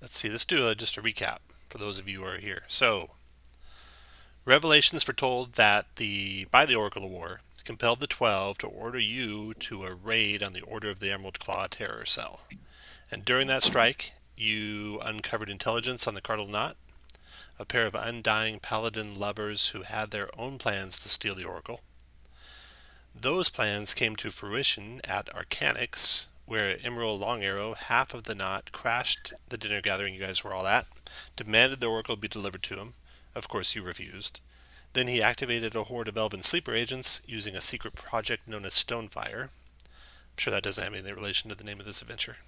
let's see. Let's do just a recap for those of you who are here. So, Revelations foretold that by the Oracle of War compelled the 12 to order you to a raid on the Order of the Emerald Claw terror cell. And during that strike, you uncovered intelligence on the Cardinal Knot, a pair of undying paladin lovers who had their own plans to steal the Oracle. Those plans came to fruition at Arcanix, where Emerald Long Arrow, half of the Knot, crashed the dinner gathering you guys were all at, demanded the Oracle be delivered to him. Of course, you refused. Then he activated a horde of elven sleeper agents using a secret project known as Stonefire. I'm sure that doesn't have any relation to the name of this adventure.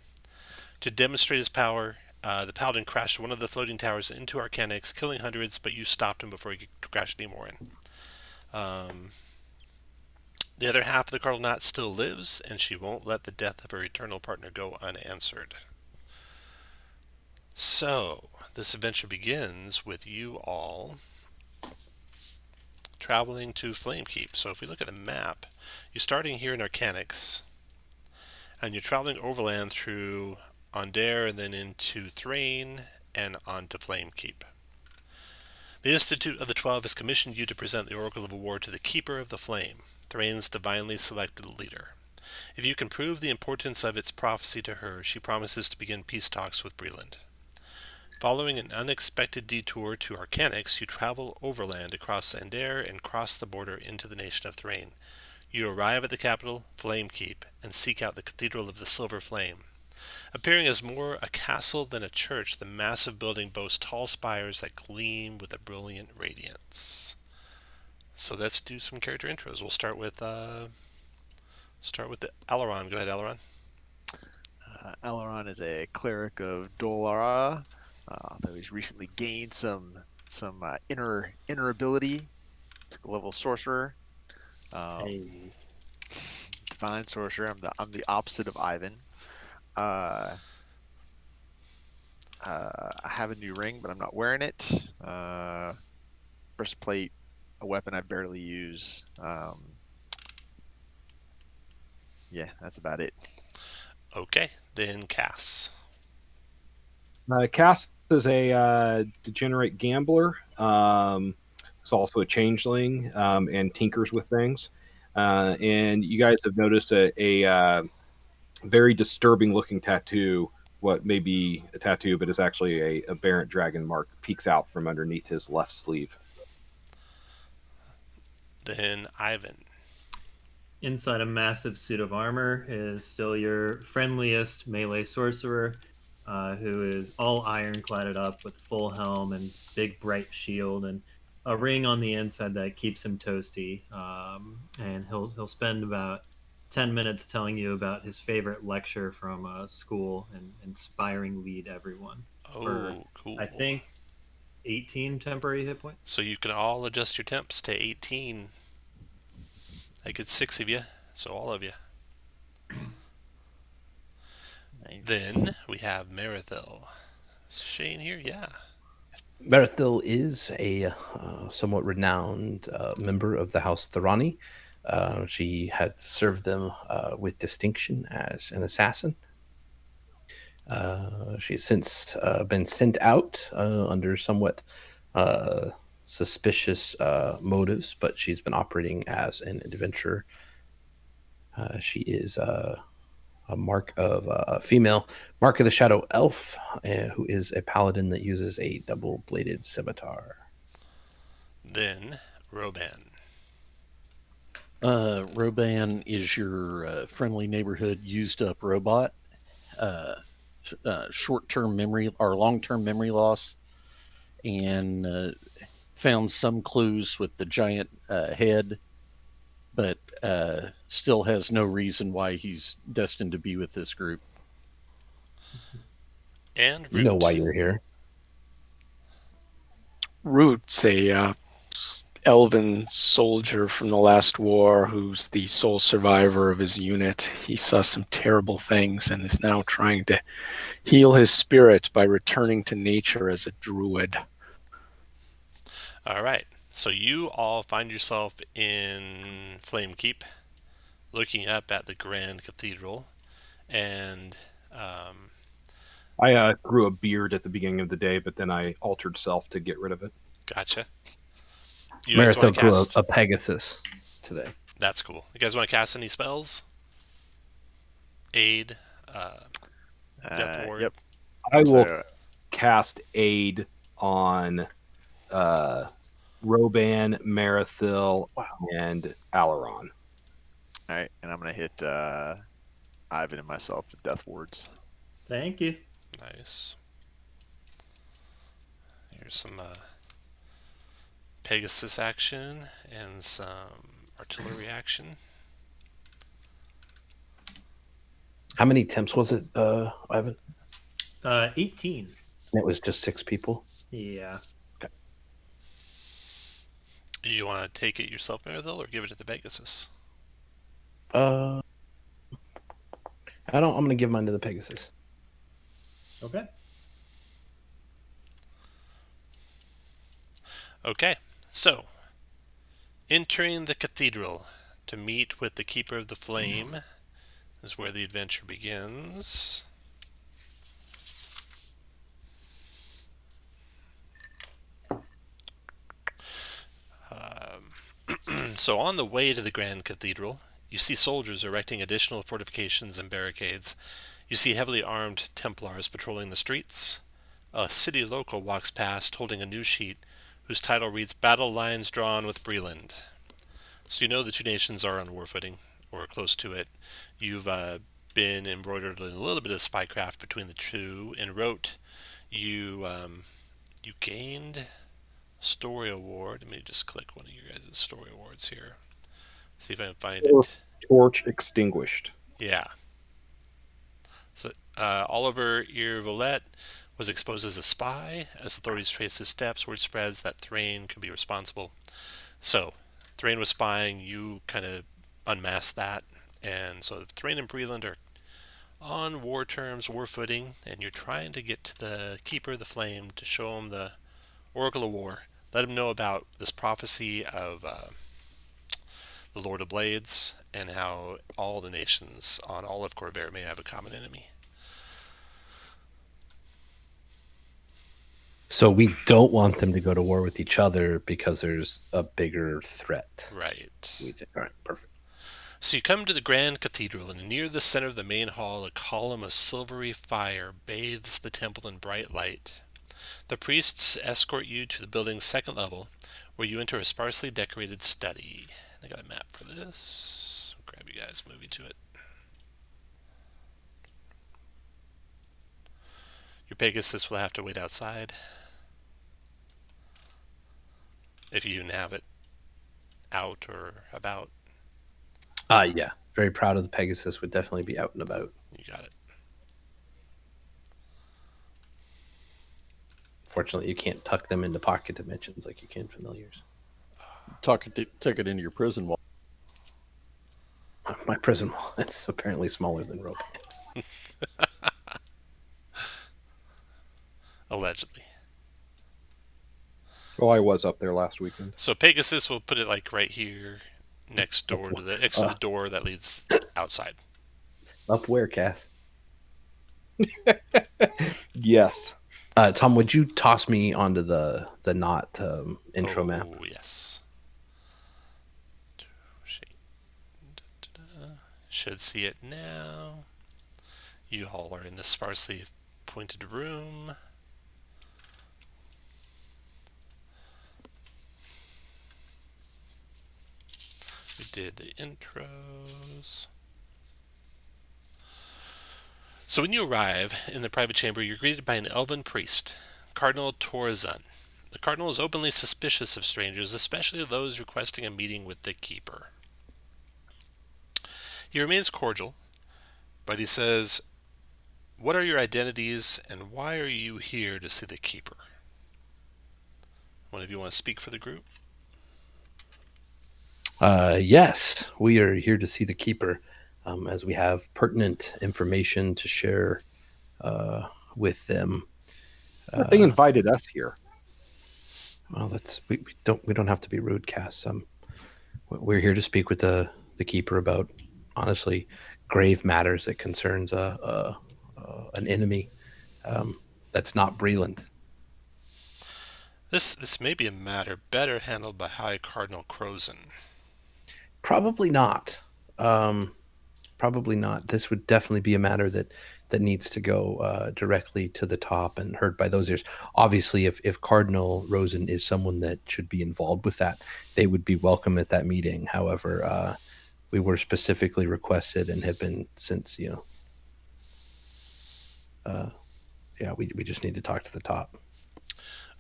To demonstrate his power, the paladin crashed one of the floating towers into Arcanix, killing hundreds, but you stopped him before he could crash any more in. The other half of the Cardinal Knot still lives, and she won't let the death of her eternal partner go unanswered. So, this adventure begins with you all traveling to Flamekeep. So if we look at the map, you're starting here in Arcanix, and you're traveling overland through Onder and then into Thrain and onto Flamekeep. The Institute of the 12 has commissioned you to present the Oracle of War to the Keeper of the Flame, Thrain's divinely selected leader. If you can prove the importance of its prophecy to her, she promises to begin peace talks with Breland. Following an unexpected detour to Arcanix, you travel overland across Onder and cross the border into the nation of Thrain. You arrive at the capital, Flamekeep, and seek out the Cathedral of the Silver Flame. Appearing as more a castle than a church, the massive building boasts tall spires that gleam with a brilliant radiance. So let's do some character intros. We'll start with the Aileron. Go ahead, Aileron. Aileron is a cleric of Dolara, though he's recently gained some inner ability. Level sorcerer, Hey. divine sorcerer. I'm the opposite of Ivan. I have a new ring, but I'm not wearing it. Breastplate, a weapon I barely use. Yeah, that's about it. Okay, then Cass. Cass is a degenerate gambler. He's also a changeling and tinkers with things. And you guys have noticed a very disturbing looking tattoo. What may be a tattoo, but is actually a aberrant dragon mark, peeks out from underneath his left sleeve. Then Ivan. Inside a massive suit of armor is still your friendliest melee sorcerer, who is all ironcladded up with full helm and big bright shield and a ring on the inside that keeps him toasty. And he'll spend about 10 minutes telling you about his favorite lecture from school and inspiring lead everyone. Oh, cool. I think 18 temporary hit points. So you can all adjust your temps to 18. That gets 6 of you, so all of you. Nice. Then we have Marithil. Is Shane here? Yeah. Marithil is a somewhat renowned member of the House Thorani. She had served them with distinction as an assassin. She has since been sent out under somewhat suspicious motives, but she's been operating as an adventurer. She is a mark of a female mark of the shadow elf, who is a paladin that uses a double-bladed scimitar. Then Roban. Roban is your friendly neighborhood used-up robot. Short-term memory or long-term memory loss, and found some clues with the giant head, but still has no reason why he's destined to be with this group. And Root. You know why you're here. Root's a elven soldier from the last war who's the sole survivor of his unit. He saw some terrible things and is now trying to heal his spirit by returning to nature as a druid. All right. So you all find yourself in Flamekeep, looking up at the Grand Cathedral, and I grew a beard at the beginning of the day, but then I altered self to get rid of it. Gotcha. You guys want Marithil to grew cast? a Pegasus today. That's cool. You guys want to cast any spells? Aid, Death Ward. Yep. I will So, cast aid on Roban, Marithil, and Aileron. all right, and I'm gonna hit Ivan and myself with death wards. Thank you. Nice. Here's some Pegasus action and some artillery action. How many temps was it, Ivan? 18. And it was just 6 people. Yeah. You want to take it yourself, Marithil, or give it to the Pegasus? I'm gonna give mine to the Pegasus. Okay. Okay, so entering the cathedral to meet with the Keeper of the Flame is where the adventure begins. So on the way to the Grand Cathedral, you see soldiers erecting additional fortifications and barricades. You see heavily armed Templars patrolling the streets. A city local walks past holding a news sheet whose title reads Battle Lines Drawn with Breland. So you know the two nations are on war footing, or close to it. You've been embroidered in a little bit of spycraft between the two. En route, you gained story award. Let me just click one of you guys' story awards here. See if I can find it. Torch extinguished. Yeah. So Oliver Irvolet was exposed as a spy. As authorities trace his steps, word spreads that Thrain could be responsible. So Thrain was spying. You kind of unmasked that, and so Thrain and Breland are on war terms, war footing, and you're trying to get to the Keeper of the Flame to show him the Oracle of War. Let him know about this prophecy of the Lord of Blades and how all the nations on all of Corvair may have a common enemy. So we don't want them to go to war with each other because there's a bigger threat. Right. We think. All right, perfect. So you come to the Grand Cathedral, and near the center of the main hall, a column of silvery fire bathes the temple in bright light. The priests escort you to the building's second level, where you enter a sparsely decorated study. I got a map for this. I'll grab you guys, move you to it. Your Pegasus will have to wait outside, if you even have it out or about. Yeah. Very proud of the Pegasus. Would definitely be out and about. You got it. Fortunately, you can't tuck them into pocket dimensions like you can familiars. Took it into your prison wall. My prison wall is apparently smaller than Roban's. Allegedly. Oh, I was up there last weekend. So Pegasus will put it like right here, next to the door that leads outside. Up where, Cass? Yes. Tom, would you toss me onto the not intro map? Oh, yes. Should see it now. You all are in the sparsely pointed room. We did the intros. So when you arrive in the private chamber, you're greeted by an elven priest, Cardinal Torzun. The Cardinal is openly suspicious of strangers, especially those requesting a meeting with the Keeper. He remains cordial, but he says, "What are your identities, and why are you here to see the Keeper?" One of you want to speak for the group? Yes, we are here to see the Keeper, as we have pertinent information to share with them. They invited us here. Well, we don't have to be rude, Cass. We're here to speak with the Keeper about, honestly, grave matters that concerns an enemy That's not Breland. This may be a matter better handled by High Cardinal Crozen. Probably not. Probably not. This would definitely be a matter that needs to go directly to the top and heard by those ears. Obviously, if Cardinal Rosen is someone that should be involved with that, they would be welcome at that meeting. However, we were specifically requested and have been since, we just need to talk to the top.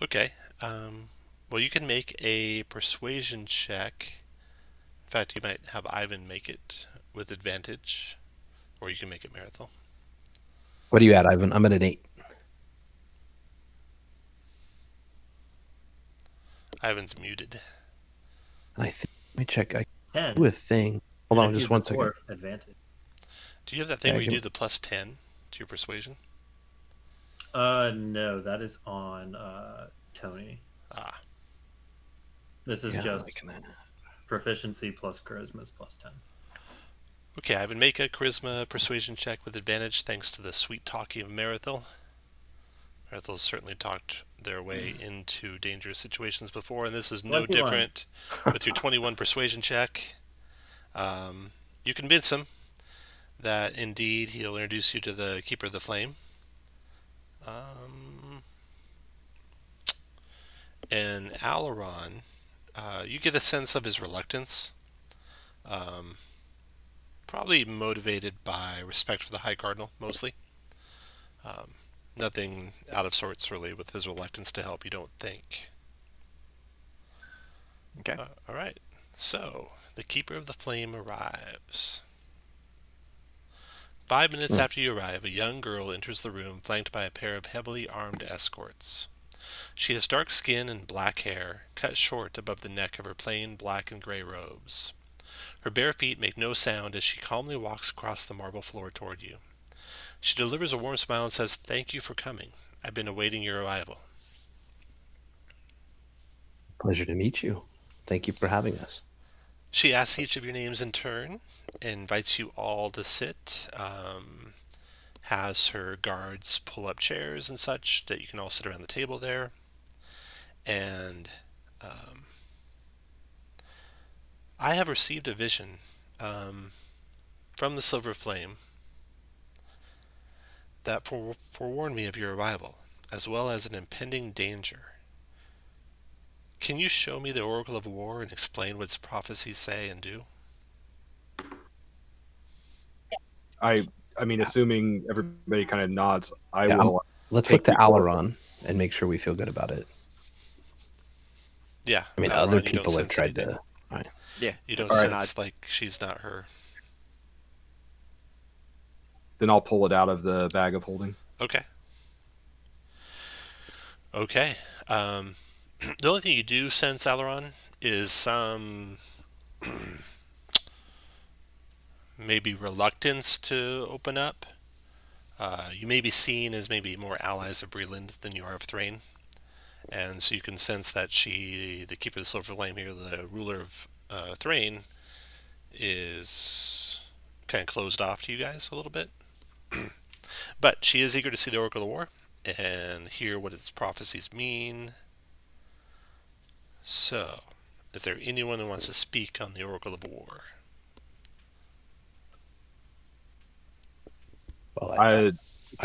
Okay. Well, you can make a persuasion check. In fact, you might have Ivan make it with advantage, or you can make it Marathel. What are you at, Ivan? I'm at an 8. Ivan's muted. I think, let me check. I 10. do a thing. Hold And on, if just you one second. dwarf, advantage. Do you have that thing Yeah, I where you can- do the plus 10 to your persuasion? No, that is on Tony. Ah, This is Yeah, just I can- proficiency plus charisma is plus 10. okay. Ivan, make a charisma persuasion check with advantage, thanks to the sweet talking of Marathel. Marathel's certainly talked their way into dangerous situations before, and this is no Lucky one. different. With your 21 persuasion check, you convince him that indeed he'll introduce you to the Keeper of the Flame. And Aileron, you get a sense of his reluctance, probably motivated by respect for the High Cardinal, mostly. Nothing out of sorts, really, with his reluctance to help, you don't think. Okay. All right. So, the Keeper of the Flame arrives. 5 minutes after you arrive, a young girl enters the room, flanked by a pair of heavily armed escorts. She has dark skin and black hair, cut short above the neck of her plain black and gray robes. Her bare feet make no sound as she calmly walks across the marble floor toward you. She delivers a warm smile and says, "Thank you for coming. I've been awaiting your arrival." Pleasure to meet you. Thank you for having us. She asks each of your names in turn, invites you all to sit, has her guards pull up chairs and such that you can all sit around the table there. And I have received a vision from the Silver Flame that forewarned me of your arrival, as well as an impending danger. Can you show me the Oracle of War and explain what its prophecies say and do? I mean, assuming everybody kind of nods, I Yeah, will. Let's take look to the Oracle. Aileron and make sure we feel good about it. Yeah. I mean, Aileron, other you don't people have sense tried anything. to. Yeah. You don't All right. sense like she's not her. Then I'll pull it out of the bag of holding. Okay. Okay. The only thing you do sense, Aileron, is some maybe reluctance to open up. You may be seen as maybe more allies of Breland than you are of Thrain. And so you can sense that she, the Keeper of the Silver Flame here, the ruler of Thrain, is kind of closed off to you guys a little bit. But she is eager to see the Oracle of War and hear what its prophecies mean. So, is there anyone who wants to speak on the Oracle of War? Well, I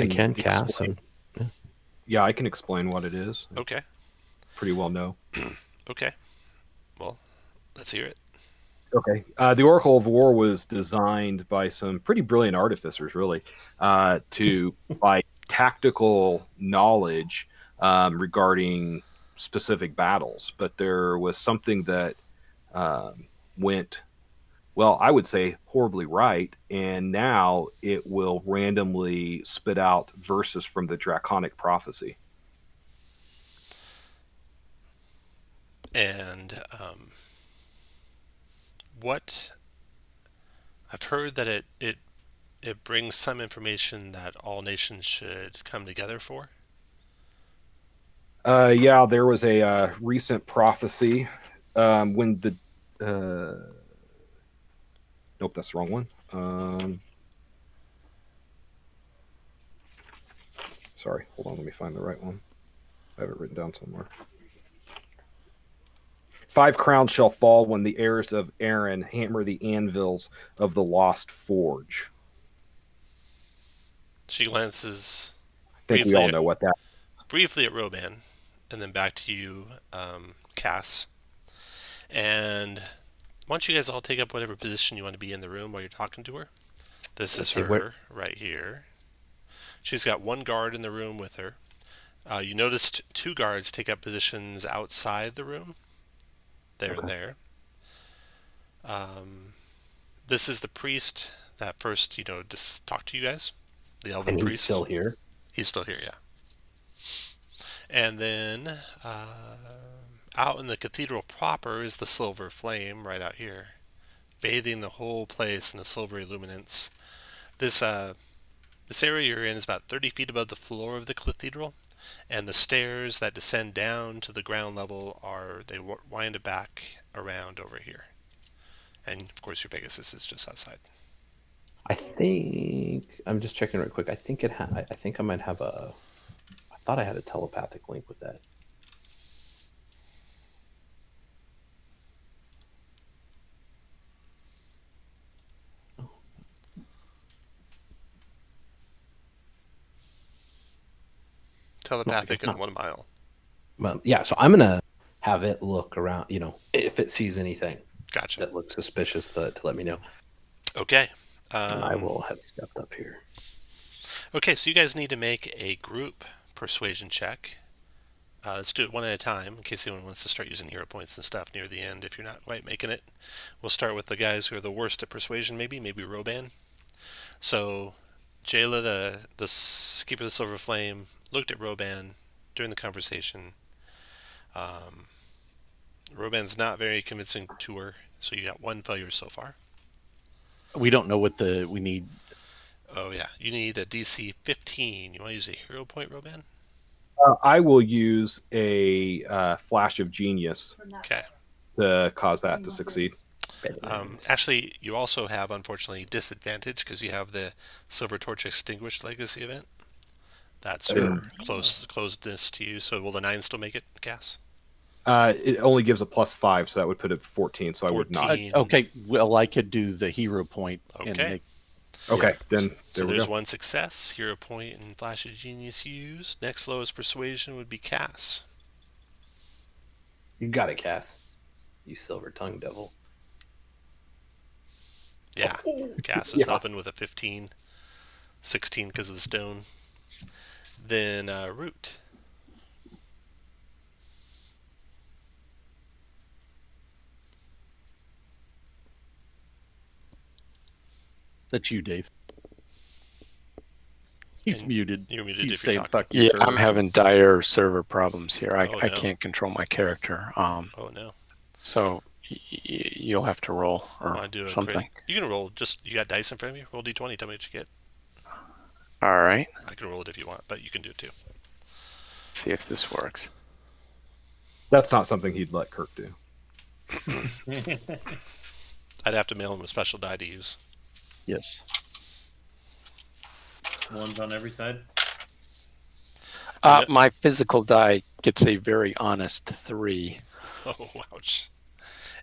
can cast explain- some. Yeah, I can explain what it is. Okay. Pretty well know. Okay. Well, let's hear it. Okay. The Oracle of War was designed by some pretty brilliant artificers, really, to by tactical knowledge regarding specific battles. But there was something that went, well, I would say horribly right, and now it will randomly spit out verses from the Draconic Prophecy. And what I've heard that it brings some information that all nations should come together for. Yeah, there was a recent prophecy when the. Nope, that's the wrong one. Sorry, hold on, let me find the right one. I have it written down somewhere. 5 crowns shall fall when the heirs of Aaron hammer the anvils of the lost forge. She glances I think we all know what that is. briefly at Roban, and then back to you, Cass. And why don't you guys all take up whatever position you want to be in the room while you're talking to her? This is her right here. She's got one guard in the room with her. You noticed 2 guards take up positions outside the room. There and there. This is the priest that first, just talked to you guys. The elven And priest. he's still here. He's still here, yeah. And then out in the cathedral proper is the silver flame right out here, bathing the whole place in the silvery luminance. This area you're in is about 30 feet above the floor of the cathedral, and the stairs that descend down to the ground level they wind back around over here. And of course your Pegasus is just outside. I think I'm just checking right quick. I think I think I might have I thought I had a telepathic link with that. Telepathic in 1 mile. Well, yeah, so I'm gonna have it look around, if it sees anything Gotcha. that looks suspicious to let me know. Okay. And I will have stepped up here. Okay, so you guys need to make a group persuasion check. Let's do it one at a time in case anyone wants to start using hero points and stuff near the end if you're not quite making it. We'll start with the guys who are the worst at persuasion, maybe Roban. So Jayla, the Keeper of the Silver Flame, looked at Roban during the conversation. Roban's not very convincing to her, so you got 1 failure so far. We don't know what we need. Oh yeah, you need a DC 15. You want to use a hero point, Roban? I will use a flash of genius Okay. to cause that to succeed. Actually, you also have, unfortunately, disadvantage because you have the Silver Torch Extinguished Legacy event. That's her closeness to you. So will the 9 still make it, Cass? It only gives a +5, so that would put it 14. So I would not. 14. Okay, well, I could do the hero point. Okay. Okay, then So there we there's go. 1 success. Hero point and Flash of Genius used. Next lowest persuasion would be Cass. You got it, Cass. You silver tongue devil. Yeah, Cass is nothing with a 15. 16 because of the stone. Then Root. That's you, Dave. He's And muted. you're muted He's if you're saying talking. fuck you. Yeah, Kurt. I'm having dire server problems here. I Oh, no. can't control my character. Oh no. So you'll have to roll or I do a something. crit. You can roll. You got dice in front of you. Roll d20. Tell me what you get. All right. I can roll it if you want, but you can do it too. See if this works. That's not something he'd let Kirk do. I'd have to mail him a special die to use. Yes. 1s on every side. My physical die gets a very honest 3. Oh, ouch.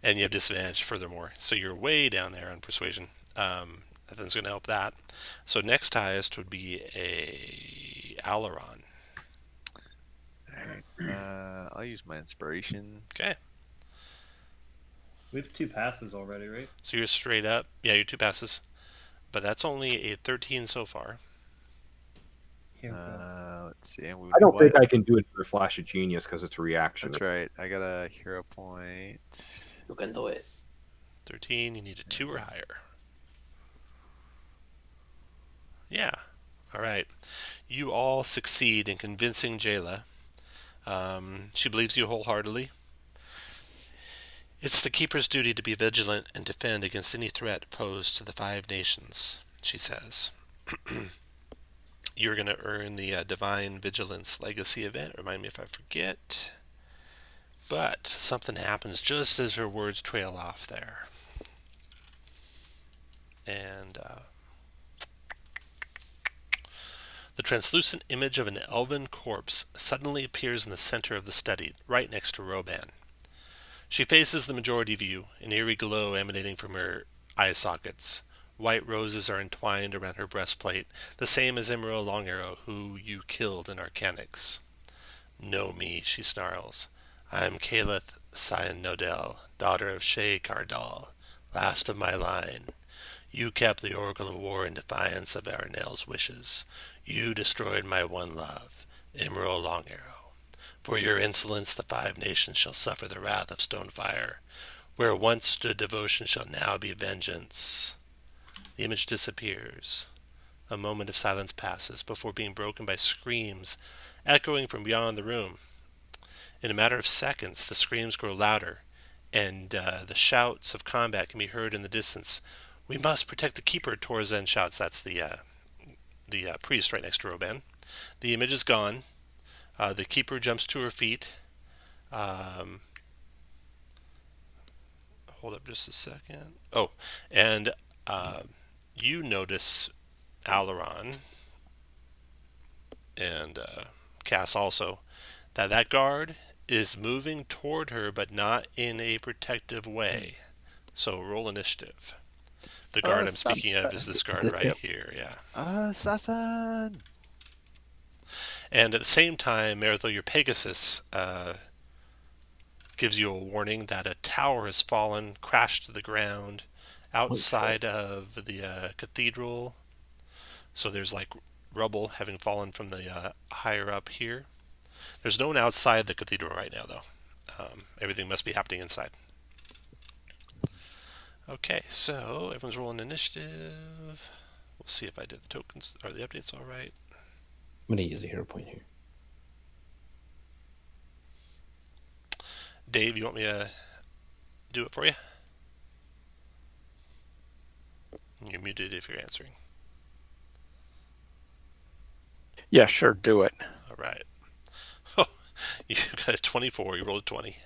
And you have disadvantage furthermore. So you're way down there on persuasion. Nothing's going to help that. So next highest would be a Aileron. Alright. I'll use my inspiration. Okay. We have 2 passes already, right? So you're straight up. Yeah, you're 2 passes. But that's only a 13 so far. Here we go. Let's see. I don't think I can do it for a flash of genius because it's a reaction. That's right. I got a hero point. You can do it. 13, you need a 2 or higher. Yeah. All right. You all succeed in convincing Jayla. She believes you wholeheartedly. It's the Keeper's duty to be vigilant and defend against any threat posed to the 5 nations, she says. You're going to earn the Divine Vigilance Legacy event. Remind me if I forget. But something happens just as her words trail off there. And The translucent image of an elven corpse suddenly appears in the center of the study, right next to Roban. She faces the majority view, an eerie glow emanating from her eye sockets. White roses are entwined around her breastplate, the same as Emerald Longarrow, who you killed in Arcanix. Know me, she snarls. I am Caleth Cyan Nodel, daughter of Shay Cardal, last of my line. You kept the Oracle of War in defiance of Aranel's wishes. You destroyed my one love, Emerald Longarrow. For your insolence the 5 nations shall suffer the wrath of Stonefire. Where once stood devotion shall now be vengeance. The image disappears. A moment of silence passes before being broken by screams echoing from beyond the room. In a matter of seconds, the screams grow louder, and the shouts of combat can be heard in the distance. We must protect the keeper, Torzen shouts. That's the priest right next to Roban. The image is gone. The keeper jumps to her feet. Hold up just a second. Oh, and you notice Aileron and Cass also, that guard is moving toward her, but not in a protective way. So roll initiative. The guard I'm speaking of is this guard right here, yeah. Assassin! And at the same time, Marathil, your Pegasus gives you a warning that a tower has fallen, crashed to the ground outside of the cathedral. So there's like rubble having fallen from the higher up here. There's no one outside the cathedral right now, though. Everything must be happening inside. Okay, so everyone's rolling initiative. We'll see if I did the tokens or the updates all right. I'm going to use a hero point here. Dave, you want me to do it for you? You're muted if you're answering. Yeah, sure, do it. All right. Oh, you got a 24. You rolled a 20.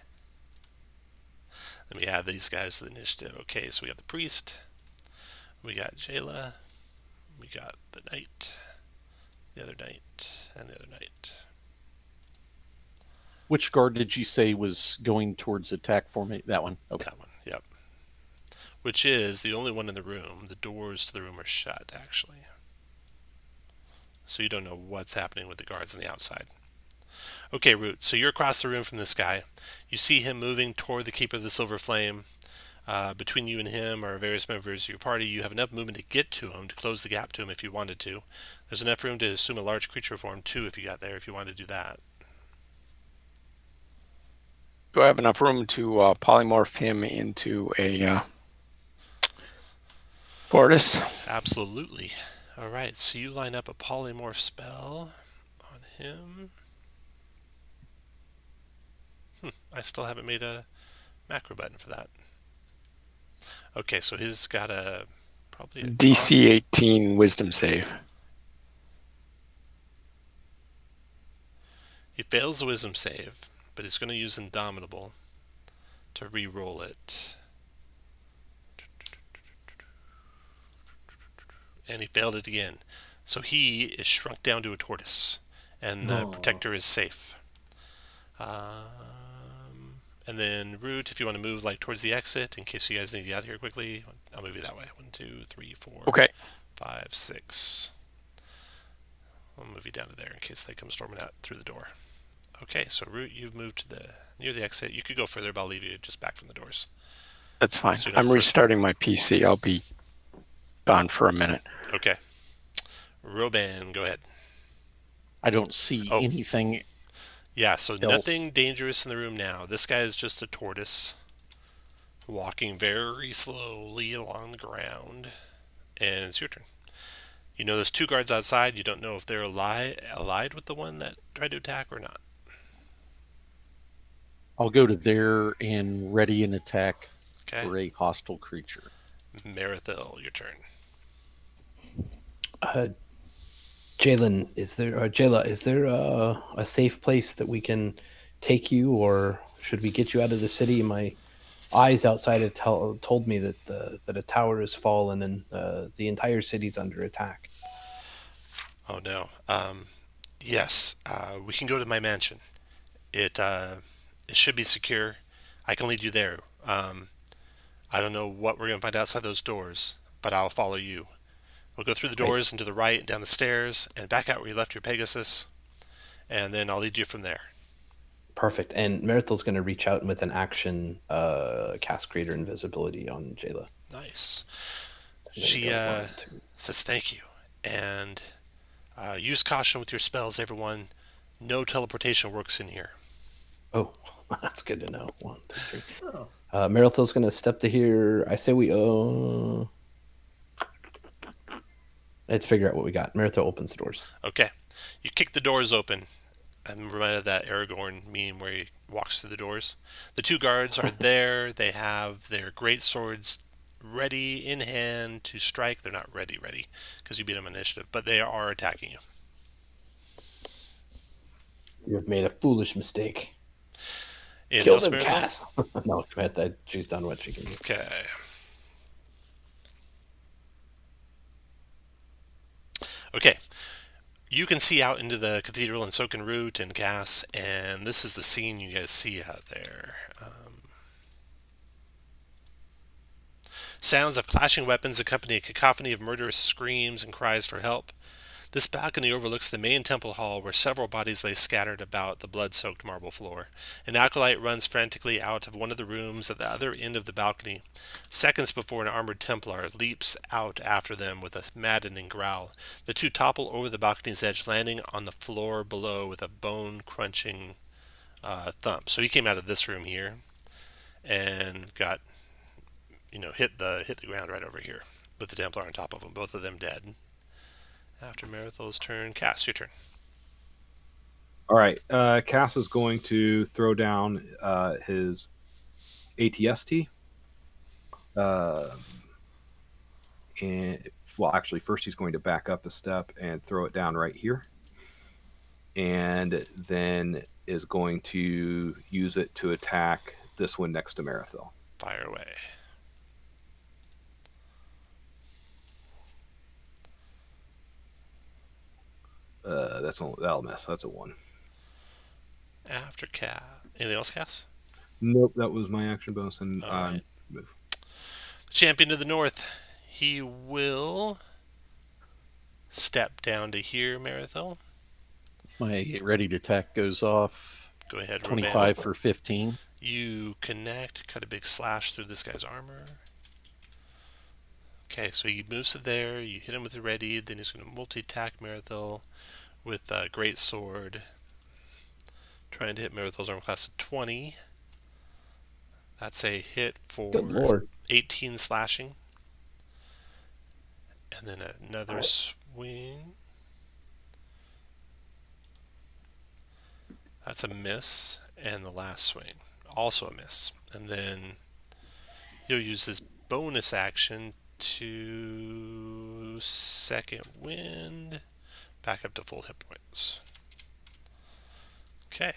Let me add these guys to the initiative. Okay, so we got the priest. We got Jayla. We got the knight. The other knight. And the other knight. Which guard did you say was going towards attack formation? That one? Okay. That one, yep. Which is the only one in the room. The doors to the room are shut, actually. So you don't know what's happening with the guards on the outside. Okay, Root, so you're across the room from this guy. You see him moving toward the Keeper of the Silver Flame. Between you and him are various members of your party. You have enough movement to get to him, to close the gap to him if you wanted to. There's enough room to assume a large creature form, too, if you got there, if you wanted to do that. Do I have enough room to polymorph him into a tortoise? Absolutely. All right, so you line up a polymorph spell on him. I still haven't made a macro button for that. Okay, so he's got probably a DC 18 wisdom save. He fails the wisdom save, but he's going to use Indomitable to re-roll it. And he failed it again. So he is shrunk down to a tortoise, and the protector is safe. And then Root, if you want to move like towards the exit, in case you guys need to get out here quickly, I'll move you that way. 1, 2, 3, 4, Okay. 5, 6. I'll move you down to there in case they come storming out through the door. Okay, so Root, you've moved to near the exit. You could go further, but I'll leave you just back from the doors. That's fine. So I'm restarting my PC. I'll be gone for a minute. Okay. Roban, go ahead. I don't see anything. Yeah, so else. Nothing dangerous in the room now. This guy is just a tortoise walking very slowly along the ground. And it's your turn. You know there's 2 guards outside. You don't know if they're allied with the one that tried to attack or not. I'll go to there and ready an attack Okay. for a hostile creature. Marathil, your turn. Jayla, is there a safe place that we can take you, or should we get you out of the city? My eyes outside have told me that a tower has fallen and the entire city's under attack. Oh no. Yes, we can go to my mansion. It should be secure. I can lead you there. I don't know what we're gonna find outside those doors, but I'll follow you. We'll go through the Great. doors and to the right, down the stairs, and back out where you left your Pegasus, and then I'll lead you from there. Perfect. And Merithal's going to reach out with an action cast Greater Invisibility on Jayla. Nice. There She you go. 1, 2. says thank you, and use caution with your spells, everyone. No teleportation works in here. Oh, that's good to know. 1, 2, 3. Oh, Merithal's going to step to here. I say we let's figure out what we got. Meritha opens the doors. Okay. You kick the doors open. I'm reminded of that Aragorn meme where he walks through the doors. The 2 guards are there. They have their great swords ready in hand to strike. They're not ready because you beat them on initiative, but they are attacking you. You have made a foolish mistake. Anything Kill else, them, Miracle? Cass. No, she's done what she can do. Okay. Okay. You can see out into the cathedral and so can Root and Cass, and this is the scene you guys see out there. Sounds of clashing weapons accompany a cacophony of murderous screams and cries for help. This balcony overlooks the main temple hall where several bodies lay scattered about the blood-soaked marble floor. An acolyte runs frantically out of one of the rooms at the other end of the balcony, seconds before an armored Templar leaps out after them with a maddening growl. The 2 topple over the balcony's edge, landing on the floor below with a bone-crunching thump. So he came out of this room here and got, hit the ground right over here with the Templar on top of him. Both of them dead. After Merithal's turn, Cass, your turn. All right. Cass is going to throw down his ATST. Actually, first he's going to back up a step and throw it down right here. And then is going to use it to attack this one next to Merithil. Fire away. That'll miss. That's a 1. After Cass. Anything else, Cass? Nope, that was my action bonus and Alright. move. The champion of the north. He will step down to here, Merithill. My ready to attack goes off. Go ahead, 25 Ravan. for 15. You connect, cut a big slash through this guy's armor. Okay, so he moves to there, you hit him with the ready, then he's going to multi-attack Merithill with a great sword. Trying to hit Merithill's armor class of 20. That's a hit for Good Lord. 18 slashing. And then another swing. That's a miss. And the last swing, also a miss. And then he'll use his bonus action to second wind, back up to full hit points. Okay,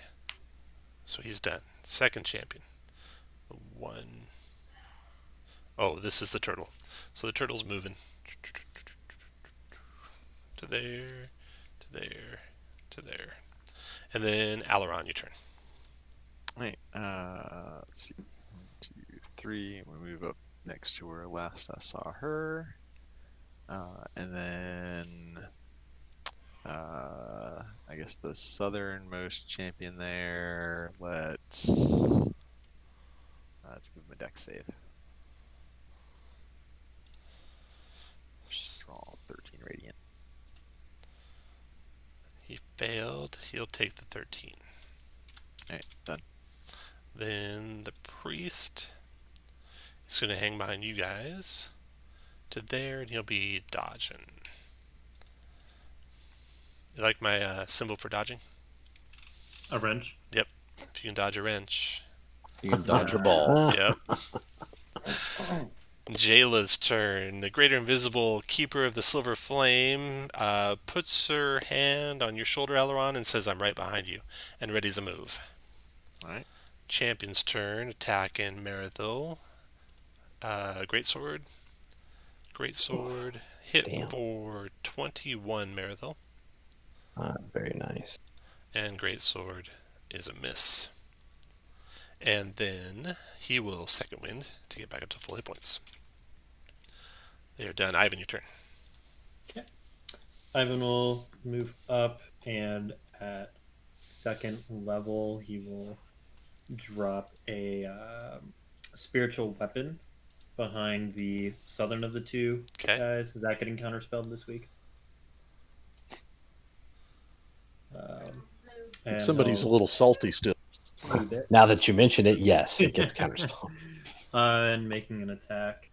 so he's done. Second champion. The 1. Oh, this is the turtle. So the turtle's moving to there, to there, to there. And then Aileron, your turn. Alright, let's see. 1, 2, 3. We move up next to where last I saw her. And then I guess the southernmost champion there. Let's give him a dex save. Draw 13 radiant. He failed. He'll take the 13. Alright, done. Then the priest is going to hang behind you guys to there, and he'll be dodging. You like my symbol for dodging? a wrench. Yep. If you can dodge a wrench. You can dodge a ball. Yep. Jayla's turn. The greater invisible keeper of the silver flame puts her hand on your shoulder, Aileron, and says, I'm right behind you, and ready's a move. Alright. Champion's turn. Attack in Merithill. Greatsword. Greatsword. Hit Damn. for 21, Merithill. Very nice. And Greatsword is a miss. And then he will second wind to get back up to full hit points. They are done. Ivan, your turn. Ivan will move up, and at second level, he will drop a spiritual weapon behind the southern of the two Okay. guys. Is that getting counterspelled this week? And Somebody's a I'll little salty still. move it. Now that you mention it, yes, it gets counterspelled. And making an attack.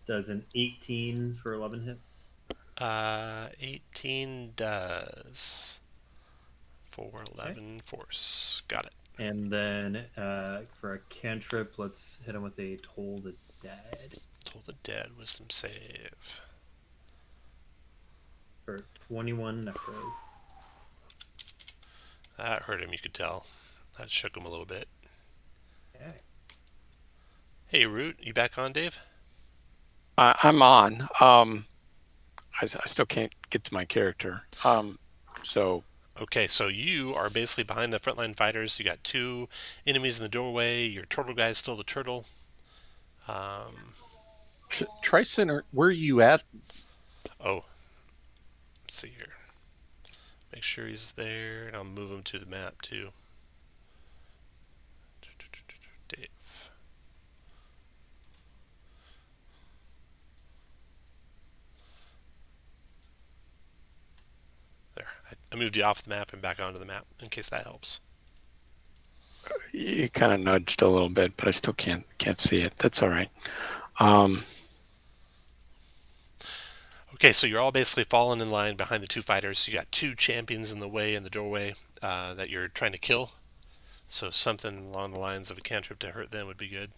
Does an 18 for 11 hits? 18 does. For 11 force. Got it. And then for a cantrip, let's hit him with a Toll the Dead Toll the Dead wisdom save. for 21 necro. That hurt him, you could tell. That shook him a little bit. Okay. Hey, Root, you back on, Dave? I'm on. I still can't get to my character. So Okay, so you are basically behind the frontline fighters. You got 2 enemies in the doorway. Your turtle guy's still the turtle. Tri-Center, where are you at? Oh, let's see here. Make sure he's there, and I'll move him to the map too. Dave. There. I moved you off the map and back onto the map in case that helps. you kind of nudged a little bit, but I still can't see it. That's all right. Okay, so you're all basically falling in line behind the 2 fighters. You got 2 champions in the way in the doorway that you're trying to kill. So something along the lines of a cantrip to hurt them would be good.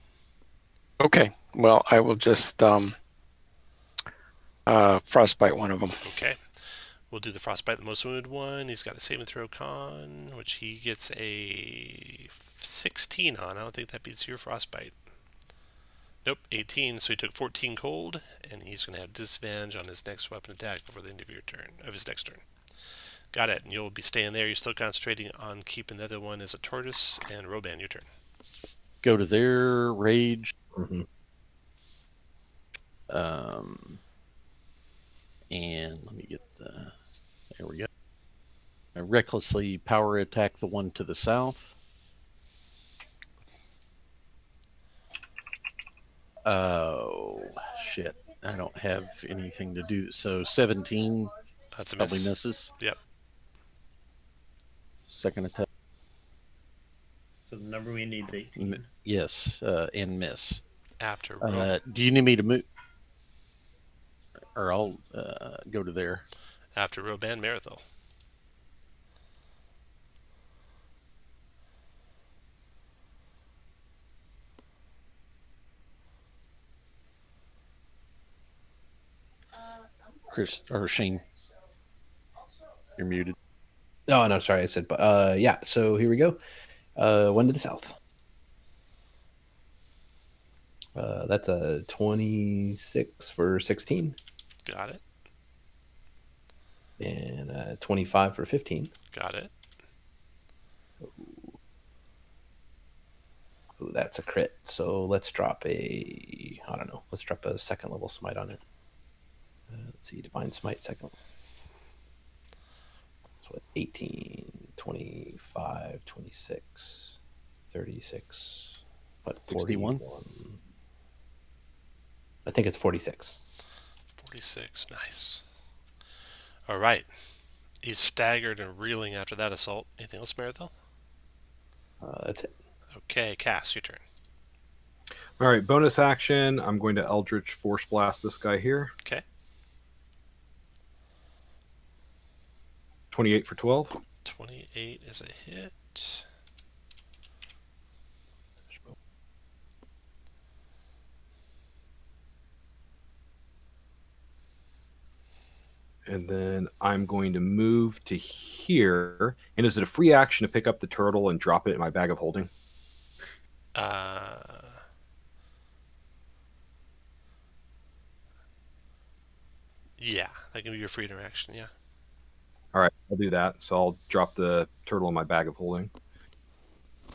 Okay. Well, I will just frostbite one of them. Okay. We'll do the frostbite, the most wounded one. He's got a saving throw con, which he gets a 16 on. I don't think that beats your frostbite. Nope, 18. So he took 14 cold, and he's going to have disadvantage on his next weapon attack before the end of his next turn. Got it. And you'll be staying there. You're still concentrating on keeping the other one as a tortoise. And Roban, your turn. Go to their rage. Mm-hmm. And let me get the. There we go. I recklessly power attack the one to the south. Oh, shit. I don't have anything to do. So 17 That's a probably miss. misses. Yep. Second attack. So the number we need is 18. Yes, and miss. After Roban. Do you need me to move? Or I'll go to there. After Roban, Marathel. Chris or Shane, you're muted. Oh, no, sorry. I said, but yeah, so here we go. One to the south. That's a 26 for 16. Got it. And 25 for 15. Got it. Ooh, that's a crit. So let's drop let's drop a second level smite on it. Let's see, Divine Smite second. So 18, 25, 26, 36, what, 61? 41? I think it's 46. 46. Nice. All right. He's staggered and reeling after that assault. Anything else, Marathel? That's it. Okay, Cass, your turn. All right, bonus action. I'm going to Eldritch Force Blast this guy here. Okay. 28 for 12. 28 is a hit. And then I'm going to move to here. And is it a free action to pick up the turtle and drop it in my bag of holding? Yeah, that can be your free interaction, yeah. All right, I'll do that. So I'll drop the turtle in my bag of holding.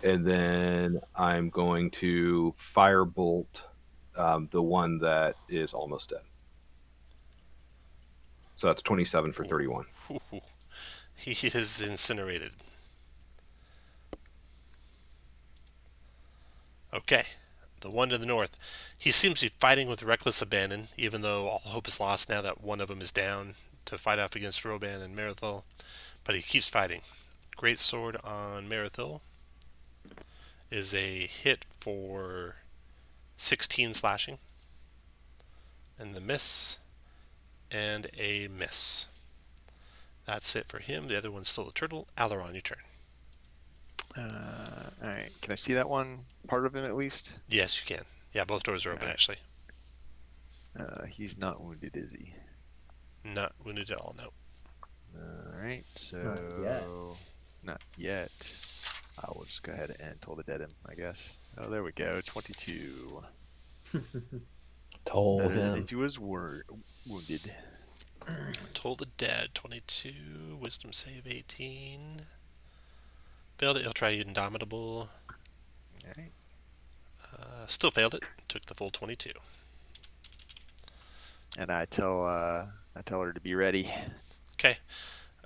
And then I'm going to firebolt the one that is almost dead. So that's 27 for 31. Ooh. He is incinerated. Okay. The one to the north. He seems to be fighting with reckless abandon, even though all hope is lost now that one of them is down to fight off against Roban and Marathil. But he keeps fighting. Great sword on Marathil is a hit for 16 slashing. And the miss. And a miss. That's it for him. The other one's still a turtle. Aileron, your turn. Alright, can I see that one? Part of him at least? Yes, you can. Yeah, both doors are open, Alright. actually. He's not wounded, is he? Not wounded at all, no. Alright, so... Not yet. Not yet. I will just go ahead and Toll the Dead him, I guess. Oh, there we go. 22. Told Better than him. if he was wounded. Toll the Dead, 22. Wisdom save, 18. Failed it. He'll try Indomitable. Alright. Still failed it. Took the full 22. And I tell her to be ready. Okay.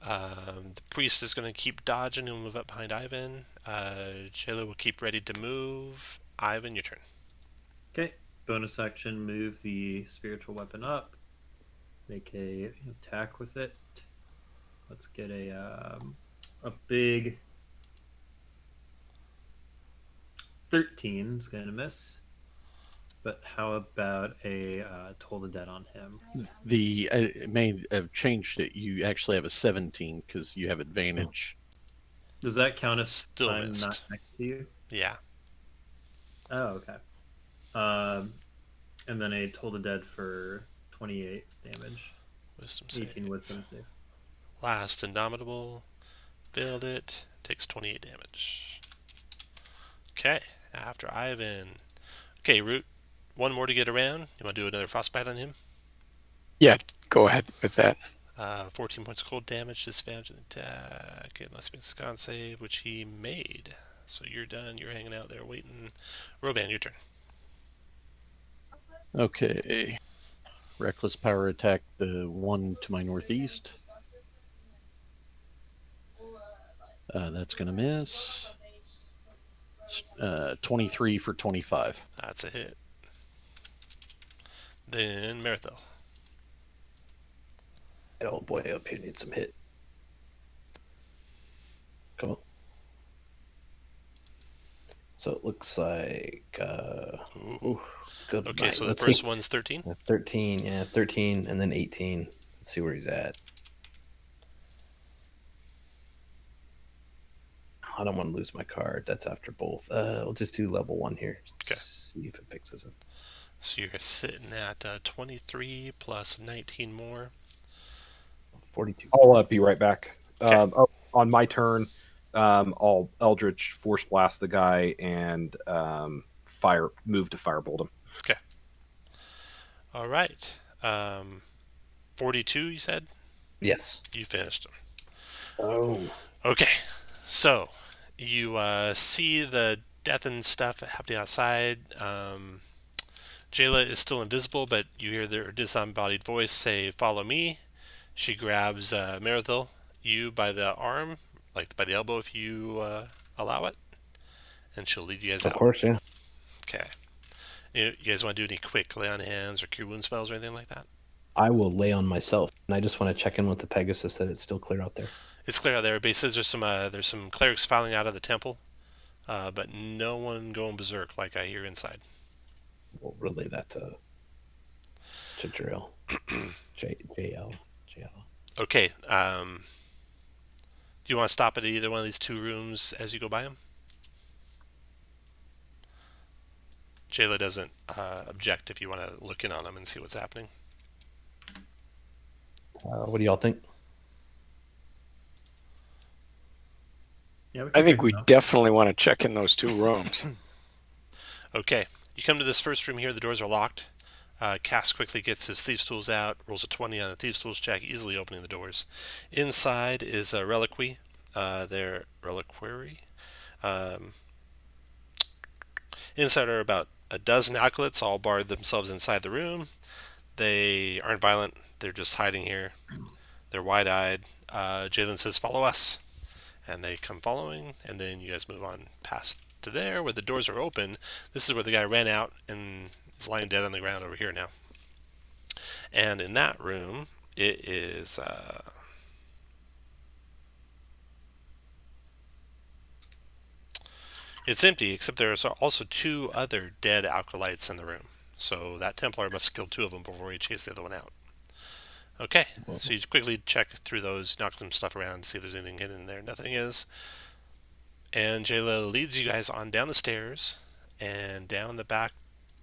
The priest is going to keep dodging. He'll move up behind Ivan. Jayla will keep ready to move. Ivan, your turn. Okay. Bonus action, move the spiritual weapon up. Make a attack with it. Let's get a big 13 is going to miss. But how about a Toll the Dead on him? It may have changed it. You actually have a 17 because you have advantage. Does that count as Still I'm missed. not next to you? Yeah. Oh, okay. And then a Toll the Dead for 28 damage. Wisdom save. 18 wisdom save. Last Indomitable. Failed it. Takes 28 damage. Okay. After Ivan. Okay, Root. One more to get around. You want to do another frostbite on him? Yeah, go ahead with that. 14 points of cold damage, disadvantage of the attack, unless he makes a con save, which he made. So you're done. You're hanging out there waiting. Roban, your turn. Okay. Reckless power attack, the one to my northeast. That's going to miss. 23 for 25. That's a hit. Then Marathil. That old boy up here needs some hit. Come on. So it looks like Ooh. good. Okay, night. so the Let's first see. one's 13. 13, yeah, 13, and then 18. Let's see where he's at. I don't want to lose my card. That's after both. We'll just do level 1 here. Okay. See if it fixes it. So you're sitting at 23 plus 19 more. 42. I'll be right back. Okay. On my turn, I'll Eldritch Force Blast the guy and move to Firebolt him. Okay. All right. 42, you said? Yes. You finished him. Oh. Okay. So you see the death and stuff happening outside. Jayla is still invisible, but you hear their disembodied voice say, "Follow me." She grabs Marathil, you by the arm, like by the elbow if you allow it, and she'll lead you guys out. Of course, yeah. Okay. You guys want to do any quick lay on hands or cure wound spells or anything like that? I will lay on myself, and I just want to check in with the Pegasus that it's still clear out there. It's clear out there. But it says there's some clerics filing out of the temple, but no one going berserk like I hear inside. We'll relay that to Drill. JL. Okay. Do you want to stop at either one of these two rooms as you go by them? Jayla doesn't object if you want to look in on them and see what's happening. What do y'all think? Yeah, I think we check them out. definitely want to check in those two rooms. Okay. You come to this first room here. The doors are locked. Cass quickly gets his thieves' tools out, rolls a 20 on the thieves' tools check, easily opening the doors. Inside is a reliquary. Their reliquary. Inside are about a dozen acolytes, all barred themselves inside the room. They aren't violent. They're just hiding here. They're wide-eyed. Jalen says, "Follow us," and they come following. And then you guys move on past to there, where the doors are open. This is where the guy ran out and is lying dead on the ground over here now. And in that room, it is it's empty, except there's also 2 other dead acolytes in the room. So that Templar must have killed 2 of them before he chased the other one out. Okay, so you quickly check through those, knock some stuff around, see if there's anything hidden in there. Nothing is. And Jayla leads you guys on down the stairs and down the back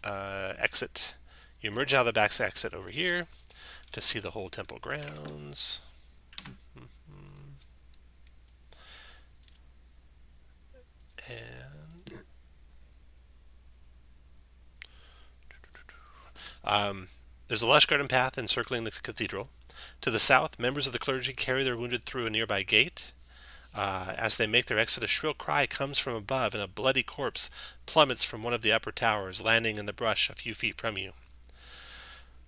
exit. You emerge out of the back exit over here to see the whole temple grounds. And there's a lush garden path encircling the cathedral. To the south, members of the clergy carry their wounded through a nearby gate. As they make their exit, a shrill cry comes from above, and a bloody corpse plummets from one of the upper towers, landing in the brush a few feet from you.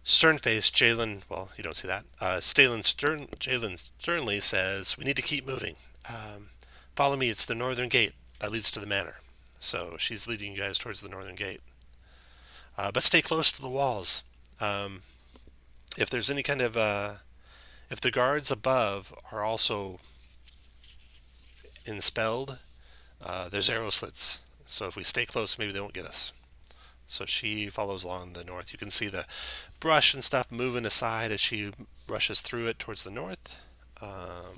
Stern-faced Jalen, well, you don't see that. Jalen sternly says, "We need to keep moving. Follow me, it's the northern gate that leads to the manor." So she's leading you guys towards the northern gate. But stay close to the walls. If there's any kind of, if the guards above are also enspelled, there's arrow slits. So if we stay close, maybe they won't get us. So she follows along the north. You can see the brush and stuff moving aside as she rushes through it towards the north. As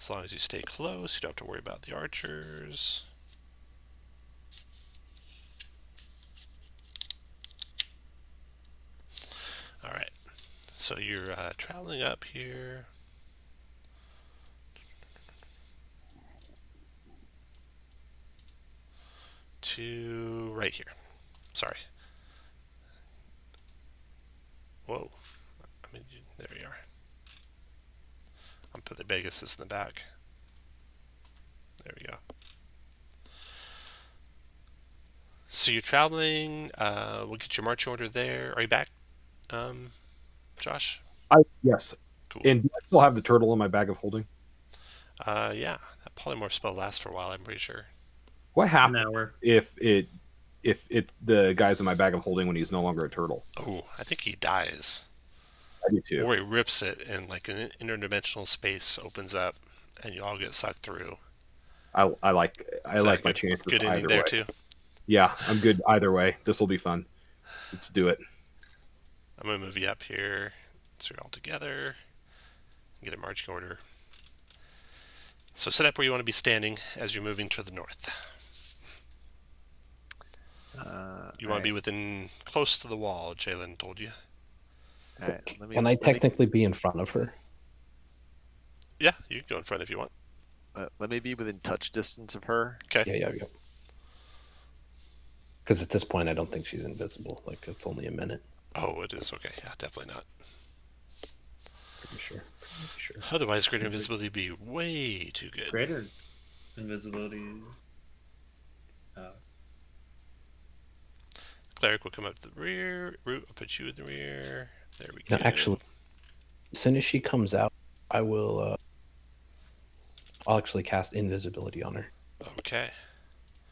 long as you stay close, you don't have to worry about the archers. Alright, so you're traveling up here. To right here. Sorry. Whoa. I mean, there we are. I'll put the Pegasus in the back. There we go. So you're traveling. We'll get your march order there. Are you back, Josh? Yes. Cool. And do I still have the turtle in my bag of holding? Yeah. That polymorph spell lasts for a while, I'm pretty sure. What An happens hour. if the guy's in my bag of holding when he's no longer a turtle? Oh, I think he dies. I do too. Or he rips it and like an interdimensional space opens up and you all get sucked through. I like my chances Good ending either there way. too. Yeah, I'm good either way. This will be fun. Let's do it. I'm going to move you up here so you're all together. Get a marching order. So set up where you want to be standing as you're moving to the north. You want to be within close to the wall, Jalen told you. Can I technically be in front of her? Yeah, you can go in front if you want. Let me be within touch distance of her. Okay. Yeah. Because at this point, I don't think she's invisible. Like, it's only a minute. Oh, it is. Okay. Yeah, definitely not. Pretty sure. Otherwise, greater invisibility would be way too good. Greater invisibility. Cleric will come up to the rear. Root will put you in the rear. There we No, go. actually, as soon as she comes out, I will. I'll actually cast invisibility on her. Okay.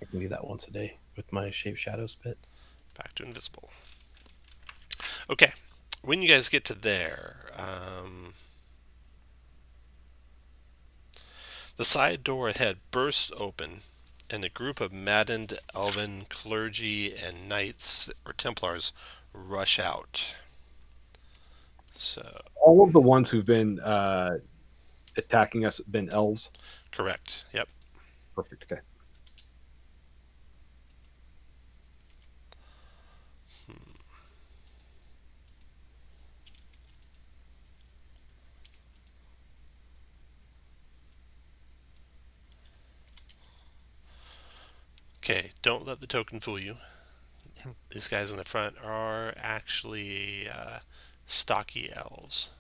I can do that once a day with my shape shadow spit. Back to invisible. Okay. When you guys get to there, the side door ahead bursts open, and a group of maddened elven clergy and knights or Templars rush out. So all of the ones who've been attacking us have been elves. Correct. Yep. Perfect. Okay. Okay, don't let the token fool you. These guys in the front are actually stocky elves.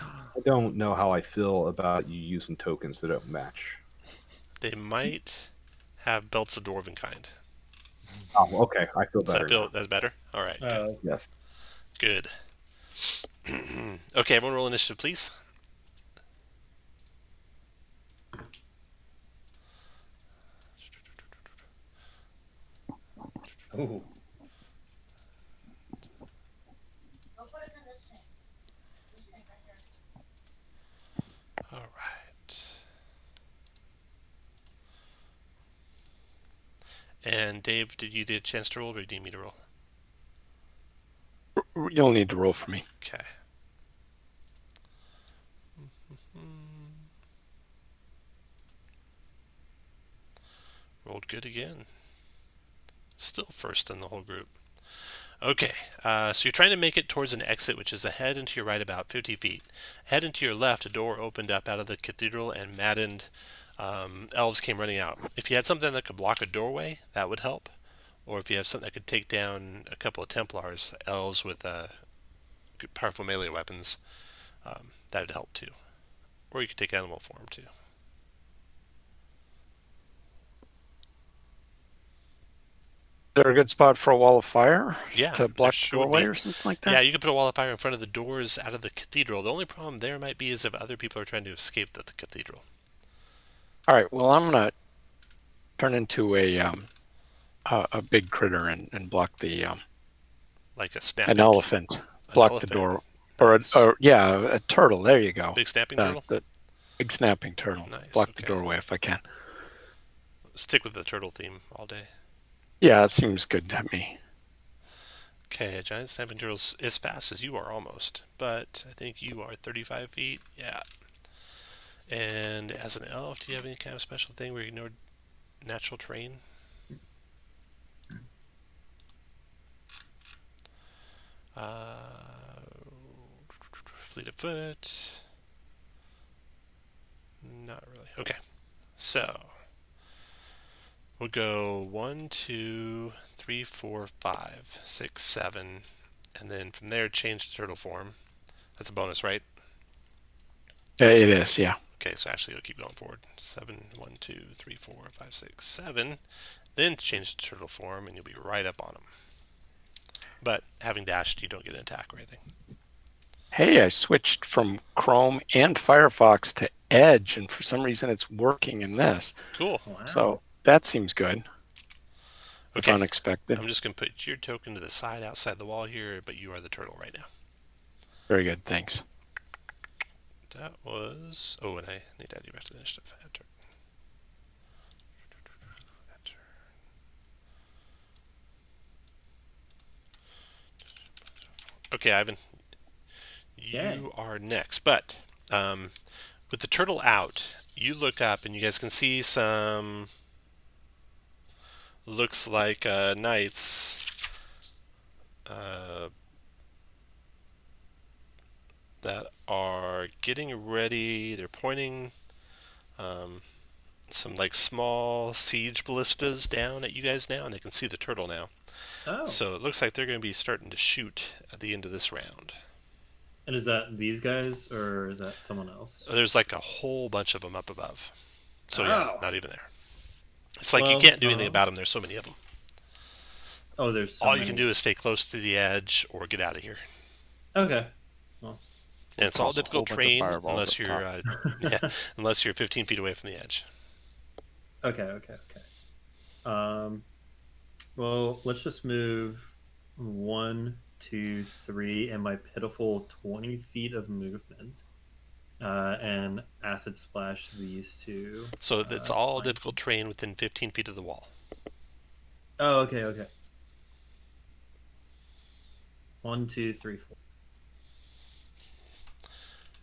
I don't know how I feel about you using tokens that don't match. They might have belts of dwarven kind. Oh, okay. I feel Does better that feel now. that's better? All right, good. Yes. Good. Okay, everyone roll initiative, please. Oh, All right. And Dave, did you get a chance to roll, or do you need me to roll? You'll need to roll for me. Okay. Rolled good again. Still first in the whole group. Okay, so you're trying to make it towards an exit, which is ahead and to your right about 50 feet. Ahead and to your left, a door opened up out of the cathedral, and maddened elves came running out. If you had something that could block a doorway, that would help. Or if you have something that could take down a couple of Templars, elves with powerful melee weapons, that would help too. Or you could take animal form too. Is there a good spot for a wall of fire Yeah, to there block the should doorway be. or something like that? Yeah, you could put a wall of fire in front of the doors out of the cathedral. The only problem there might be is if other people are trying to escape the cathedral. All right. Well, I'm gonna turn into a big critter and block the Like a snapping an elephant. an Block elephant. the door, or Nice. a turtle. There you go. Big snapping turtle? The big snapping turtle. Nice, Block the okay. doorway if I can. Stick with the turtle theme all day. Yeah, it seems good to me. Okay, a giant snapping turtle's as fast as you are almost, but I think you are 35 feet. Yeah. And as an elf, do you have any kind of special thing where you ignore natural terrain? Fleet of foot. Not really. Okay. So we'll go 1, 2, 3, 4, 5, 6, 7, and then from there change to turtle form. That's a bonus, right? It is, yeah. Okay, so actually you'll keep going forward. 7, 1, 2, 3, 4, 5, 6, 7. Then change to turtle form, and you'll be right up on them. But having dashed, you don't get an attack or anything. Hey, I switched from Chrome and Firefox to Edge, and for some reason it's working in this. Cool. wow. So that seems good. If Okay. unexpected. I'm just going to put your token to the side outside the wall here, but you are the turtle right now. Very good, thanks. That was... Oh, and I need to add you back to the initiative. Add turn. Add turn. Okay, Ivan. Okay. You are next, but with the turtle out, you look up and you guys can see some... Looks like knights that are getting ready. They're pointing some like small siege ballistas down at you guys now, and they can see the turtle now. Oh, So it looks like they're going to be starting to shoot at the end of this round. and is that these guys or is that someone else? There's like a whole bunch of them up above. So yeah, Oh. not even there. It's like you Well, can't do anything about them. There's so many of them. Oh, there's so All many. you can do is stay close to the edge or get out of here. Okay. And it's all Toss a difficult whole bunch of terrain fireballs unless up you're top. unless you're 15 feet away from the edge. Okay. Well, let's just move 1, 2, 3, and my pitiful 20 feet of movement, and acid splash these two. So it's all fine. difficult terrain within 15 feet of the wall. Oh, okay. 1, 2, 3, 4.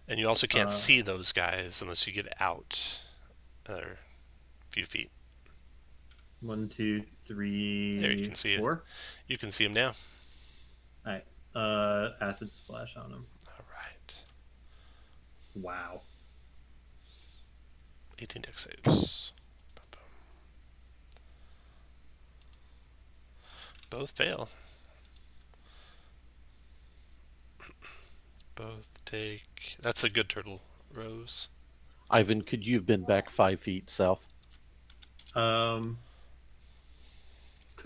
And you also can't see those guys unless you get out another few feet. 1, 2, 3, There, you can see it. 4. You can see them now. All right. Acid splash on them. All right. Wow. 18 dex saves. Both fail. Both take. That's a good turtle, Rose. Ivan, could you have been back 5 feet south? Could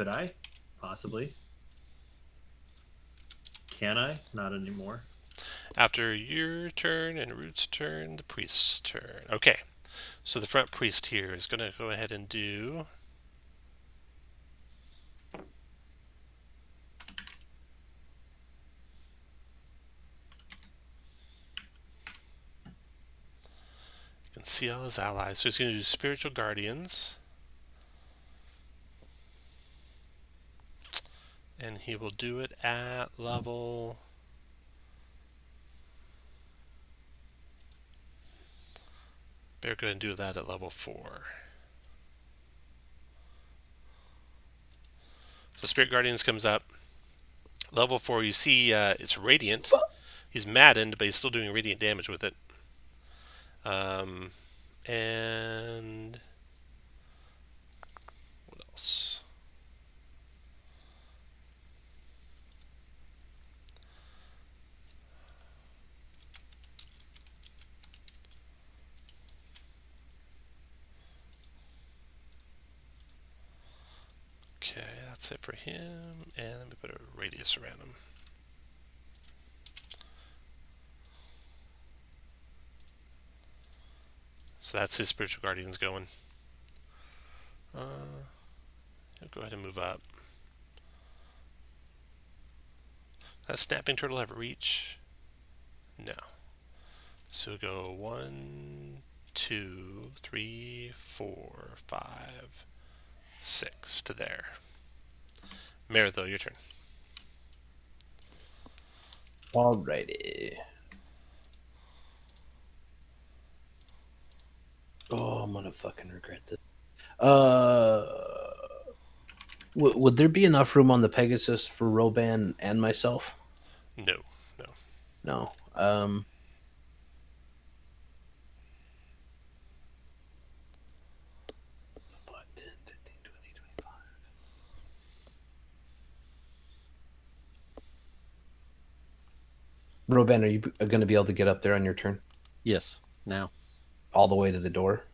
I? Possibly. Can I? Not anymore. After your turn and Root's turn, the priest's turn. Okay, so the front priest here is going to go ahead and do. You can see all his allies. So he's going to do Spiritual Guardians. And he will do it at level. They're going to do that at level 4. So Spirit Guardians comes up. Level 4, you see it's radiant. He's maddened, but he's still doing radiant damage with it. And what else? Okay, that's it for him. And let me put a radius around him. So that's his Spiritual Guardians going. I'll go ahead and move up. Does Snapping Turtle have reach? No. So we'll go 1, 2, 3, 4, 5, 6 to there. Meritho, your turn. Alrighty. Oh, I'm gonna fucking regret this. Would there be enough room on the Pegasus for Roban and myself? No. No. 5, 10, 15, 20, 25. Roban, are you going to be able to get up there on your turn? Yes. Now. All the way to the door?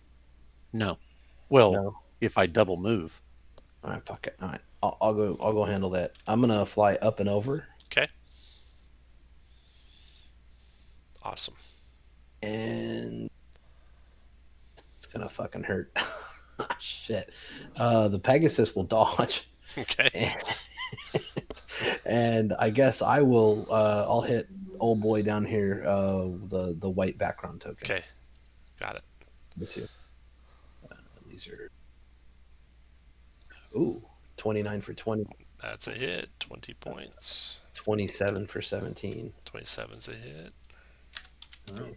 No. Well, No. if I double move. All right, fuck it. All right, I'll go handle that. I'm gonna fly up and over. Okay. Awesome. And it's gonna fucking hurt. Shit. The Pegasus will dodge. Okay. And I guess I will. I'll hit old boy down here. The white background token. Okay. Got it. Me too. These are. Ooh, 29 for 20. That's a hit. 20 points. 27 for 17. 27's a hit. Oh.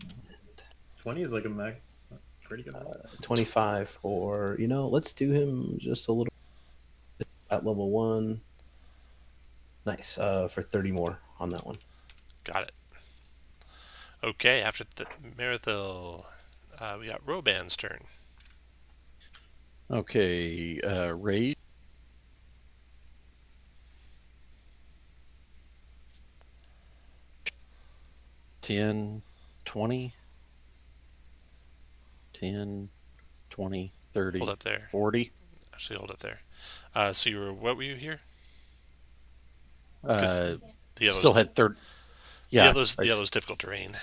20 is like a pretty good. 25 for, let's do him just a little bit at level 1. Nice. For 30 more on that one. Got it. Okay, after Meritho, we got Roban's turn. Okay. Raid. 10, 20. 10, 20, 30, Hold up there. 40. Actually, hold up there. So what were you here? Still yellow's had 30. Yeah. The yellow's difficult terrain.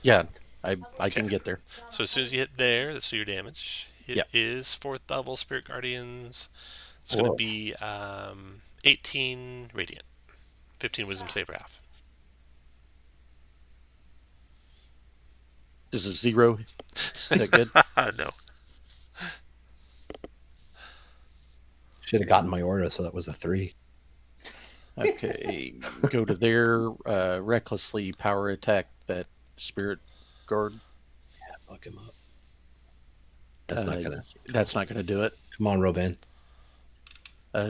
Yeah. I can get there. So as soon as you hit there, that's your damage. It Yeah. is 4th level Spirit Guardians. It's going to be 18 Radiant. 15 Wisdom save for half. Is it 0? Is that good? No. Should have gotten my aura, so that was a 3. Okay. Go to there. Recklessly power attack that spirit guard. Yeah, fuck him up. That's That's not gonna do it. Come on, Roban.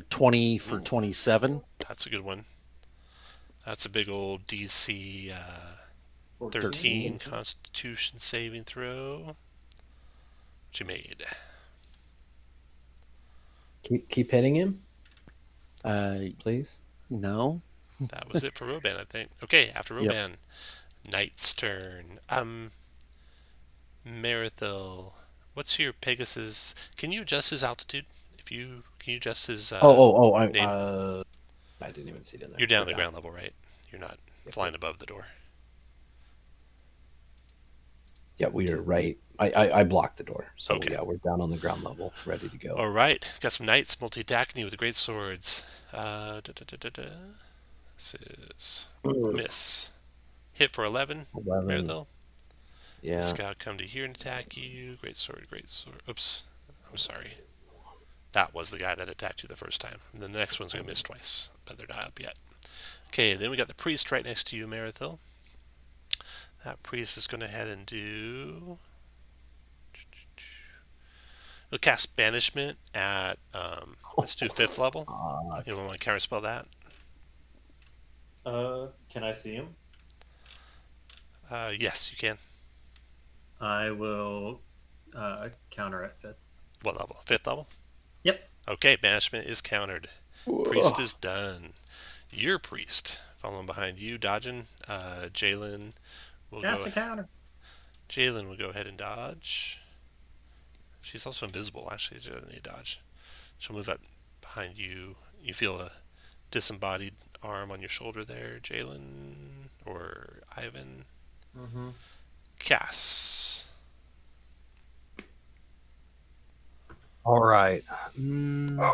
20 for 27. That's a good one. That's a big old DC 13 Constitution saving throw. What you made? Keep hitting him. please. No. That was it for Roban, I think. Okay, after Yep. Roban, Knight's turn. Marathil, what's your Pegasus? Can you adjust his altitude? Can you adjust his? I didn't even see it in there. You're down We're at the ground level, right? You're not flying above the door. Yeah, we are right. I blocked the door, so Okay. yeah, we're down on the ground level, ready to go. All right, got some knights multi-attacking you with the great swords. This is miss. Hit for 11. 11. Marathil. Yeah. Scout come to here and attack you. Great sword, great sword. Oops, I'm sorry. That was the guy that attacked you the first time. And then the next one's going to miss twice, but they're not up yet. Okay, then we got the priest right next to you, Marathil. That priest is going to head and do... He'll cast Banishment at, let's do 5th level. You want to counterspell that? Can I see him? Yes, you can. I will counter at 5th. What level? 5th level? Yep. Okay, Banishment is countered. Priest is done. Your priest. Following behind you, dodging. Jalen will Cast a counter. Jalen will go ahead and dodge. She's also invisible, actually. She doesn't need to dodge. She'll move up behind you. You feel a disembodied arm on your shoulder there, Jalen or Ivan. Mm-hmm. Cass. All right. What's going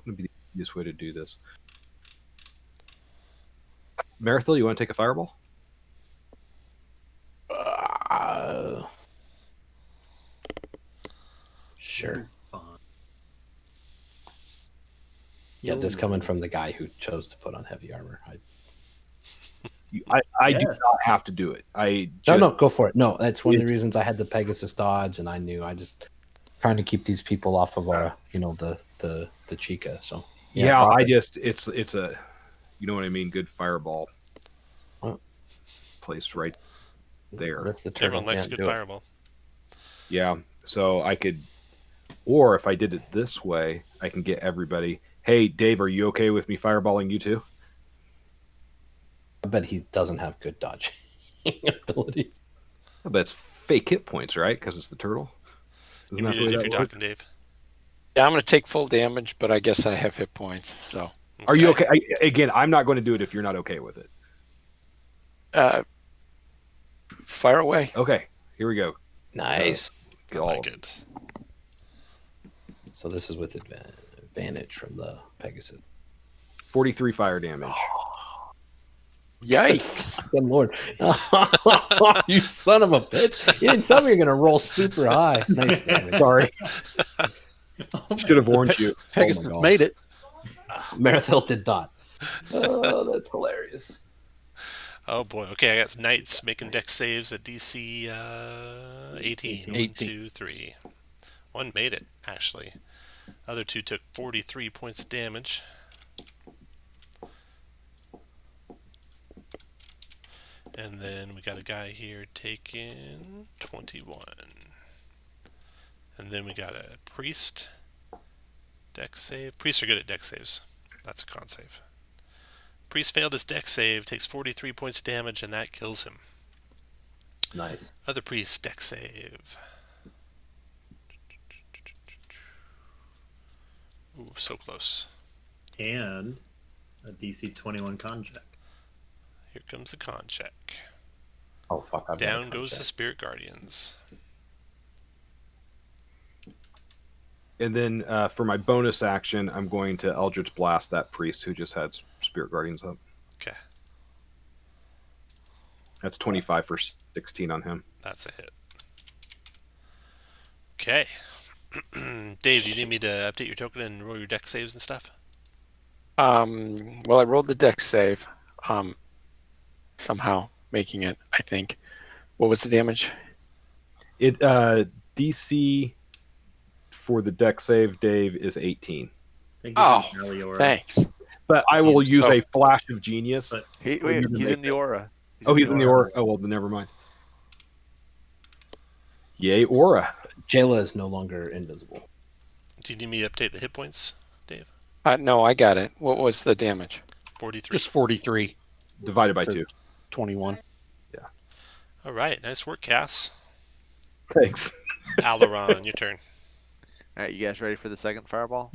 to be the easiest way to do this? Marathil, you want to take a fireball? Sure. Fine. Yeah, this coming from the guy who chose to put on heavy armor. I do Yes. not have to do it. No, go for it. No, that's one of the reasons I had the Pegasus dodge, and I knew I just trying to keep these people off of the Chica. So Yeah, drop I it. just it's a, you know what I mean, good fireball Well, placed right there. That's the turtle. Everyone likes a Yeah, good do it. fireball. Yeah, so I could, or if I did it this way, I can get everybody. Hey, Dave, are you okay with me fireballing you too? I bet he doesn't have good dodge abilities. I bet it's fake hit points, right? Because it's the turtle. You Isn't that the muted way if that you're works? talking, Dave. Yeah, I'm going to take full damage, but I guess I have hit points. So, Are you okay? Again, I'm not going to do it if you're not okay with it. fire away. Okay, here we go. Nice. Get I all like of it. So this is with advantage from the Pegasus. 43 fire damage. Yikes. Good lord. You son of a bitch. You didn't tell me you're going to roll super high. Nice damage. Sorry, Oh should have warned you. Pegasus God. made it. Marathil did not. Oh, that's hilarious. Oh boy. Okay, I got knights making dex saves at DC 18. 1, 2, 3. One made it, actually. Other two took 43 points of damage. And then we got a guy here taking 21. And then we got a priest. Dex save. Priests are good at dex saves. That's a con save. Priest failed his dex save, takes 43 points damage, and that kills him. Nice. Other priest dex save. Ooh, so close. And a DC 21 con check. Here comes the con check. Oh, fuck. I've got a Down con goes check. the Spirit Guardians. And then for my bonus action, I'm going to Eldritch Blast that priest who just had Spirit Guardians up. Okay, That's 25 for 16 on him. that's a hit. Okay. Dave, do you need me to update your token and roll your dex saves and stuff? Well, I rolled the dex save. Somehow making it, I think. What was the damage? It DC for the deck save, Dave, is 18. Think Oh, he's in Aileron. thanks. But I will use So- a flash of genius. But He's you can in make the aura. He's in the aura. Oh, well, then never mind. Yay, aura. Jayla is no longer invisible. Do you need me to update the hit points, Dave? No, I got it. What was the damage? 43. Just 43. Divided by So- 2. 21. All right, nice work, Cass. Thanks. Aileron, your turn. All right, you guys ready for the second fireball?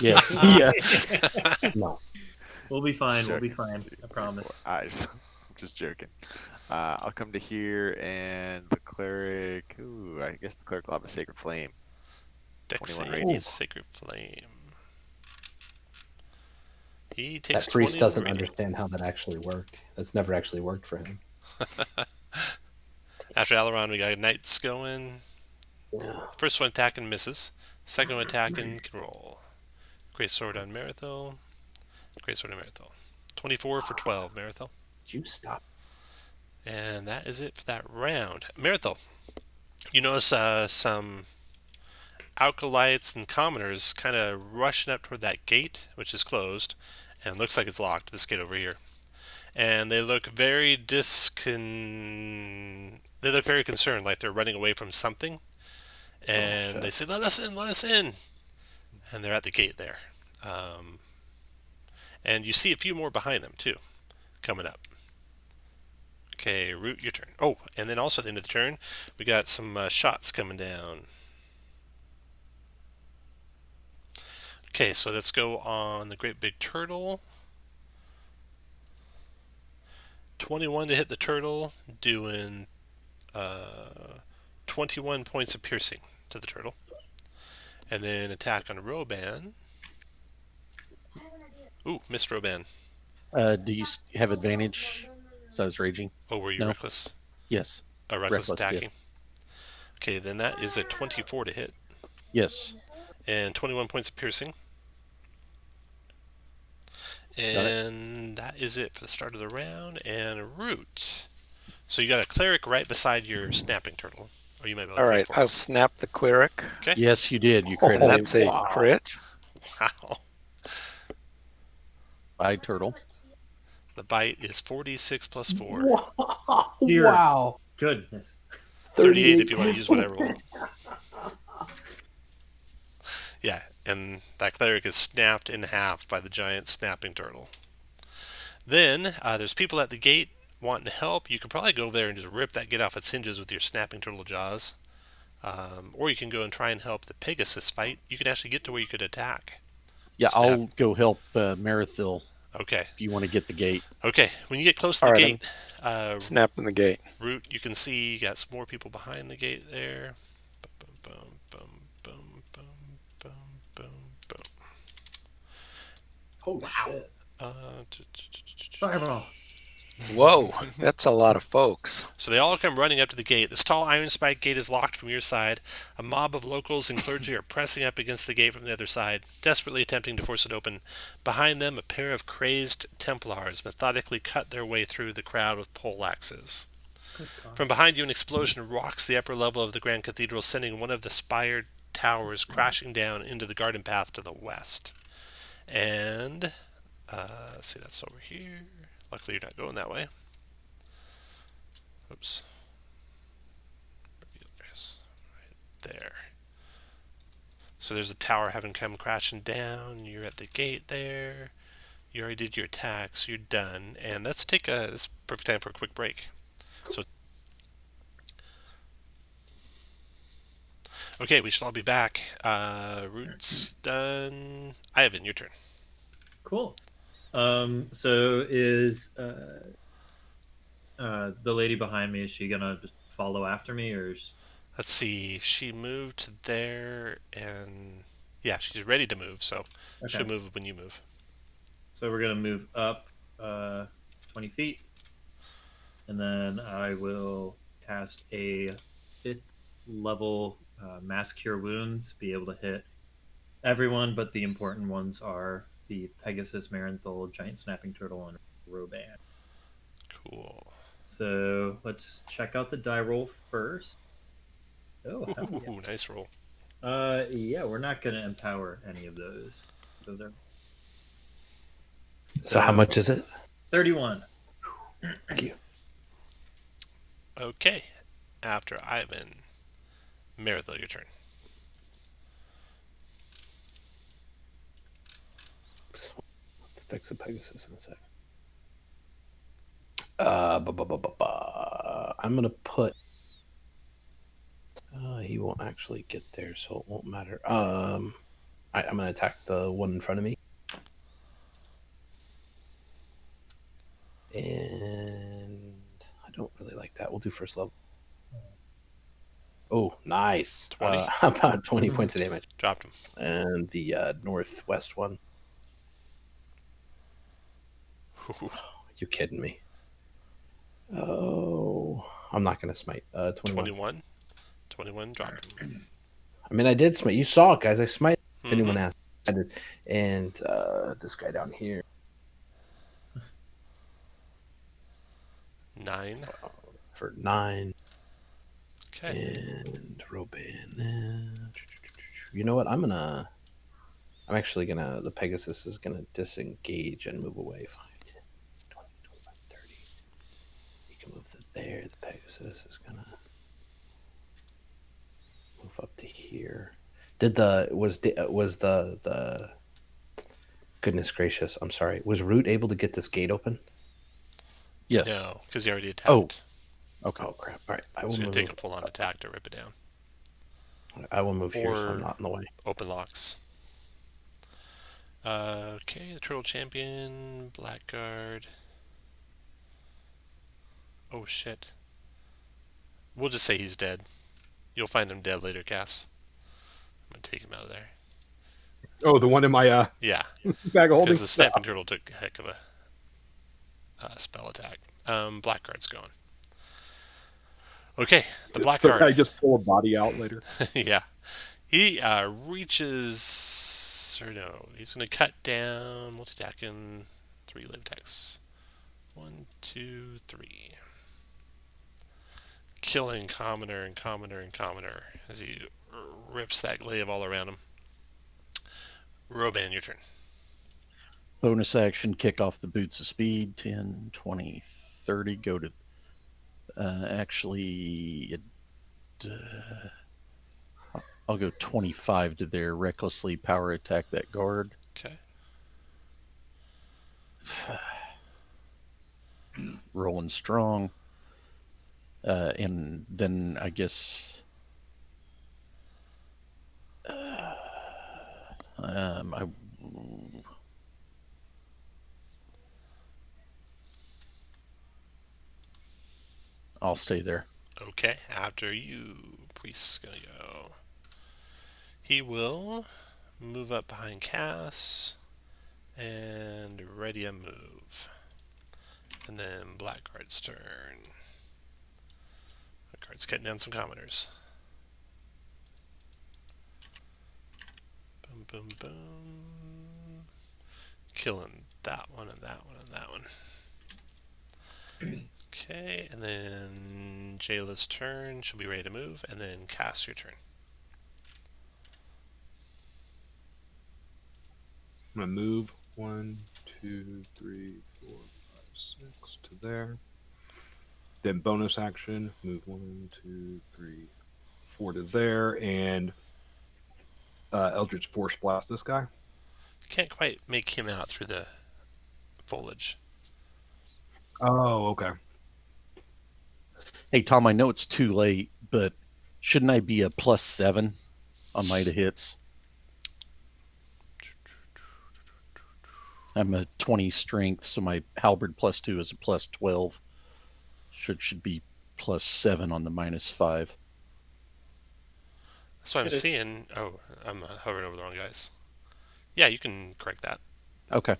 Yes. Yes. No. We'll be fine. We'll be Joking. fine. I promise. I'm just joking. I'll come to here, and the cleric. Ooh, I guess the cleric will have a sacred flame. Dex 21 save, radiant. Sacred Flame. He takes That priest 20 doesn't radiant. understand how that actually worked. That's never actually worked for him. After Aileron, we got knights going. Yeah. First one attacking misses. Second one attacking can roll. Great sword on Marathil. Great sword on Marathil. 24 for 12, Marathil. Did you stop? And that is it for that round. Marathil, you notice some acolytes and commoners kind of rushing up toward that gate, which is closed, and looks like it's locked, this gate over here. And they look very they look very concerned, like they're running away from something. And they say, let us in, let us in. And they're at the gate there. And you see a few more behind them, too, coming up. Okay, Root, your turn. Oh, and then also at the end of the turn, we got some shots coming down. Okay, so let's go on the Great Big Turtle. 21 to hit the turtle, doing 21 points of piercing to the turtle. And then attack on Roban. Ooh, missed Roban. Do you have advantage? So I was raging. Oh, were you No. reckless? Yes. Reckless Reckless, attacking. yes. Okay, then that is a 24 to hit. Yes. And 21 points of piercing. And that is it for the start of the round. And Root. So you got a cleric right beside your snapping turtle. Or you might be able to All click right, for it. I'll snap the cleric. Okay. Yes, you did. You And critted. that's a wow. crit. Wow. Bye, turtle. The bite is 46 plus 4. Dear. Wow. Goodness. 38 if you want to use what I rolled. Yeah, and that cleric is snapped in half by the giant snapping turtle. Then, there's people at the gate wanting to help. You can probably go over there and just rip that gate off its hinges with your snapping turtle jaws. Or you can go and try and help the Pegasus fight. You can actually get to where you could attack. Yeah, Snap. I'll go help Marathil Okay. if you want to get the gate. Okay, when you get close to the All right, gate, Snapping the gate. Root, you can see you got some more people behind the gate there. Boom, boom, boom, boom, boom, boom, boom, boom. Oh, shit. Fireball. Whoa, that's a lot of folks. So they all come running up to the gate. This tall iron spike gate is locked from your side. A mob of locals and clergy are pressing up against the gate from the other side, desperately attempting to force it open. Behind them, a pair of crazed Templars methodically cut their way through the crowd with poleaxes. From behind you, an explosion rocks the upper level of the Grand Cathedral, sending one of the spired towers crashing down into the garden path to the west. And, let's see, that's over here. Luckily, you're not going that way. Oops. Yes, right there. So there's a tower having come crashing down. You're at the gate there. You already did your attacks. You're done. And let's take this is perfect time for a quick break. So, okay, we should all be back. Root's done. Ivan, your turn. Cool. So is the lady behind me, is she gonna just follow after me, or is... Let's see. She moved to there, and yeah, she's ready to move. So she'll move when you move. So we're gonna move up 20 feet, and then I will cast a 5th level Mass Cure Wounds, be able to hit everyone, but the important ones are the Pegasus, Maranthal, Giant Snapping Turtle, and Roban. Cool. So let's check out the die roll first. Oh, hell yeah. Ooh, nice roll. Yeah, we're not going to empower any of those. So they're... So how much is it? 31. Thank you. Okay. After Ivan, Marathil, your turn. fix the Pegasus in a sec. I'm gonna put. He won't actually get there, so it won't matter. I'm gonna attack the one in front of me, and I don't really like that. We'll do first level. Oh, nice. 20? About 20 points of damage. Dropped him. And the northwest one. You kidding me? Oh, I'm not going to smite. 21. 21, dropped him. I mean, I did smite. You saw it, guys. I smite. If Mhm. anyone asked. I did. And this guy down here. 9. For 9. Okay. And Roban. You know what? I'm actually gonna. The Pegasus is gonna disengage and move away. 5, 10, 20, 25, 30. You can move to there. The Pegasus is gonna move up to here. Was the goodness gracious? I'm sorry. Was Root able to get this gate open? Yes. No, because he already attacked. Oh. Okay. Oh crap! All right, I So will it's going move. to take a full-on attack to rip it down. I will move here, so Or- I'm not in the way. Open locks. Okay, the Turtle Champion, Blackguard. Oh shit. We'll just say he's dead. You'll find him dead later, Cass. I'm going to take him out of there. Oh, the one in my Yeah, bag of holding. because the Snapping Turtle took a heck of a spell attack. Blackguard's going. Okay, the So Blackguard. I just pull a body out later. Yeah. He reaches, or no, he's going to cut down, multi-attacking, 3 live attacks. 1, 2, 3. Killing Commoner and Commoner and Commoner as he rips that glaive all around him. Roban, your turn. Bonus action, kick off the boots of speed. 10, 20, 30. Go to. I'll go 25 to there. Recklessly power attack that guard. Okay. Rolling strong. And then I guess. I'll stay there. Okay, after you, Priest's going to go. He will move up behind Cass and ready a move. And then Blackguard's turn. Blackguard's cutting down some commoners. Boom, boom, boom. Killing that one and that one and that one. Okay, and then Jayla's turn. She'll be ready to move. And then Cass, your turn. I'm gonna move 1, 2, 3, 4, 5, 6 to there. Then bonus action, move 1, 2, 3, 4 to there, and Eldritch Force Blast this guy. Can't quite make him out through the foliage. Oh, okay. Hey, Tom, I know it's too late, but shouldn't I be a +7 on my hits? I'm a 20 strength, so my halberd +2 is a +12. Should be +7 on the -5. That's what I'm It is. seeing. Oh, I'm hovering over the wrong guys. Yeah, you can correct that. Okay.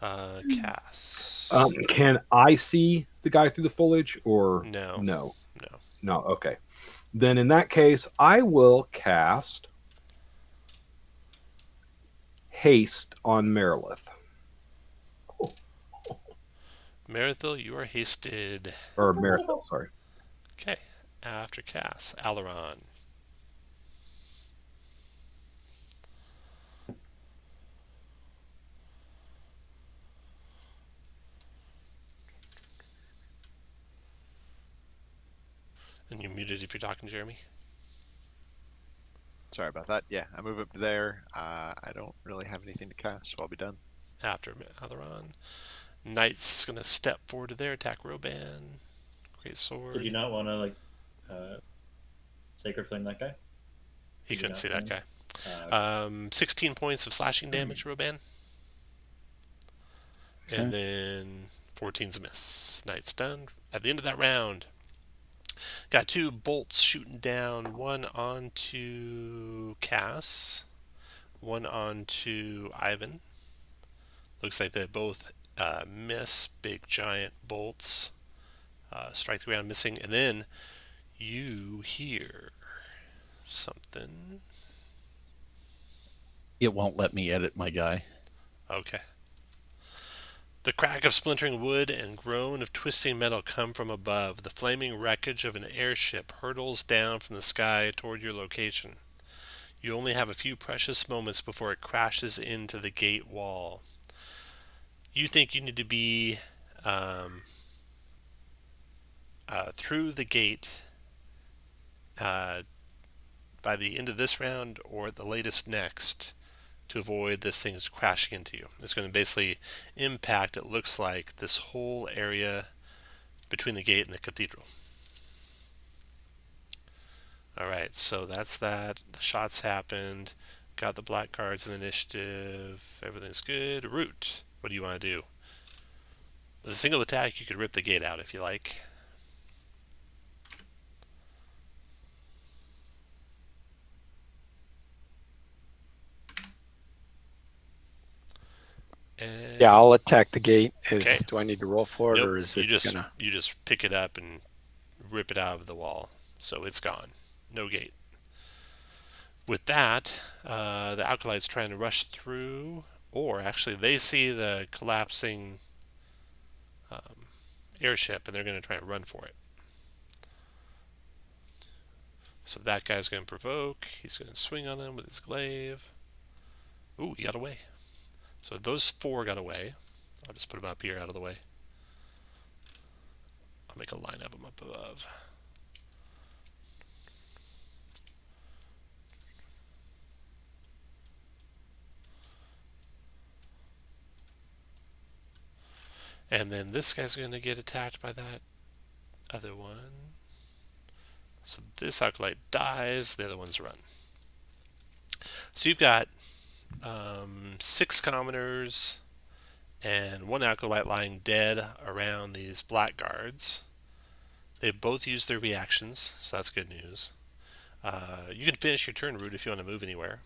Cass. Can I see the guy through the foliage, or No. No. No. No. Okay. Then in that case, I will cast Haste on Merilith. Merithil, you are hasted. Or Merithil, sorry. Okay. After Cass. Aileron. And you're muted if you're talking, Jeremy. Sorry about that. Yeah, I move up to there. I don't really have anything to cast, so I'll be done. after Aileron. Knight's gonna step forward to there, attack Roban. Great sword. Did you not want to like Sacred Flame that guy? He Did you couldn't not see that flame? guy. 16 points of slashing damage, Roban. Okay. And then 14's a miss. Knight's done. At the end of that round, got 2 bolts shooting down, one onto Cass, one onto Ivan. Looks like they both miss. Big giant bolts. Strike the ground missing. And then you hear something. It won't let me edit my guy. Okay. The crack of splintering wood and groan of twisting metal come from above. The flaming wreckage of an airship hurtles down from the sky toward your location. You only have a few precious moments before it crashes into the gate wall. You think you need to be through the gate by the end of this round or at the latest next to avoid this thing crashing into you. It's going to basically impact, it looks like, this whole area between the gate and the cathedral. Alright, so that's that. The shots happened. Got the black cards in the initiative. Everything's good. Root, what do you want to do? With a single attack, you could rip the gate out if you like. And Yeah, I'll attack the gate. Okay. Do I need to roll for it, nope, or is it gonna? You just pick it up and rip it out of the wall. So it's gone. No gate. With that, the Alkalites trying to rush through, or actually they see the collapsing airship and they're going to try and run for it. So that guy's going to provoke. He's going to swing on him with his glaive. Ooh, he got away. So those 4 got away. I'll just put them up here out of the way. I'll make a line of them up above. And then this guy's going to get attacked by that other one. So this Acolyte dies, the other ones run. So you've got 6 commoners and 1 Acolyte lying dead around these black guards. They both use their reactions, so that's good news. You can finish your turn, Root, if you want to move anywhere.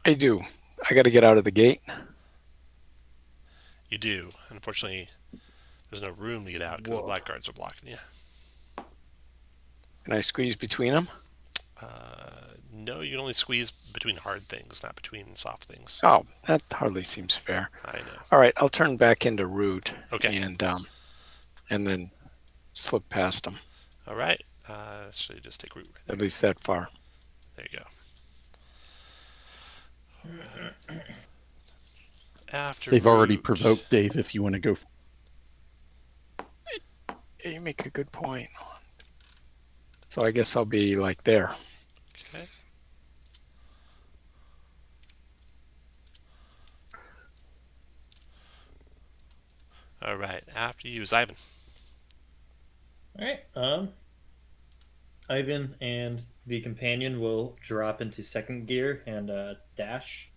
I do. I got to get out of the gate. You do. Unfortunately, there's no room to get out because the black guards are blocking you. Can I squeeze between them? No, you can only squeeze between hard things, not between soft things. Oh, that hardly seems fair. I know. All right, I'll turn back into Root. Okay. And then slip past them. All right. So you just take Root right there. At least that far. There you go. After They've already Root- provoked Dave if you want to go. Yeah, you make a good point. So I guess I'll be like there. Okay. All right. After you is Ivan. All right. Ivan and the companion will drop into second gear and dash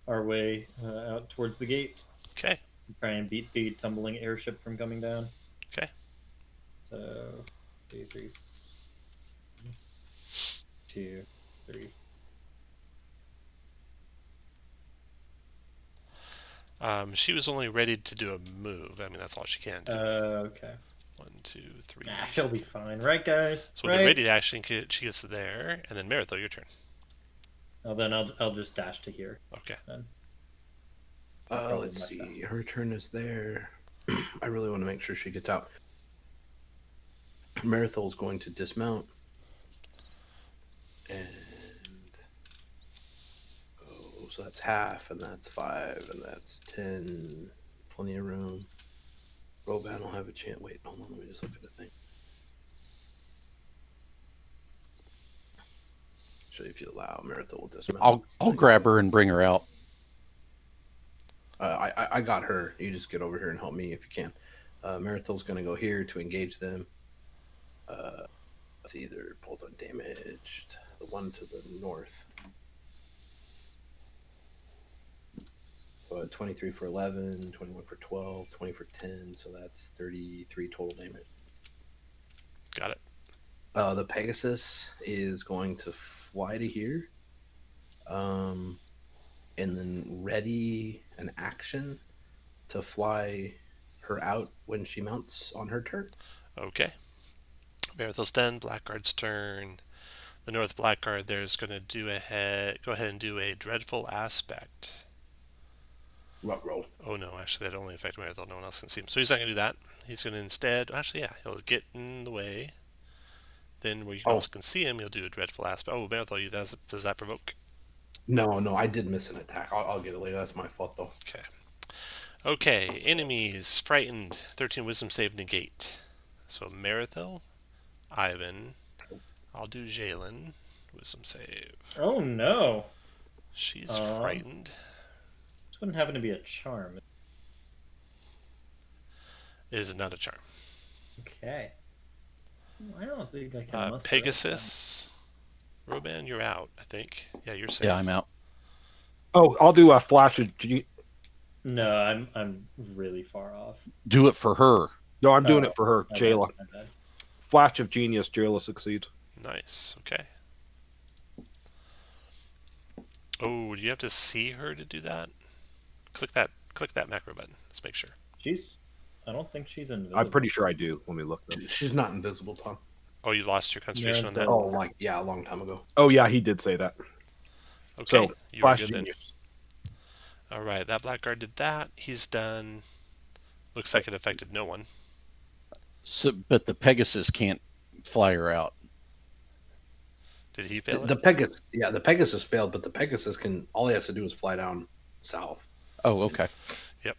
our way out towards the gate. Okay. Try and beat the tumbling airship from coming down. Okay. So, 3, 2, 3. She was only ready to do a move. I mean, that's all she can do. Okay. 1, 2, 3. Nah, she'll be fine, right, guys? So with the ready action, she gets there, and then Meritho, your turn. Well, then I'll just dash to here. Okay. Then. Let's see. Her turn is there. I really want to make sure she gets out. Merithol's going to dismount. And so that's half, and that's 5, and that's 10. Plenty of room. Roban will have a chance. Wait, hold on. Let me just look at the thing. Actually, if you allow, Marathon will dismount. I'll grab her and bring her out. I got her. You just get over here and help me if you can. Marithal's going to go here to engage them. Let's see, they're both undamaged. The one to the north. 23 for 11, 21 for 12, 20 for 10. So that's 33 total damage. Got it. The Pegasus is going to fly to here. And then ready an action to fly her out when she mounts on her turn. Okay. Marithal's done. Blackguard's turn. The North Blackguard there is going to go ahead and do a Dreadful Aspect. What roll? Oh no, actually that only affects Marithal. No one else can see him. So he's not going to do that. He's going to instead, actually, yeah, he'll get in the way. Then where you else can see him, he'll do a Dreadful Aspect. Oh, Marithal, does that provoke? No, I did miss an attack. I'll get it later. That's my fault, though. Okay, enemies frightened. 13 Wisdom save negate. So Marithal, Ivan, I'll do Jalen. Wisdom save. Oh no. She's frightened. This wouldn't happen to be a charm. It is not a charm. Okay. I don't think I can muster Pegasus. Roban, you're out, I think. Yeah, you're safe. Yeah, I'm out. Oh, I'll do a flash of. No, I'm really far off. Do it for her. No, I'm doing it for her, My Jayla. bad. Flash of Genius, Jayla succeeds. Nice. Okay. Oh, do you have to see her to do that? Click that macro button. Let's make sure. I don't think she's invisible. I'm pretty sure I do. Let me look. She's not invisible, Tom. Oh, you lost your concentration on that? Oh, a long time ago. Oh, yeah, he did say that. Okay, So, you were Flash good then. Genius. Alright, that Blackguard did that. He's done. Looks like it affected no one. So, but the Pegasus can't fly her out. Did he fail The Pegasus, the Pegasus failed, but the Pegasus all he has to do is fly down south. Oh, okay. Yep.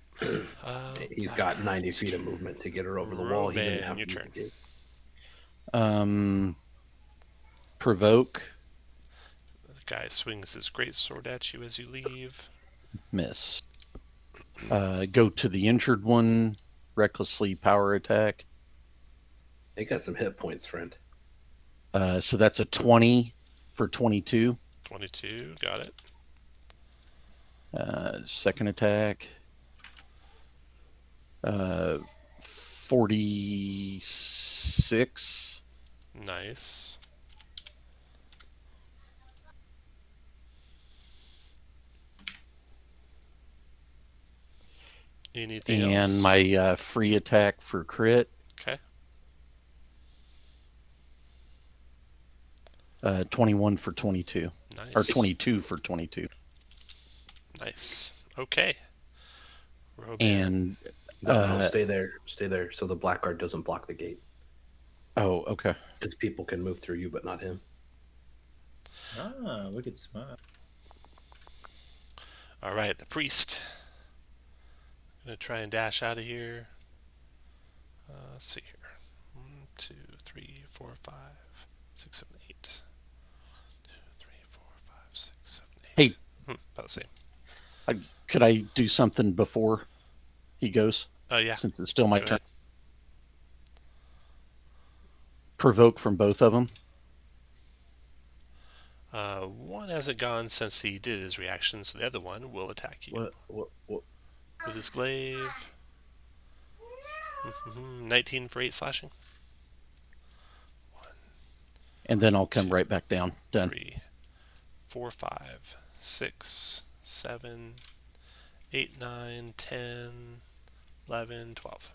He's got 90 feet of movement to get her over the wall. He didn't have your to turn. Provoke. The guy swings his great sword at you as you leave. Miss. Go to the injured one. Recklessly power attack. They got some hit points, friend. So that's a 20 for 22. 22, got it. Second attack. 46. Nice. Anything else? And my free attack for crit. Okay. 21 for 22. Nice. Or 22 for 22. Nice. Okay. Roban. And No, stay there, so the Blackguard doesn't block the gate. oh, okay. Because people can move through you, but not him. Ah, wicked smart. Alright, the priest. Gonna try and dash out of here. Let's see here. 1, 2, 3, 4, 5, 6, 7, 8. 2, 3, 4, 5, 6, 7, 8. Hey. About the same. Could I do something before he goes? Yeah. Since it's still my Go turn. ahead. Provoke from both of them. One hasn't gone since he did his reaction, so the other one will attack you. What? With his glaive. 19 for 8 slashing. And then I'll come right back down. Done. 3, 4, 5, 6, 7, 8, 9, 10, 11, 12.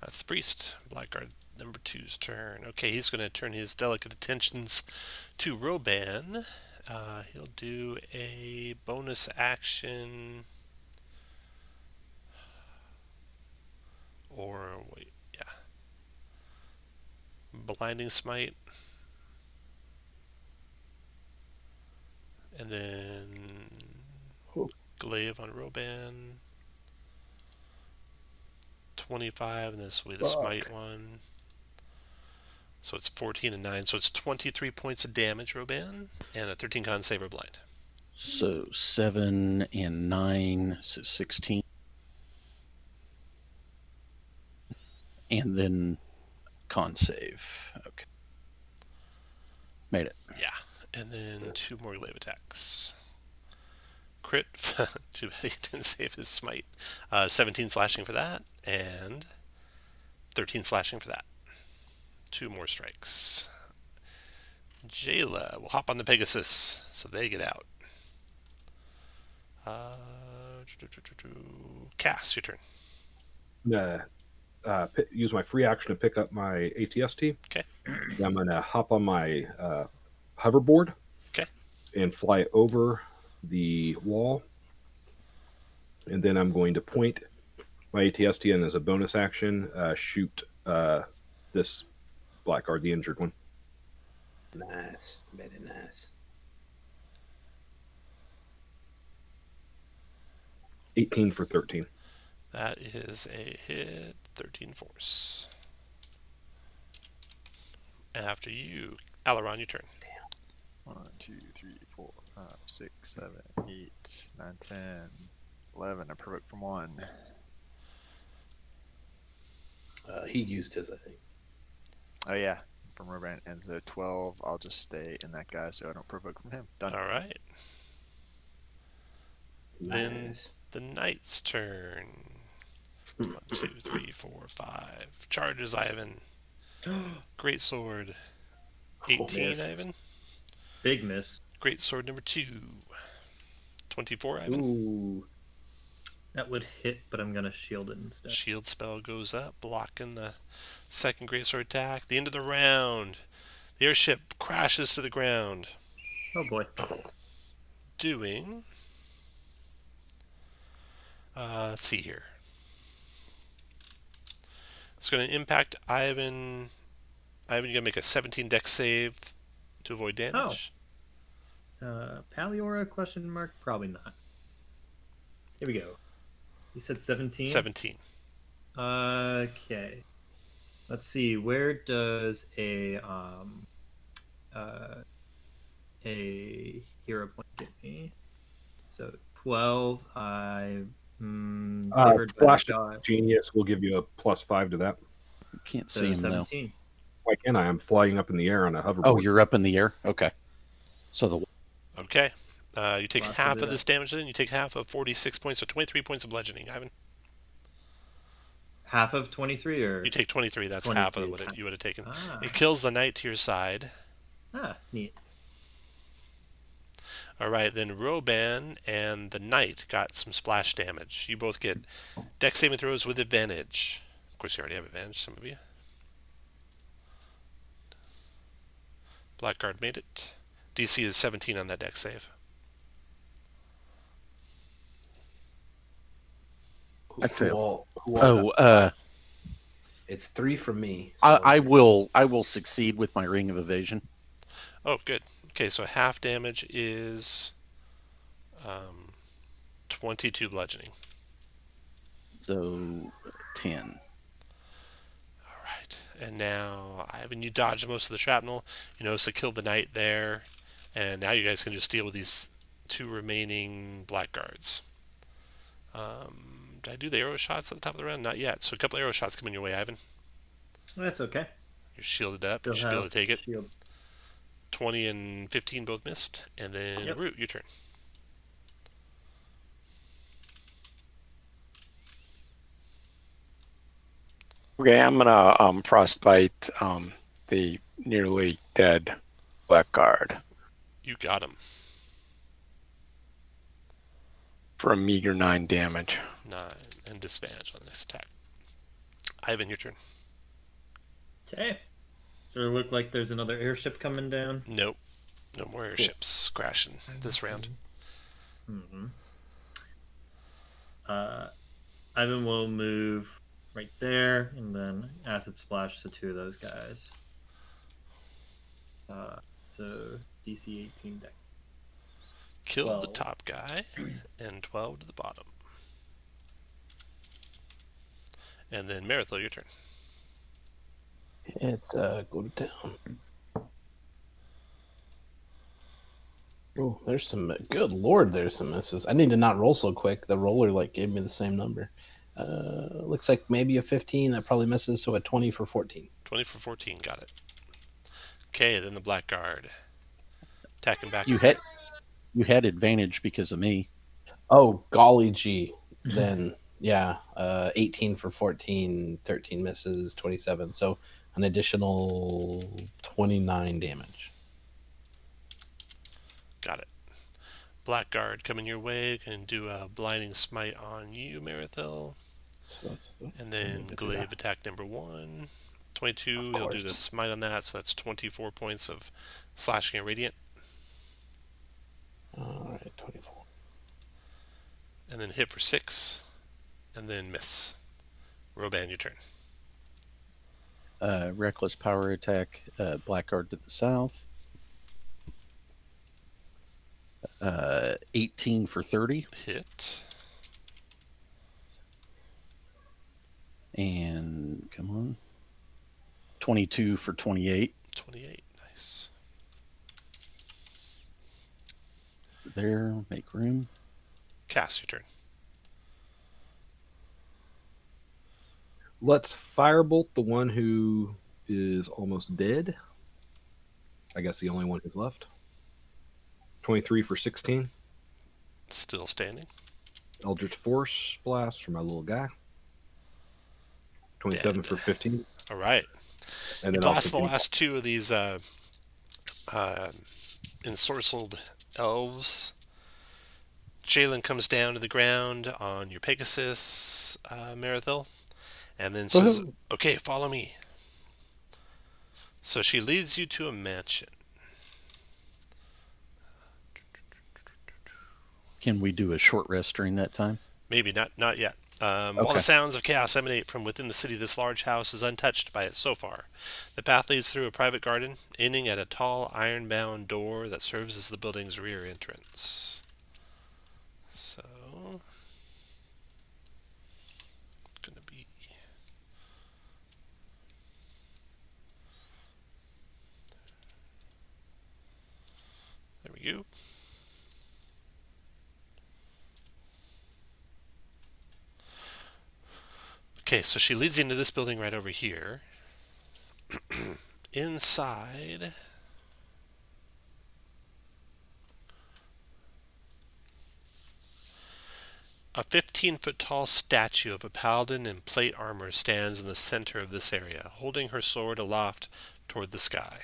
That's the priest. Blackguard number 2's turn. Okay, he's going to turn his delicate attentions to Roban. He'll do a bonus action. Or, wait, yeah. Blinding Smite. And then Glaive on Roban. 25, and this will be the Smite one. So it's 14 and 9. So it's 23 points of damage, Roban, and a 13 con save or blind. So 7 and 9, so 16. And then con save. Okay. Made it. Yeah. And then 2 more glaive attacks. Crit. Too bad he didn't save his smite. 17 slashing for that, and 13 slashing for that. 2 more strikes. Jayla will hop on the Pegasus, so they get out. Cass, your turn. Use my free action to pick up my ATST. Okay. I'm going to hop on my hoverboard. Okay. And fly over the wall. And then I'm going to point my ATST, and as a bonus action, shoot this blackguard, the injured one. Nice. Very nice. 18 for 13. That is a hit. 13 force. After you, Aileron, your turn. 1, 2, 3, 4, 5, 6, 7, 8, 9, 10, 11. I provoke from 1. He used his, I think. Oh yeah, from Roban. And so 12. I'll just stay in that guy so I don't provoke from him. Done. All right. Then the knight's turn. 1, 2, 3, 4, 5. Charges, Ivan. Great sword. 18, missed. Ivan. Big miss. Great sword number 2. 24, Ivan. Ooh. That would hit, but I'm going to shield it instead. Shield spell goes up, blocking the second greatsword attack. The end of the round. The airship crashes to the ground. Oh boy. Doing... let's see here. It's going to impact Ivan. Ivan, you're going to make a 17 dex save to avoid damage. Paliora, question mark? Probably not. Here we go. You said 17? 17. Okay. Let's see. Where does a hero point get me? So 12. Favored by Flash God. Genius will give you a +5 to that. You can't So see him though. 17. Why can't I? I'm flying up in the air on a hoverboard. Oh, you're up in the air? Okay. So the Okay. You take Lots to half do of this damage then. You take half of 46 points, so 23 points of bludgeoning, Ivan. Half of 23 or? You take 23, that's half of 23. what you would have taken. Ah. It kills the knight to your side. Ah, neat. Alright, then Roban and the knight got some splash damage. You both get dex saving throws with advantage. Of course, you already have advantage, some of you. Blackguard made it. DC is 17 on that dex save. I failed. Well, it's 3 from me. So I will succeed with my ring of evasion. Oh, good. Okay, so half damage is 22 bludgeoning. So 10. Alright, and now, Ivan, you dodged most of the shrapnel. You notice it killed the knight there. And now you guys can just deal with these 2 remaining blackguards. Did I do the arrow shots at the top of the round? Not yet. So a couple arrow shots coming your way, Ivan. That's okay. You're shielded up. Still You should be able have to take it. Shield. 20 and 15 both missed. And then, Yep. Root, your turn. Okay, I'm gonna frostbite the nearly dead blackguard You got him. for a meager 9 damage. 9 and disadvantage on the next attack. Ivan, your turn. Okay. So it look like there's another airship coming down. Nope. No more airships crashing this round. Mm-hmm. Ivan will move right there, and then acid splash to 2 of those guys. So DC 18 deck. Killed the 12. top guy, and 12 to the bottom. And then Marithel, your turn. It's go to town. Oh, there's some. Good lord, there's some misses. I need to not roll so quick. The roller gave me the same number. Looks like maybe a 15 that probably misses. So a 20 for 14. 20 for 14, got it. Okay, then the blackguard. Attacking back. You had advantage because of me. Oh golly gee. Then yeah, 18 for 14, 13 misses, 27. So an additional 29 damage. Got it. Blackguard coming your way. Can do a blinding smite on you, Marithil. So And then glaive attack number 1. 22, he'll do the smite on that, so that's 24 points of slashing and radiant. Alright, 24. And then hit for 6. And then miss. Roban, your turn. Reckless power attack, Blackguard to the south. 18 for 30. Hit. And come on. 22 for 28. 28, nice. There, make room. Cass, your turn. Let's firebolt the one who is almost dead. I guess the only one who's left. 23 for 16. Still standing. Eldritch Force Blast for my little guy. 27 Dead. for 15. All right. And You then blast the also last two of these ensorcelled elves. Jalen comes down to the ground on your Pegasus, Marithil, and then says, okay, follow me. So she leads you to a mansion. Can we do a short rest during that time? Maybe not yet. While Okay. the sounds of chaos emanate from within the city, this large house is untouched by it so far. The path leads through a private garden, ending at a tall iron-bound door that serves as the building's rear entrance. So, it's going to be... There we go. Okay, so she leads you into this building right over here. Inside, a 15-foot tall statue of a paladin in plate armor stands in the center of this area, holding her sword aloft toward the sky.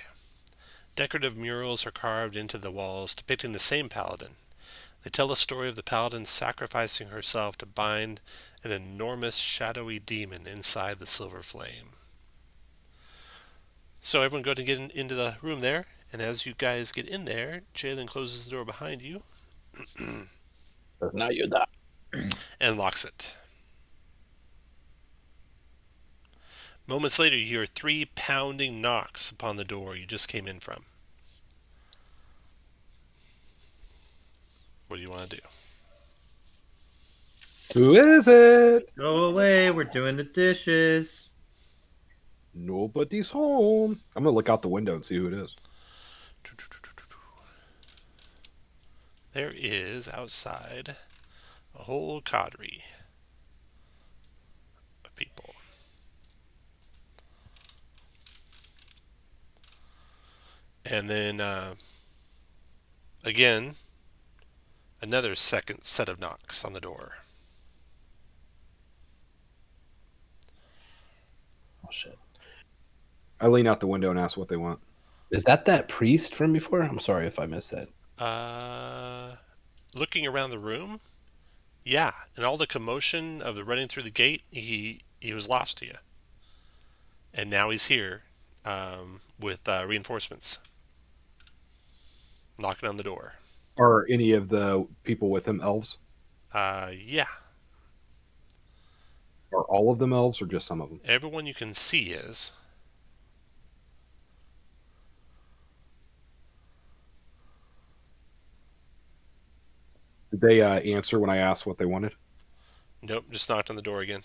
Decorative murals are carved into the walls depicting the same paladin. They tell a story of the paladin sacrificing herself to bind an enormous shadowy demon inside the silver flame. So everyone go ahead and get into the room there, and as you guys get in there, Jalen closes the door behind you Now you die. and locks it. Moments later, you hear 3 pounding knocks upon the door you just came in from. What do you want to do? Who is it? Go away, we're doing the dishes. Nobody's home. I'm going to look out the window and see who it is. There is outside a whole coterie of people. And then, again, another second set of knocks on the door. Oh shit! I lean out the window and ask what they want. Is that priest from before? I'm sorry if I missed that. Looking around the room, yeah, and all the commotion of the running through the gate, he was lost to you, and now he's here with reinforcements, knocking on the door. Are any of the people with him elves? Yeah, Are all of them elves or just some of them? everyone you can see is. Did they answer when I asked what they wanted? Nope, just knocked on the door again.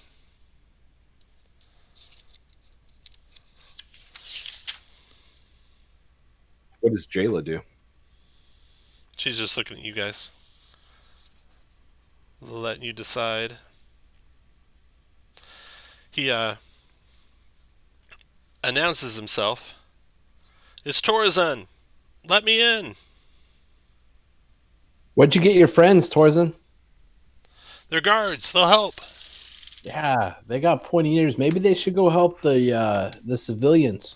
What does Jayla do? She's just looking at you guys, letting you decide. He announces himself. It's Torzan. Let me in. Where'd you get your friends, Torzan? They're guards. They'll help. Yeah, they got pointy ears. Maybe they should go help the civilians.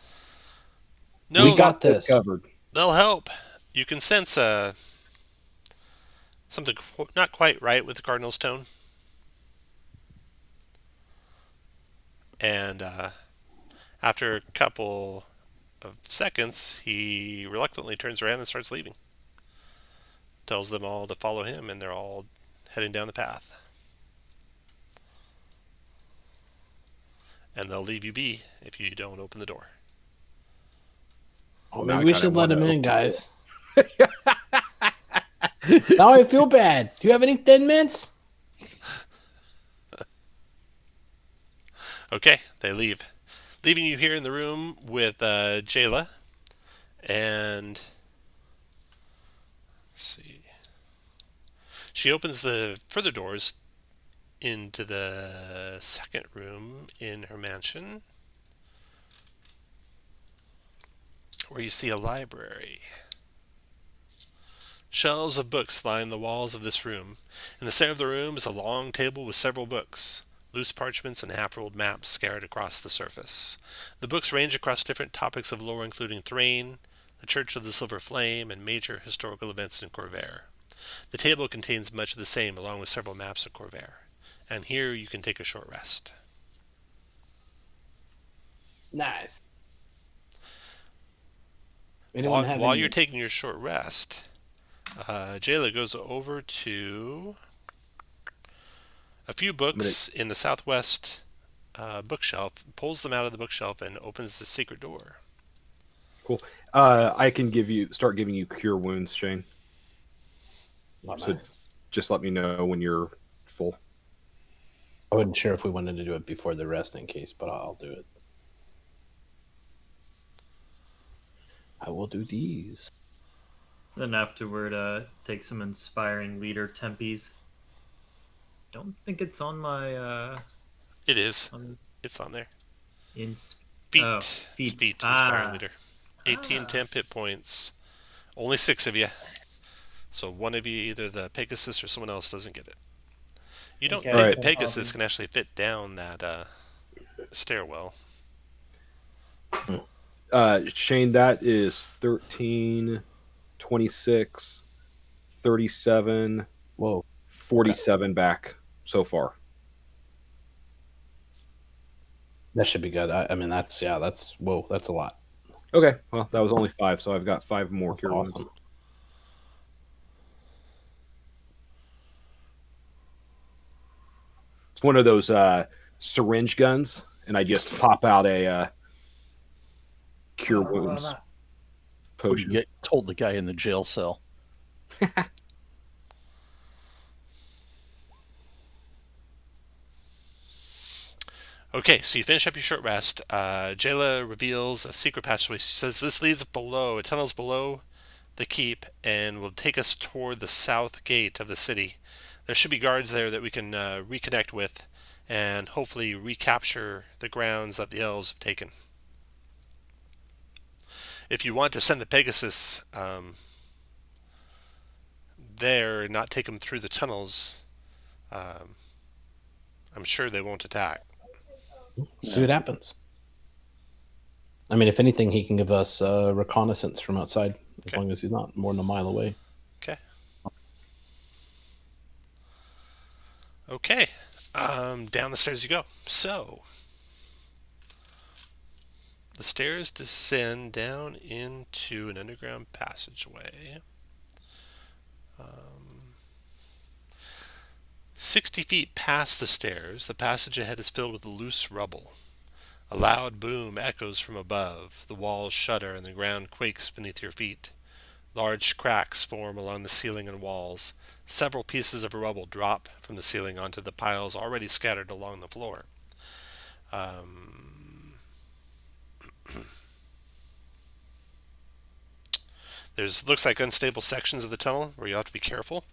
No, we got this covered. They'll help. You can sense something not quite right with the Cardinal's tone. And after a couple of seconds, he reluctantly turns around and starts leaving. Tells them all to follow him, and they're all heading down the path. And they'll leave you be if you don't open the door. Oh, maybe we should let him in, guys. Now I feel bad. Do you have any Thin Mints? Okay, they leave. Leaving you here in the room with Jayla. And let's see. She opens the further doors into the second room in her mansion, where you see a library. Shelves of books line the walls of this room. In the center of the room is a long table with several books, loose parchments and half-rolled maps scattered across the surface. The books range across different topics of lore, including Thrain, the Church of the Silver Flame, and major historical events in Corvair. The table contains much of the same, along with several maps of Corvair. And here you can take a short rest. Nice. While you're taking your short rest, Jayla goes over to a few books in the southwest bookshelf, pulls them out of the bookshelf, and opens the secret door. Cool. I can start giving you cure wounds, Shane. So just let me know when you're full. I wasn't sure if we wanted to do it before the rest in case, but I'll do it. I will do these. Then afterward, take some inspiring leader tempies. Don't think it's on my. It is. It's on there. Feet. Feet. Inspiring leader. 18 temp hit points. Only 6 of you. So one of you, either the Pegasus or someone else, doesn't get it. You don't think the Pegasus can actually fit down that stairwell. Shane, that is 13, 26, 37, 47 back so far. That should be good. I mean, that's a lot. Okay, well, that was only 5, so I've got 5 more cure wounds. Awesome. It's one of those syringe guns, and I just pop out a cure wounds potion. You told the guy in the jail cell. Okay, so you finish up your short rest. Jayla reveals a secret passageway. She says this leads below, it tunnels below the keep, and will take us toward the south gate of the city. There should be guards there that we can reconnect with, and hopefully recapture the grounds that the elves have taken. If you want to send the Pegasus there and not take them through the tunnels, I'm sure they won't attack. See what happens. I mean, if anything, he can give us reconnaissance from outside, as long as he's not more than a mile away. Okay. Down the stairs you go. So, the stairs descend down into an underground passageway. 60 feet past the stairs, the passage ahead is filled with loose rubble. A loud boom echoes from above. The walls shudder and the ground quakes beneath your feet. Large cracks form along the ceiling and walls. Several pieces of rubble drop from the ceiling onto the piles already scattered along the floor. looks like unstable sections of the tunnel where you'll have to be careful.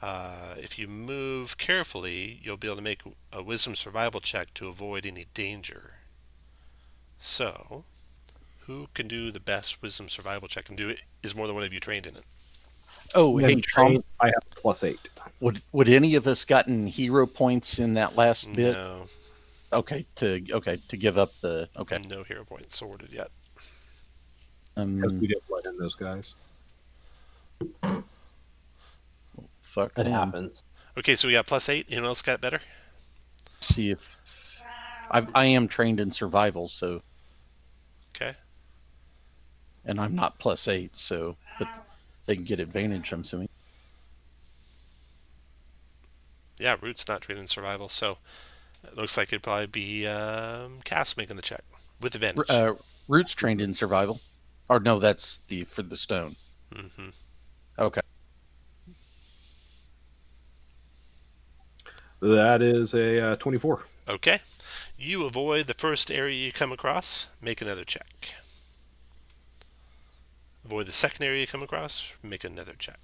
If you move carefully, you'll be able to make a wisdom survival check to avoid any danger. So, who can do the best wisdom survival check and do it? Is more than one of you trained in it? Oh, hey, Tom, I have +8. would any of us gotten hero points in that last bit? No. Okay, to give up the No hero points sorted yet. Because we didn't let in those guys. Fuck It them. happens. Okay, so we got +8. Anyone else got better? See if I am trained in survival, so Okay. and I'm not +8, so but they can get advantage, I'm assuming. Yeah, Root's not trained in survival, so it looks like it'd probably be Cass making the check with advantage. Root's trained in survival. Or no, that's for the stone. Mm-hmm. Okay. That is a 24. Okay. You avoid the first area you come across. Make another check. Avoid the second area you come across. Make another check.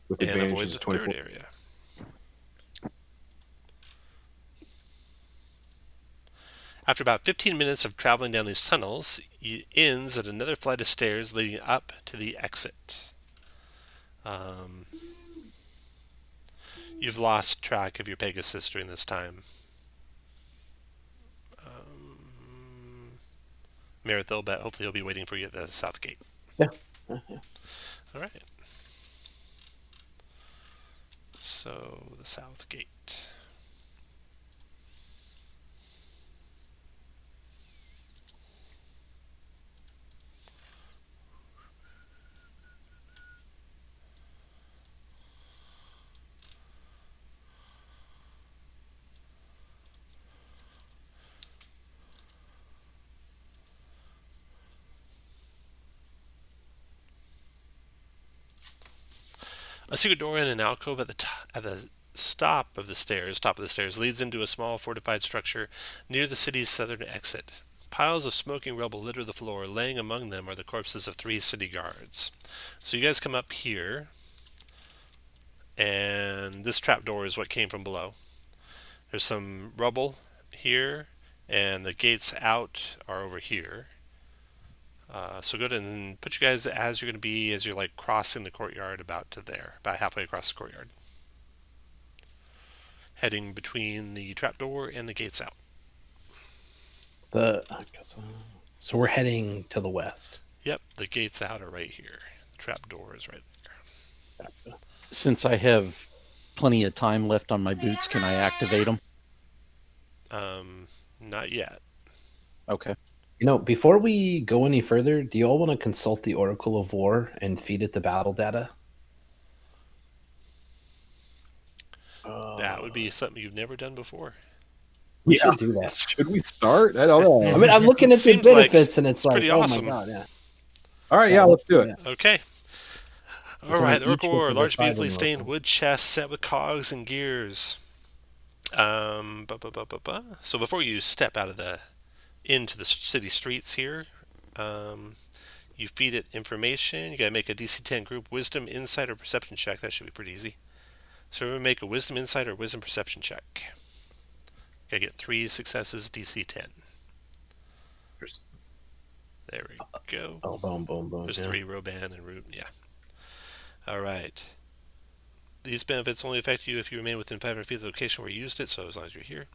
With And advantage avoid is the 24. third area. After about 15 minutes of traveling down these tunnels, it ends at another flight of stairs leading up to the exit. You've lost track of your Pegasus during this time. Merithil, but hopefully he'll be waiting for you at the south gate. Yeah. All right. So, the south gate. A secret door in an alcove at the top of the stairs, leads into a small fortified structure near the city's southern exit. Piles of smoking rubble litter the floor. Laying among them are the corpses of 3 city guards. So you guys come up here, and this trapdoor is what came from below. There's some rubble here, and the gates out are over here. So go ahead and put you guys as you're going to be as you're like crossing the courtyard about halfway across the courtyard. Heading between the trapdoor and the gates out. So we're heading to the west. Yep, the gates out are right here. The trapdoor is right there. Since I have plenty of time left on my boots, can I activate them? Not yet. Okay. Before we go any further, do you all want to consult the Oracle of War and feed it the battle data? That would be something you've never done before. We should do that. Should we start? I don't know. I mean, I'm looking at the Seems like benefits, and it's like, pretty oh awesome. my god, yeah. All right, yeah, let's do it. Okay. There's All right, only the Oracle each War, with large, the beautifully side stained Oracle. wood chest set with cogs and gears. So before you step into the city streets here, you feed it information. You gotta make a DC 10 group wisdom, insight, or perception check. That should be pretty easy. So we're gonna make a wisdom, insight, or wisdom perception check. Gotta get 3 successes, DC 10. There we go. Oh, boom, boom, boom. There's yeah. 3, Roban and Root. Yeah. All right. These benefits only affect you if you remain within 500 feet of the location where you used it, so as long as you're here.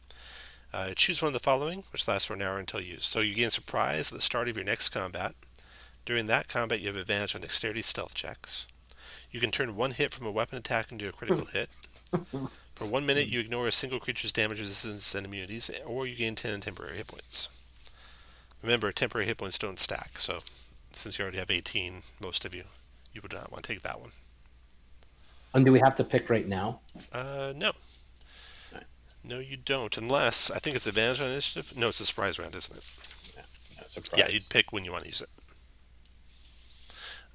Choose one of the following, which lasts for an hour until used. So you gain surprise at the start of your next combat. During that combat, you have advantage on dexterity stealth checks. You can turn 1 hit from a weapon attack into a critical hit. For 1 minute, you ignore a single creature's damage resistance and immunities, or you gain 10 temporary hit points. Remember, temporary hit points don't stack, so since you already have 18, most of you would not want to take that one. And do we have to pick right now? No. No, you don't, unless, I think it's advantage on initiative. No, it's a surprise round, isn't it? Surprise. Yeah, you'd pick when you want to use it.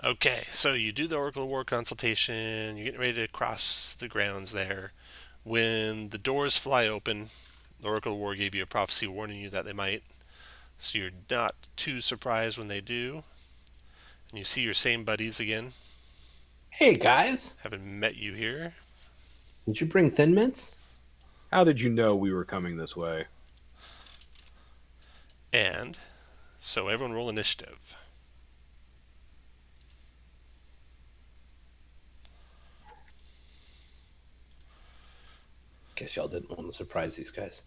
Okay, so you do the Oracle War Consultation, you're getting ready to cross the grounds there. When the doors fly open, the Oracle War gave you a prophecy warning you that they might, so you're not too surprised when they do. And you see your same buddies again. Hey guys, Haven't met you here. did you bring Thin Mints? How did you know we were coming this way? And so everyone roll initiative. Guess y'all didn't want to surprise these guys.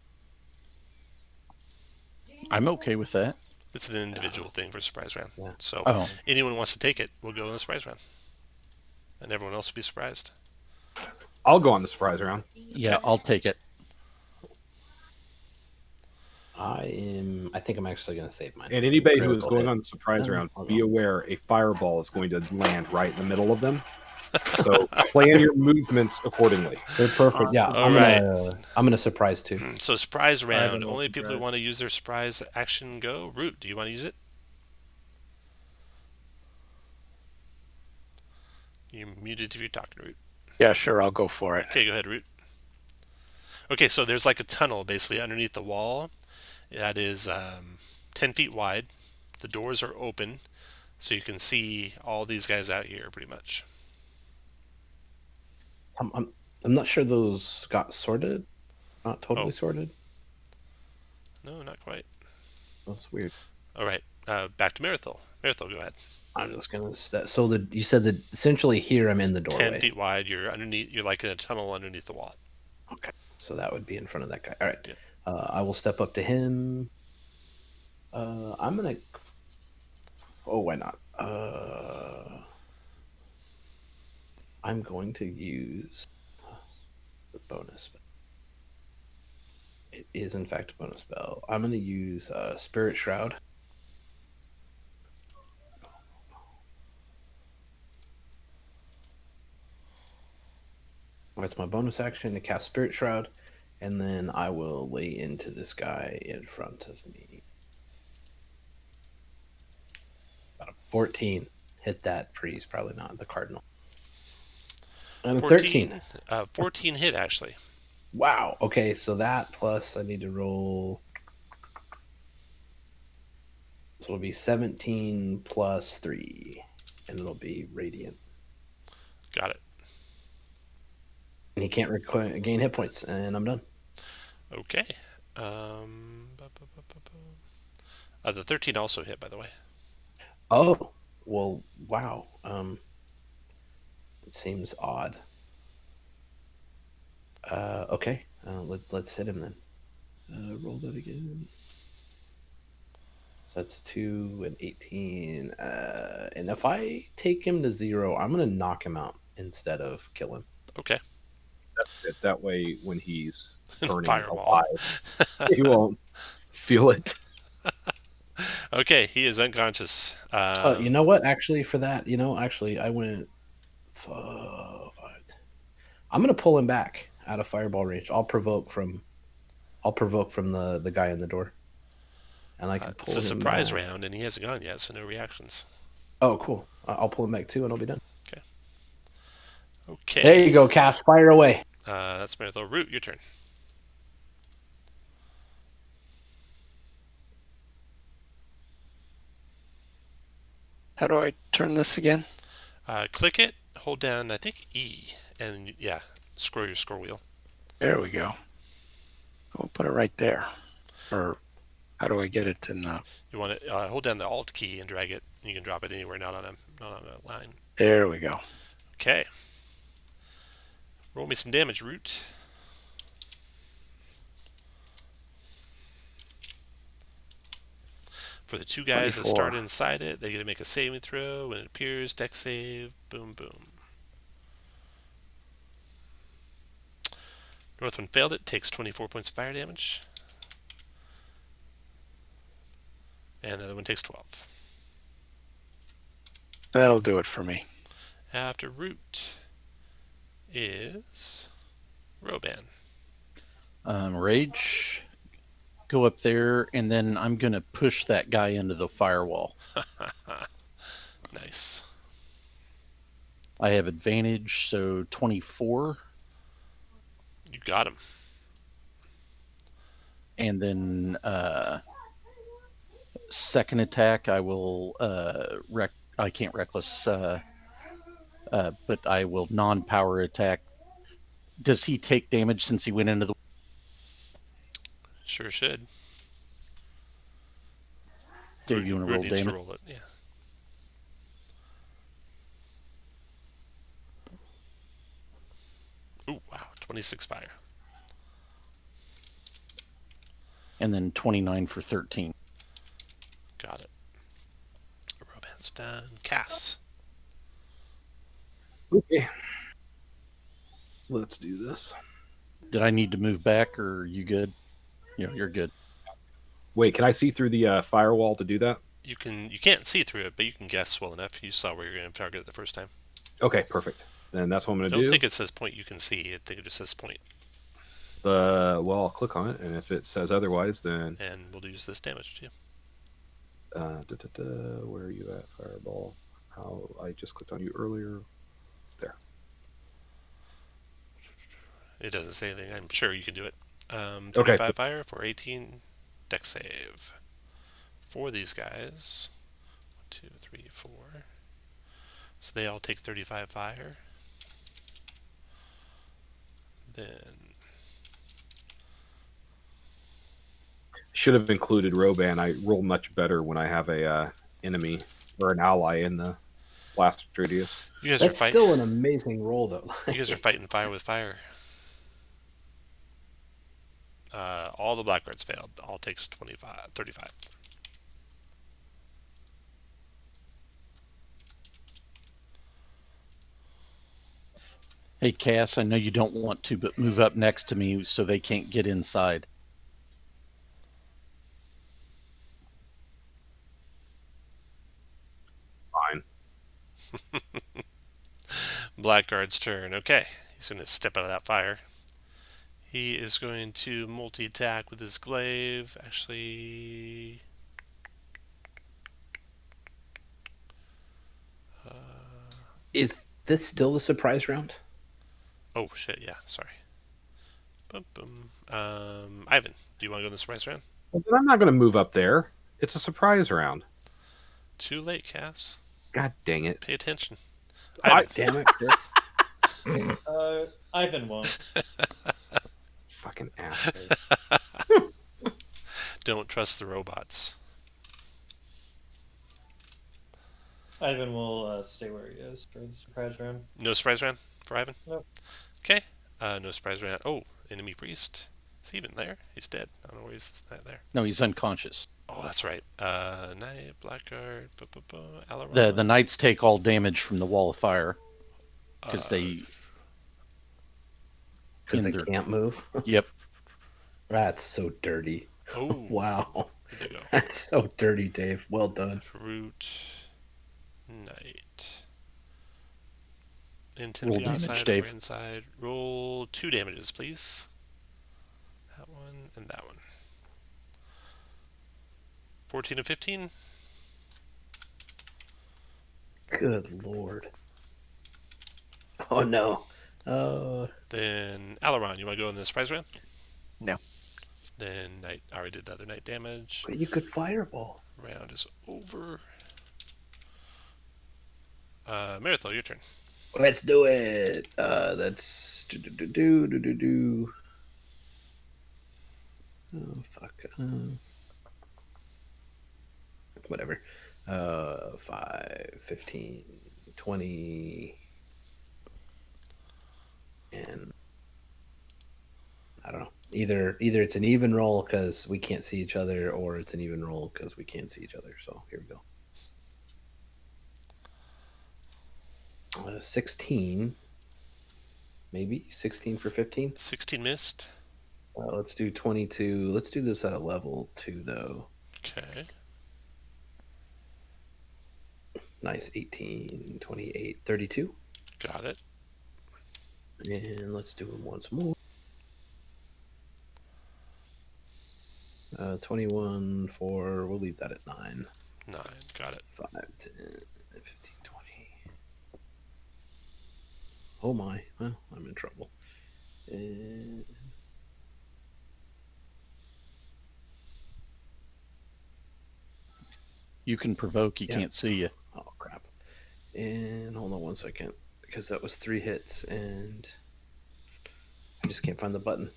I'm okay with that. It's an individual thing for surprise round. Yeah. So Oh, anyone wants to take it, we'll go in the surprise round. And everyone else will be surprised. I'll go on the surprise round. yeah, I'll take it. I think I'm actually going to save mine. And anybody who is Critical going hit. on the surprise No, round, I'll be go. aware a fireball is going to land right in the middle of them. So plan your movements accordingly. They're perfect. Yeah, All right. I'm gonna surprise too. So surprise have round. a Only people who surprise. want to use their surprise action go. Root, do you want to use it? You're muted if you're talking, Root. Yeah, sure, I'll go for it. Okay, go ahead, Root. Okay, so there's like a tunnel basically underneath the wall. That is 10 feet wide. The doors are open, so you can see all these guys out here pretty much. I'm not sure those got sorted. Not totally Oh. sorted. No, not quite. That's weird. All right, back to Marathol. Marathol, go ahead. I'm just gonna so you said that essentially here I'm in the 10 doorway. feet wide. You're underneath. You're like in a tunnel underneath the wall. Okay, so that would be in front of that guy. All right, Yeah. I will step up to him. I'm gonna. Oh, why not? I'm going to use the bonus spell. It is in fact a bonus spell. I'm going to use Spirit Shroud. That's my bonus action to cast Spirit Shroud, and then I will lay into this guy in front of me. About a 14. Hit that priest, probably not the cardinal. And a 13. 14 hit actually. Wow. Okay, so that plus I need to roll. So it'll be 17 plus 3, and it'll be radiant. Got it. And he can't gain hit points, and I'm done. Okay. The 13 also hit, by the way. Oh, well, wow. It seems odd. Okay, let's hit him then. Roll that again. So that's 2 and 18. And if I take him to 0, I'm going to knock him out instead of kill him. Okay. That's it. That way, when he's burning Fireball. alive, he won't feel it. Okay, he is unconscious. You know what? Actually, for that, I went 5. I'm going to pull him back out of fireball range. I'll provoke from the guy in the door. And I can pull it's a him surprise back. round, and he hasn't gone yet, so no reactions. Oh, cool. I'll pull him back too, and I'll be done. Okay. There you go, cast. Fire away. That's Marathon. Root, your turn. How do I turn this again? Click it, hold down, I think E, and yeah, scroll your scroll wheel. There we go. I'll put it right there. Or how do I get it in the... You want to hold down the Alt key and drag it. You can drop it anywhere, not on a line. There we go. Okay. Roll me some damage, Root. For the 2 guys that 24. start inside it, they get to make a saving throw. When it appears, dex save, boom, boom. Northwind failed it, takes 24 points of fire damage. And the other one takes 12. That'll do it for me. After Root is Roban. Rage, go up there, and then I'm going to push that guy into the firewall. Nice. I have advantage, so 24. You got him. And then second attack, I will I can't reckless, but I will non-power attack. Does he take damage since he went into the? Sure should. Dave, you want to Root roll needs to damage? roll it. Yeah. Ooh, wow. 26 fire. And then 29 for 13. Got it. Romance done. Cass. Okay. Let's do this. Did I need to move back, or are you good? You're good. Wait, can I see through the firewall to do that? You can't see through it, but you can guess well enough. You saw where you're going to target it the first time. Okay, perfect. Then that's what I'm I going to don't do. think it says point you can see. I think it just says point. Well, I'll click on it, and if it says otherwise, then And we'll use this damage to you. where are you at, Fireball? How I just clicked on you earlier. There. It doesn't say anything. I'm sure you can do it. 25 Okay. fire for 18 dex save. For these guys. 1, 2, 3, 4. So they all take 35 fire. Then Should have included Roban. I roll much better when I have a enemy or an ally in the blast radius. you guys That's are fighting. still an amazing roll, though. You guys are fighting fire with fire. All the blackguards failed. All takes 35. Hey, Cass, I know you don't want to, but move up next to me so they can't get inside. Fine. Blackguard's turn. Okay, he's going to step out of that fire. He is going to multi-attack with his glaive. Actually, Is this still the surprise round? oh shit, yeah, sorry. Boom, boom. Ivan, do you want to go in the surprise round? Well, then I'm not going to move up there. It's a surprise round. Too late, Cass. God dang it. Pay attention. I- Ivan, Damn it. Ivan won't. Fucking asshole. don't trust the robots. Ivan will stay where he is for the surprise round. No surprise round for Ivan? Nope. Okay. No surprise round. Oh, enemy priest. Is he even there? He's dead. I don't know why he's not there. No, he's unconscious. Oh, that's right. Knight, Blackguard, Aileron. The knights take all damage from the wall of fire because they. Because they in their- can't move. Yep. That's so dirty. Oh, Wow. here they go. That's so dirty, Dave. Well done. Root, Knight. Intend Roll to be damage, outside Dave. or inside. Roll 2 damages, please. That one and that one. 14 and 15. Good lord. Oh no. Then Aileron, you want to go in the surprise round? No. Then Knight. I already did the other Knight damage. But you could fireball. Round is over. Marathon, your turn. Let's do it. That's do. Oh fuck. Whatever. 5, 15, 20, and I don't know. Either it's an even roll because we can't see each other, or it's an even roll because we can see each other. So here we go. 16, maybe 16 for 15. 16 missed. Let's do 22. Let's do this at a level 2 though. Okay. Nice. 18, 28, 32. Got it. And let's do it once more. 21 for, we'll leave that at 9. 9. Got it. 5, 10, 15, 20. Oh my. Well, I'm in trouble. And You can provoke. He Yeah. can't see you. oh crap. And hold on 1 second, because that was 3 hits, and I just can't find the button.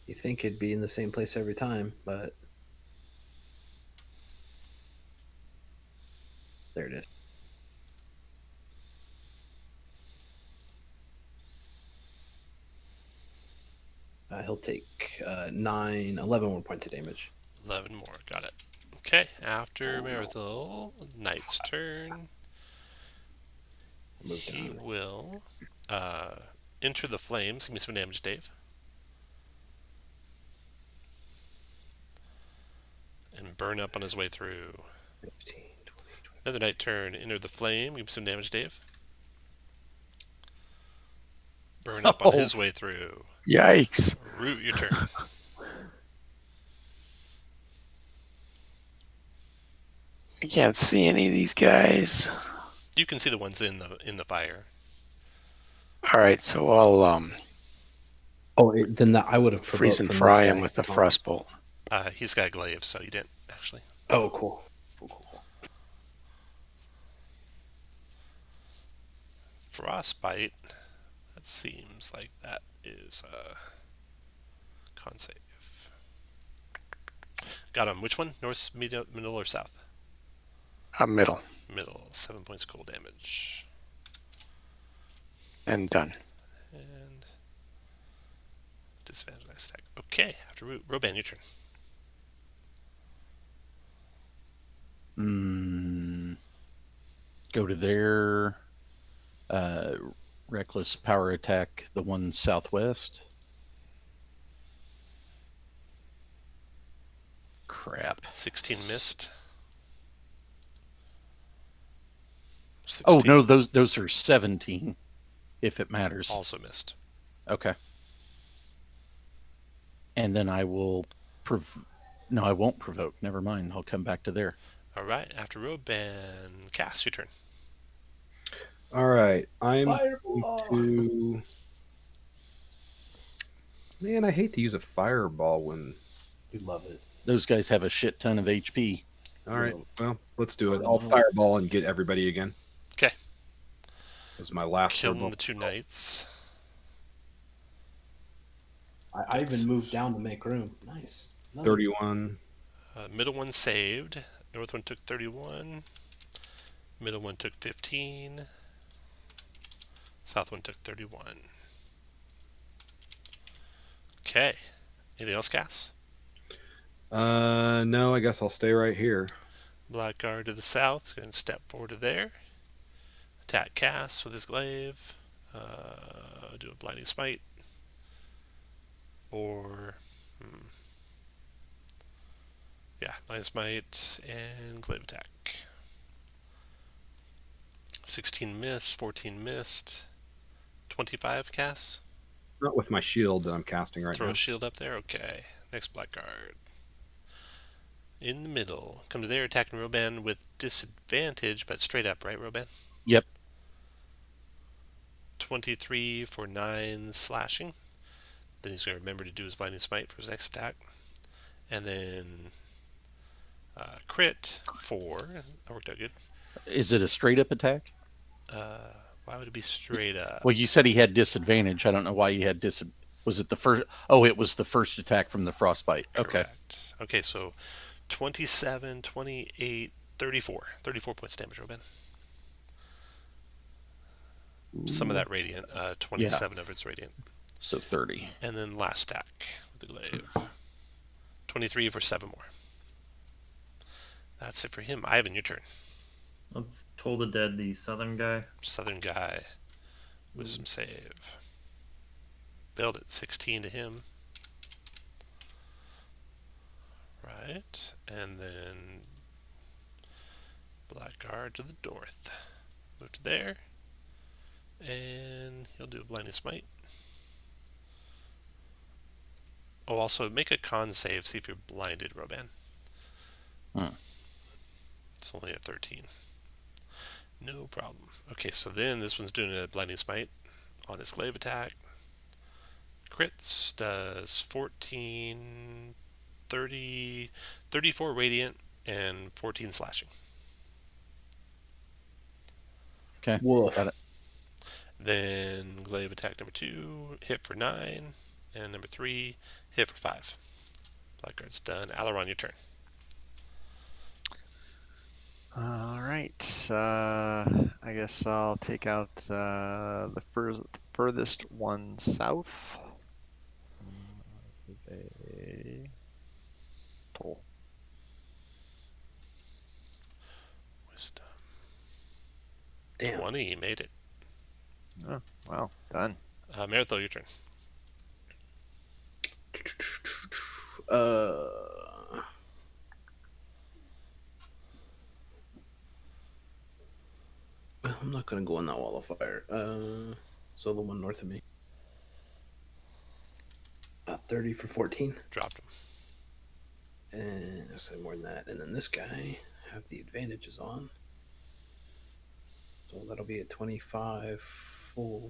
You think it'd be in the same place every time, but there it is. He'll take 11 more points of damage. 11 more. Got it. Okay. After Marathil, Knight's turn. Move He down. will enter the flames. Give me some damage, Dave. And burn up on his way through. 15, 20, 20. Another Knight turn. Enter the flame. Give me some damage, Dave. Burn up on his way through. Yikes. Root, your turn. I can't see any of these guys. You can see the ones in the fire. All right, so I'll Then I would have freeze and fry him with the frostbolt. He's got a glaive, so you didn't actually. Oh, cool. Cool. Frostbite. That seems like that is a con save. Got him. Which one? North, middle, or south? Middle. Middle. 7 points of cold damage. And done. And disadvantage on stack. Okay. After Roban, your turn. Go to their reckless power attack, the one southwest. Crap. 16 missed. 16 Oh no, those are 17, if it matters. also missed. Okay. And then I will no, I won't provoke. Never mind. I'll come back to there. All right. After Roban, Cass, your turn. All right, I'm going to. Man, I hate to use a fireball when. You love it. Those guys have a shit ton of HP. All right, well, let's do it. I'll fireball and get everybody again. Okay. This is my last Killing fireball. the 2 knights. I even moved down to make room. Nice. 31. Middle one saved. North one took 31. Middle one took 15. South one took 31. Okay. Anything else, Cass? No, I guess I'll stay right here. Blackguard to the south. Go ahead and step forward to there. Attack Cass with his glaive. Do a blinding smite. Or... yeah, blinding smite and glaive attack. 16 missed, 14 missed. 25 Cass. Not with my shield that I'm casting right Throw now. a shield up there. Okay. Next Blackguard. In the middle. Come to there, attacking Roban with disadvantage, but straight up, right, Roban? Yep. 23 for 9 slashing. Then he's going to remember to do his blinding smite for his next attack. And then crit 4. That worked out good. Is it a straight up attack? Why would it be straight up? Well, you said he had disadvantage. I don't know why he had Was it the first? Oh, it was the first attack from the frostbite. Okay. Correct. Okay, so 27, 28, 34. 34 points damage, Roban. Some of that radiant. 27 of it's radiant. So 30. And then last stack with the glaive. 23 for 7 more. That's it for him. Ivan, your turn. Let's Toll the Dead, the southern guy. Southern guy. Wisdom save. Failed at 16 to him. Right. And then Blackguard to the north. Move to there. And he'll do a blinding smite. Oh, also make a con save. See if you're blinded, Roban. It's only a 13. No problem. Okay, so then this one's doing a blinding smite on his glaive attack. Crits does 14, 30, 34 radiant, and 14 slashing. Okay. Wolf. Got it. Then glaive attack number 2, hit for 9, and number 3, hit for 5. Blackguard's done. Aileron, your turn. All right. I guess I'll take out the furthest one south. A toll. Wisdom. Damn. 20, you made it. Oh, well, done. Marathon, your turn. Well, I'm not going to go on that wall of fire. So the one north of me. 30 for 14. Dropped him. And I say more than that. And then this guy, have the advantages on. So that'll be a 25 for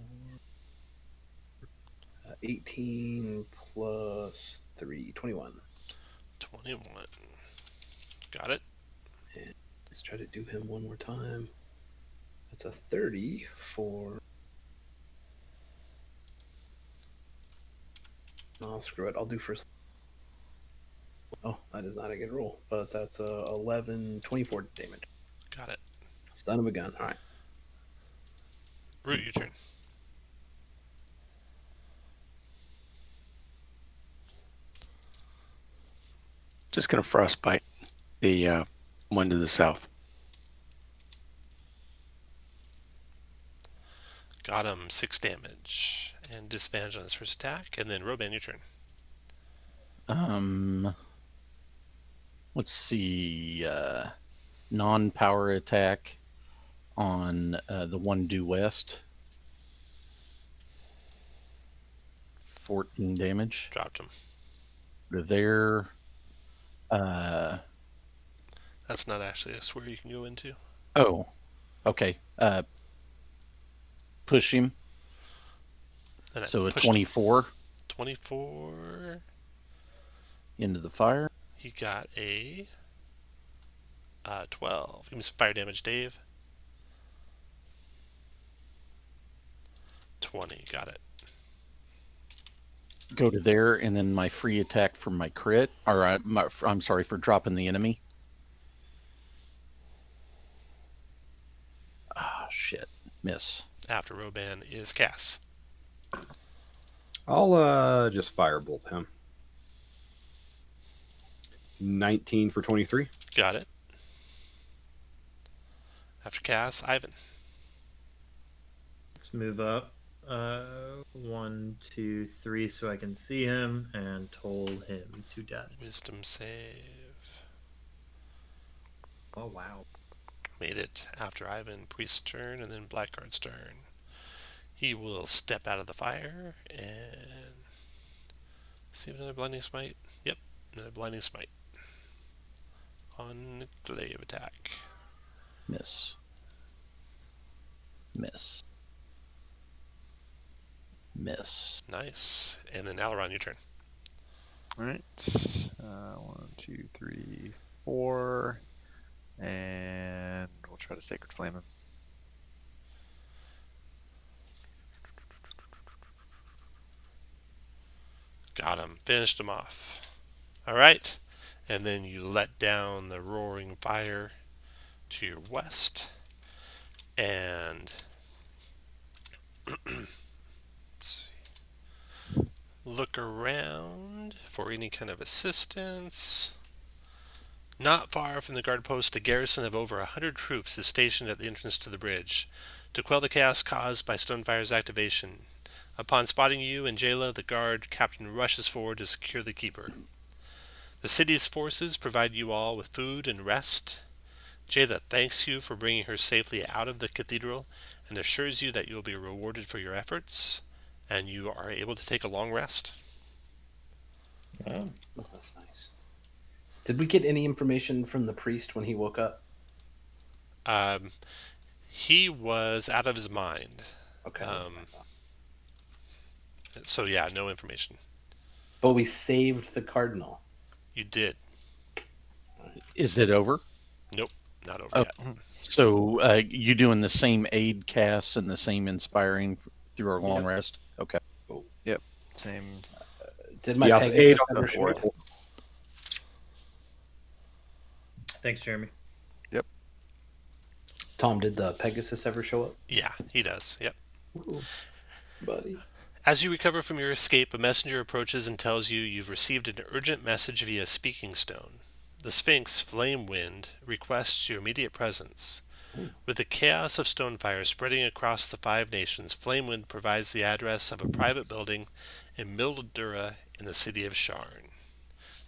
18 plus 3, 21. 21. Got it. And let's try to do him one more time. That's a 30 for... Oh, screw it. I'll do first. Oh, that is not a good roll. But that's 11, 24 damage. Got it. Stun of a gun. All right. Root, your turn. Just gonna frostbite the one to the south. Got him. 6 damage. And disadvantage on his first attack. And then Roban, your turn. Let's see. Non-power attack on the one due west. 14 damage. Dropped him. There. That's not actually a swear you can go into. Oh, okay. Push him. And I So a pushed him. 24 24. into the fire. He got a 12. Give me some fire damage, Dave. 20. Got it. Go to there, and then my free attack for my crit. Or I'm sorry, for dropping the enemy. Ah, shit. Miss. After Roban is Cass. I'll just firebolt him. 19 for 23. Got it. After Cass, Ivan. Let's move up 1, 2, 3 so I can see him and toll him to death. Wisdom save. Oh, wow. Made it. After Ivan, Priest's turn, and then Blackguard's turn. He will step out of the fire and see if another blinding smite. Yep, another blinding smite. On glaive attack. Miss. Miss. Miss. Nice. And then Aileron, your turn. All right. 1, 2, 3, 4. And we'll try to Sacred Flame him. Got him. Finished him off. All right. And then you let down the roaring fire to your west. And let's see. Look around for any kind of assistance. Not far from the guard post, a garrison of over 100 troops is stationed at the entrance to the bridge to quell the chaos caused by Stonefire's activation. Upon spotting you and Jayla, the guard captain rushes forward to secure the keeper. The city's forces provide you all with food and rest. Jayla thanks you for bringing her safely out of the cathedral and assures you that you will be rewarded for your efforts, and you are able to take a long rest. Oh. Oh, that's nice. Did we get any information from the priest when he woke up? He was out of his mind. Okay. That's what I thought. So yeah, no information. But we saved the cardinal. You did. Is it over? Nope. not over Oh. yet. So you doing the same aid casts and the same inspiring through our long Yep. rest? Okay. Same. Did my Yeah, Pegasus aid on ever the show up? rifle. Thanks, Jeremy. Tom, did the Pegasus ever show up? Yeah, he does. Yep. Ooh, buddy. As you recover from your escape, a messenger approaches and tells you you've received an urgent message via Speaking Stone. The Sphinx, Flamewind, requests your immediate presence. With the chaos of Stonefire spreading across the 5 nations, Flamewind provides the address of a private building in Mildura in the city of Sharn.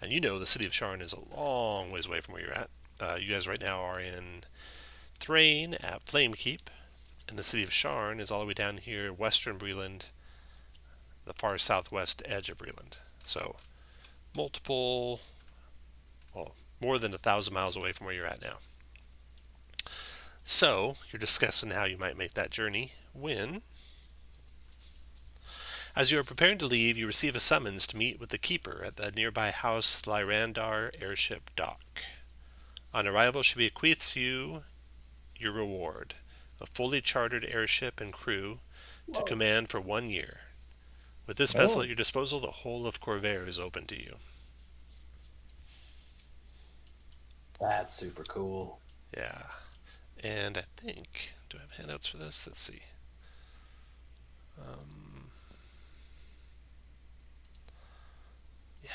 And you know the city of Sharn is a long ways away from where you're at. You guys right now are in Thrain at Flamekeep, and the city of Sharn is all the way down here, western Breland, the far southwest edge of Breland. So, more than 1,000 miles away from where you're at now. So, you're discussing how you might make that journey when, as you are preparing to leave, you receive a summons to meet with the Keeper at the nearby House Lyrandar airship dock. On arrival, she bequeaths you your reward, a fully chartered airship and crew to command for 1 year. With this vessel at your disposal, the whole of Corvair is open to you. That's super cool. Yeah. And I think, do I have handouts for this? Let's see. Yeah.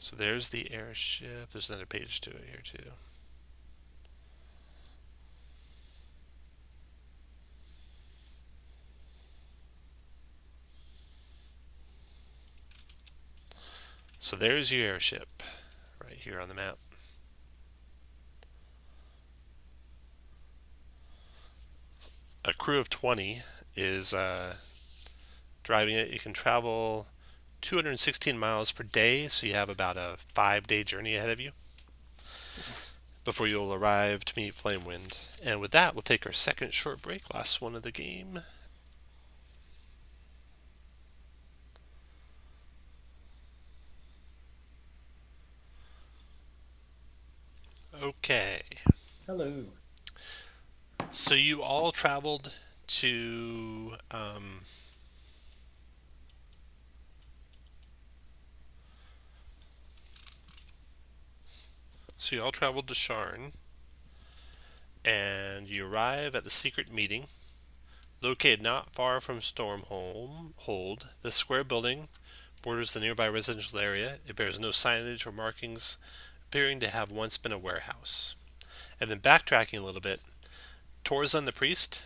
So there's the airship. There's another page to it here too. So there's your airship right here on the map. A crew of 20 is driving it. You can travel 216 miles per day, so you have about a 5-day journey ahead of you before you'll arrive to meet Flamewind. And with that, we'll take our second short break, last one of the game. Okay. Hello. So you all traveled to Sharn, and you arrive at the secret meeting, located not far from Stormhold. The square building borders the nearby residential area. It bears no signage or markings, appearing to have once been a warehouse. And then backtracking a little bit, Torzan the priest,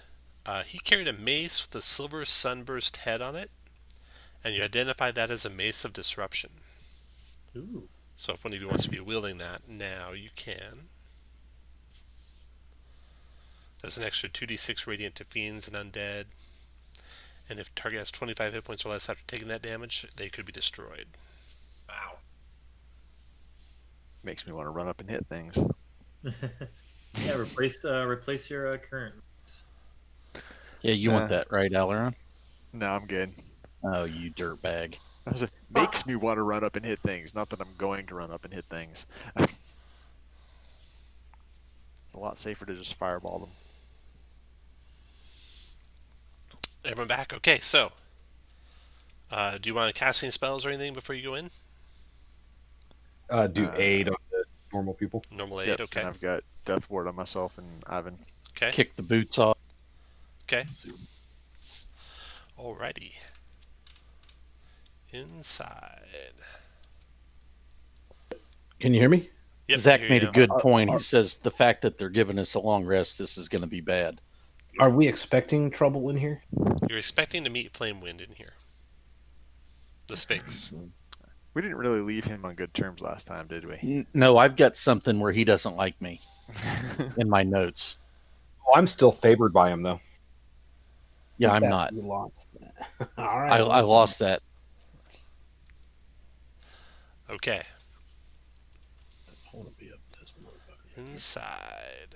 he carried a mace with a silver sunburst head on it, and you identified that as a mace of disruption. Ooh. So if one of you wants to be wielding that now, you can. There's an extra 2d6 radiant to fiends and undead, and if target has 25 hit points or less after taking that damage, they could be destroyed. Wow. Makes me want to run up and hit things. Yeah, replace your current. Yeah, you want that, right, Aileron? No, I'm good. Oh, you dirtbag. It makes me want to run up and hit things, not that I'm going to run up and hit things. It's a lot safer to just fireball them. Everyone back? Okay, so do you want to cast any spells or anything before you go in? Do aid on the normal people. Normal aid, Yep, okay. and I've got Death Ward on myself and Ivan. Okay. Kick the boots off. Okay. Alrighty. Inside. Can you hear me? Yep, I Zach hear made you a now. good point. He says the fact that they're giving us a long rest, this is going to be bad. Are we expecting trouble in here? You're expecting to meet Flamewind in here. The Sphinx. We didn't really leave him on good terms last time, did we? No, I've got something where he doesn't like me in my notes. Oh, I'm still favored by him, though. Yeah, I'm not. You lost that. All right. I lost that. Okay. I want to be up this motherfucker. Inside.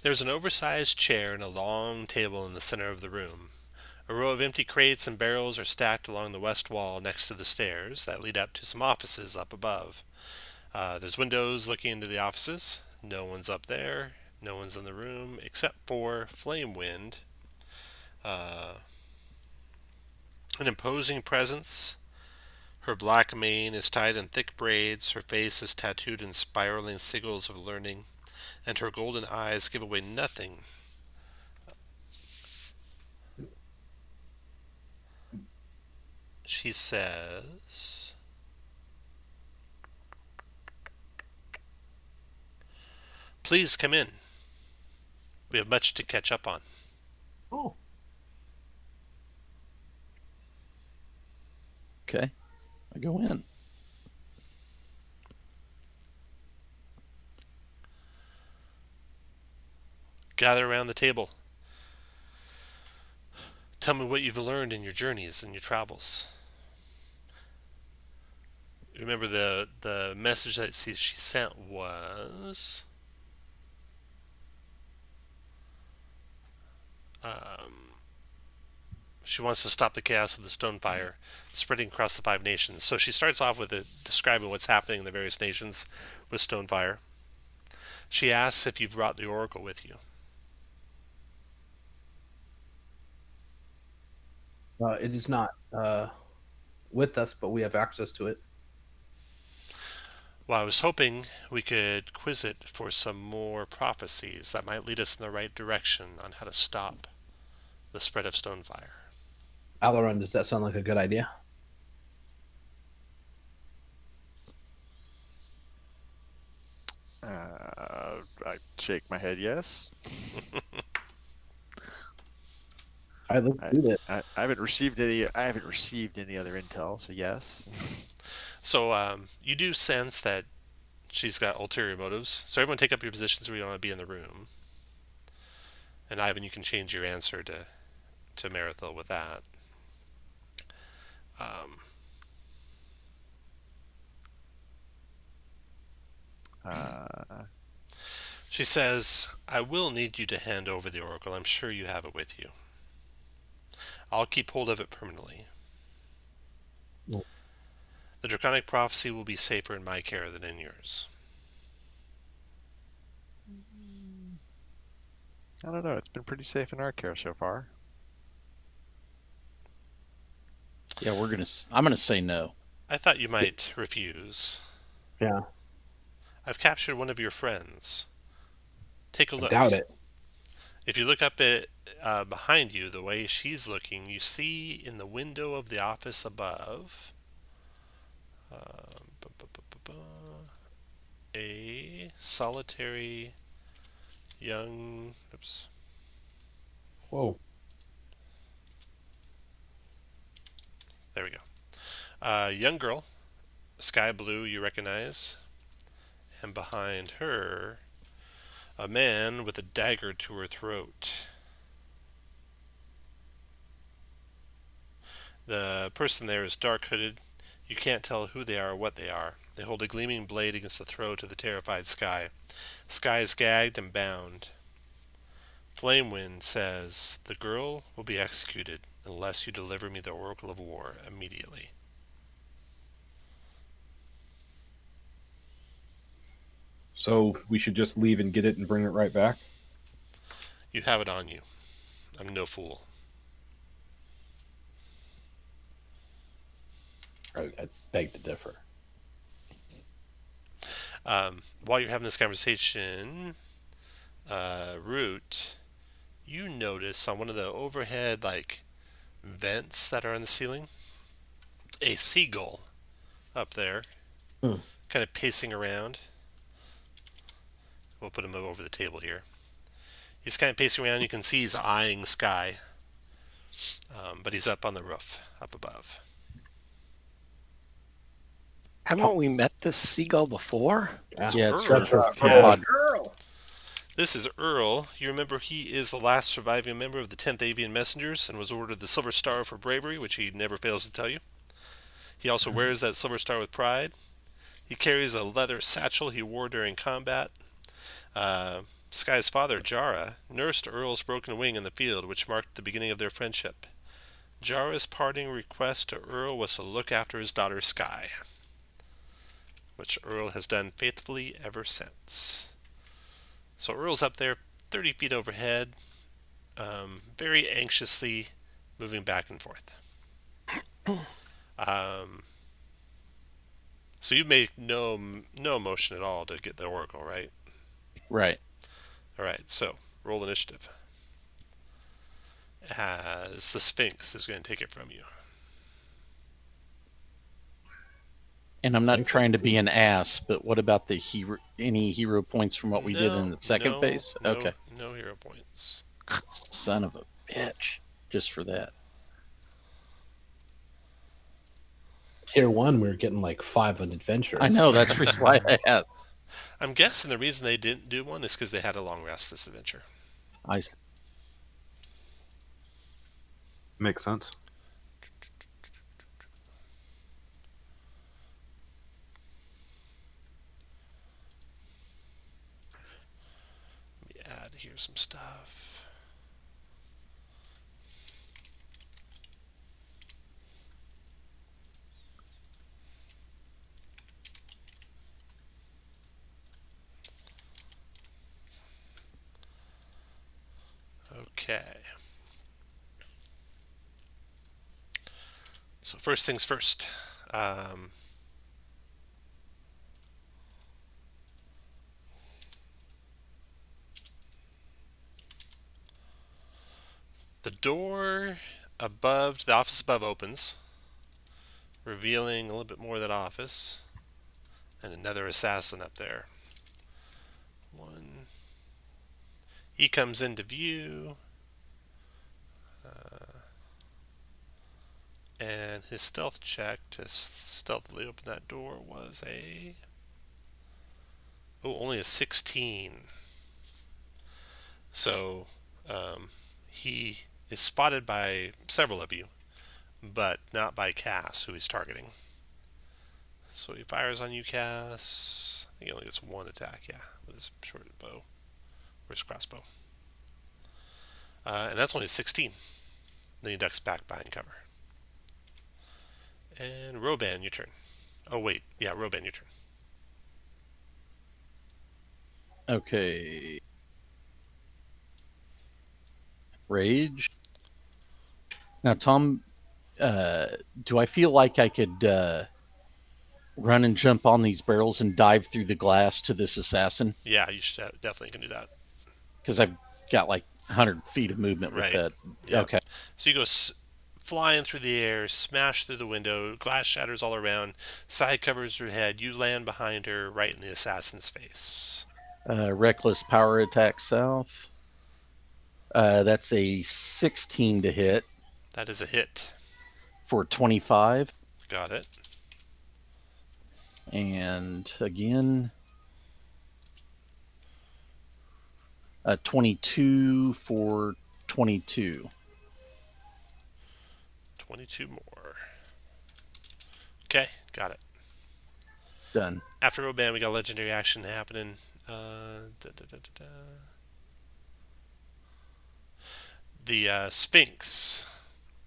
There's an oversized chair and a long table in the center of the room. A row of empty crates and barrels are stacked along the west wall next to the stairs that lead up to some offices up above. There's windows looking into the offices. No one's up there. No one's in the room except for Flamewind. An imposing presence. Her black mane is tied in thick braids. Her face is tattooed in spiraling sigils of learning, and her golden eyes give away nothing. She says, "Please come in. We have much to catch up on." Oh. Okay. I go in. Gather around the table. Tell me what you've learned in your journeys and your travels. Remember the message that she sent was she wants to stop the chaos of the Stonefire spreading across the 5 nations. So she starts off with describing what's happening in the various nations with Stonefire. She asks if you've brought the Oracle with you. It is not with us, but we have access to it. Well, I was hoping we could quiz it for some more prophecies that might lead us in the right direction on how to stop the spread of Stonefire. Aileron, does that sound like a good idea? I shake my head yes. All right, let's do that. I haven't received any other intel, so yes. So you do sense that she's got ulterior motives. So everyone take up your positions where you want to be in the room. And Ivan, you can change your answer to Marathil with that. She says, "I will need you to hand over the Oracle. I'm sure you have it with you. I'll keep hold of it permanently. Well, The Draconic Prophecy will be safer in my care than in yours." I don't know. It's been pretty safe in our care so far. Yeah, I'm gonna say no. I thought you might refuse. Yeah. I've captured one of your friends. Take a I look. doubt it. If you look up at behind you, the way she's looking, you see in the window of the office above a solitary young. Oops. Whoa. There we go. Young girl, sky blue, you recognize, and behind her, a man with a dagger to her throat. The person there is dark hooded. You can't tell who they are or what they are. They hold a gleaming blade against the throat of the terrified Sky. Sky is gagged and bound. Flamewind says, "The girl will be executed unless you deliver me the Oracle of War immediately." So we should just leave and get it and bring it right back? You have it on you. I'm no fool. I beg to differ. While you're having this conversation, Root, you notice on one of the overhead vents that are on the ceiling, a seagull up there, kind of pacing around. We'll put him over the table here. He's kind of pacing around. You can see he's eyeing Sky, but he's up on the roof, up above. Haven't we met this seagull before? Yeah, it's Earl. Earl. Girl. This is Earl. You remember he is the last surviving member of the 10th Avian Messengers and was awarded the Silver Star for bravery, which he never fails to tell you. He also wears that Silver Star with pride. He carries a leather satchel he wore during combat. Sky's father, Jara, nursed Earl's broken wing in the field, which marked the beginning of their friendship. Jara's parting request to Earl was to look after his daughter Sky, which Earl has done faithfully ever since. So Earl's up there 30 feet overhead, very anxiously moving back and forth. So you make no motion at all to get the Oracle, right? Right. All right, so roll initiative. As the Sphinx is going to take it from you. And I'm not Thanks. trying to be an ass, but what about the hero? Any hero points from what we did in the second phase? Okay. No hero points. Son of a bitch. Just for that. Tier 1, we were getting like 5 on adventure. I know, that's why I asked. I'm guessing the reason they didn't do one is because they had a long rest this adventure. Makes sense. Let me add here some stuff. Okay. So first things first. The door above, the office above opens, revealing a little bit more of that office, and another assassin up there. He comes into view, and his stealth check to stealthily open that door was only a 16. So he is spotted by several of you, but not by Cass, who he's targeting. So he fires on you, Cass. I think he only gets one attack, with his short bow. Or his crossbow. And that's only a 16. Then he ducks back behind cover. And Roban, your turn. Oh, wait. Yeah, Roban, your turn. Okay. Rage. Now, Tom, do I feel like I could run and jump on these barrels and dive through the glass to this assassin? Yeah, you should definitely can do that. Because I've got like 100 feet of movement with that. Yeah. Okay. So you go flying through the air, smash through the window, glass shatters all around, side covers her head, you land behind her right in the assassin's face. Reckless power attack south. That's a 16 to hit. That is a hit. For 25. Got it. And again, 22 for 22. 22 more. Okay, got it. Done. After Roban, we got a legendary action happening. The Sphinx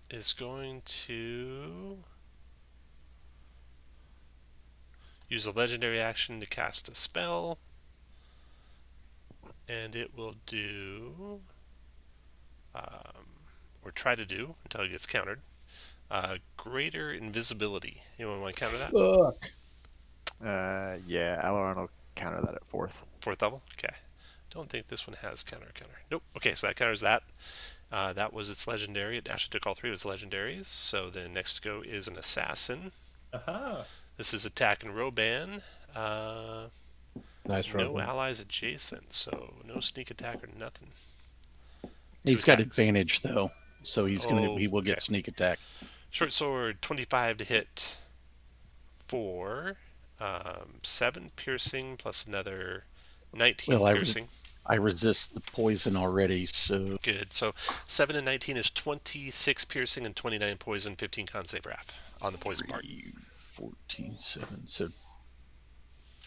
is going to use a legendary action to cast a spell. And it will do, or try to do, until it gets countered, greater invisibility. Anyone want to counter that? Fuck. Yeah, Aileron will counter that at 4th. 4th level? Okay. Don't think this one has counter. Nope. Okay, so that counters that. That was its legendary. It actually took all 3 of its legendaries. So then next to go is an assassin. Aha! This is attacking Roban. Nice, Roban. No allies adjacent, so no sneak attack or nothing. He's got advantage though, so he will get okay. sneak attack. Short sword, 25 to hit for 7 piercing plus another 19 piercing. I resist the poison already, so Good. So 7 and 19 is 26 piercing and 29 poison, 15 con save Raph on the poison part. 14, 7, so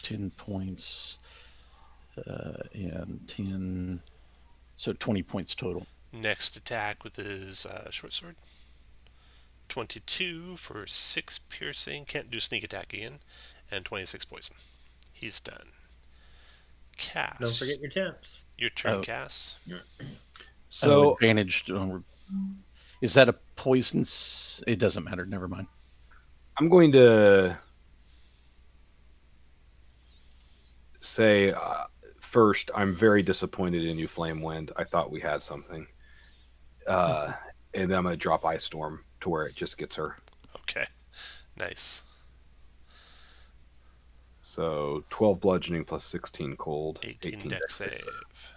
10 points. and 10, so 20 points total. Next attack with his short sword. 22 for 6 piercing. Can't do sneak attack again. And 26 poison. He's done. Cass. Don't forget your temps. Your turn, Oh. Cass. So advantaged. Is that a poison? It doesn't matter. Never mind. I'm going to say first, I'm very disappointed in you, Flamewind. I thought we had something. And then I'm going to drop Ice Storm to where it just gets her. Okay. Nice. So 12 bludgeoning plus 16 cold. 18 deck save.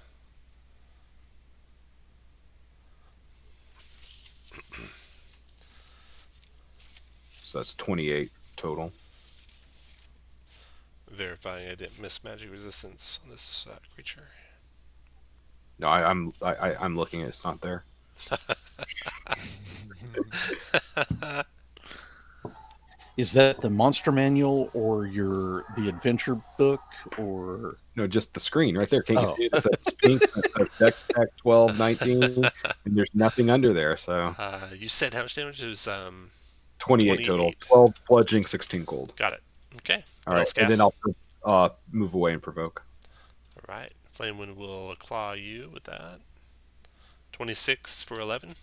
So that's 28 total. Verifying I didn't miss magic resistance on this creature. No, I'm looking. It's not there. Is that the monster manual or the adventure book or? No, just the screen right there. Can't you see it? It says Sphinx, it says Dex Tech 12, 19, and there's nothing under there. So you said how much damage? It was 28 total. 12 bludgeoning, 16 cold. Got it. Okay. All right, and then I'll move away and provoke. All right. Flamewind will claw you with that. 26 for 11.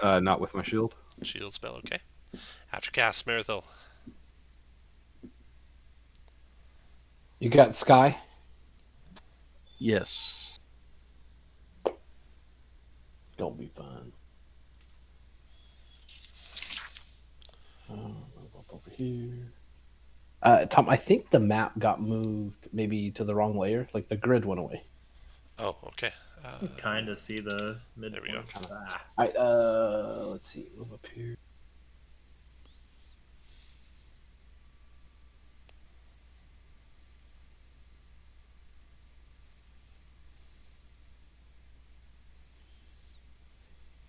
Not with my shield. Shield spell, okay. After cast, Marathil. You got Sky? Yes. Gonna be fun. Move up over here. Tom, I think the map got moved maybe to the wrong layer. Like the grid went away. Oh, okay. Kind of see the mid. There we go. Ah. All right, let's see. Move up here.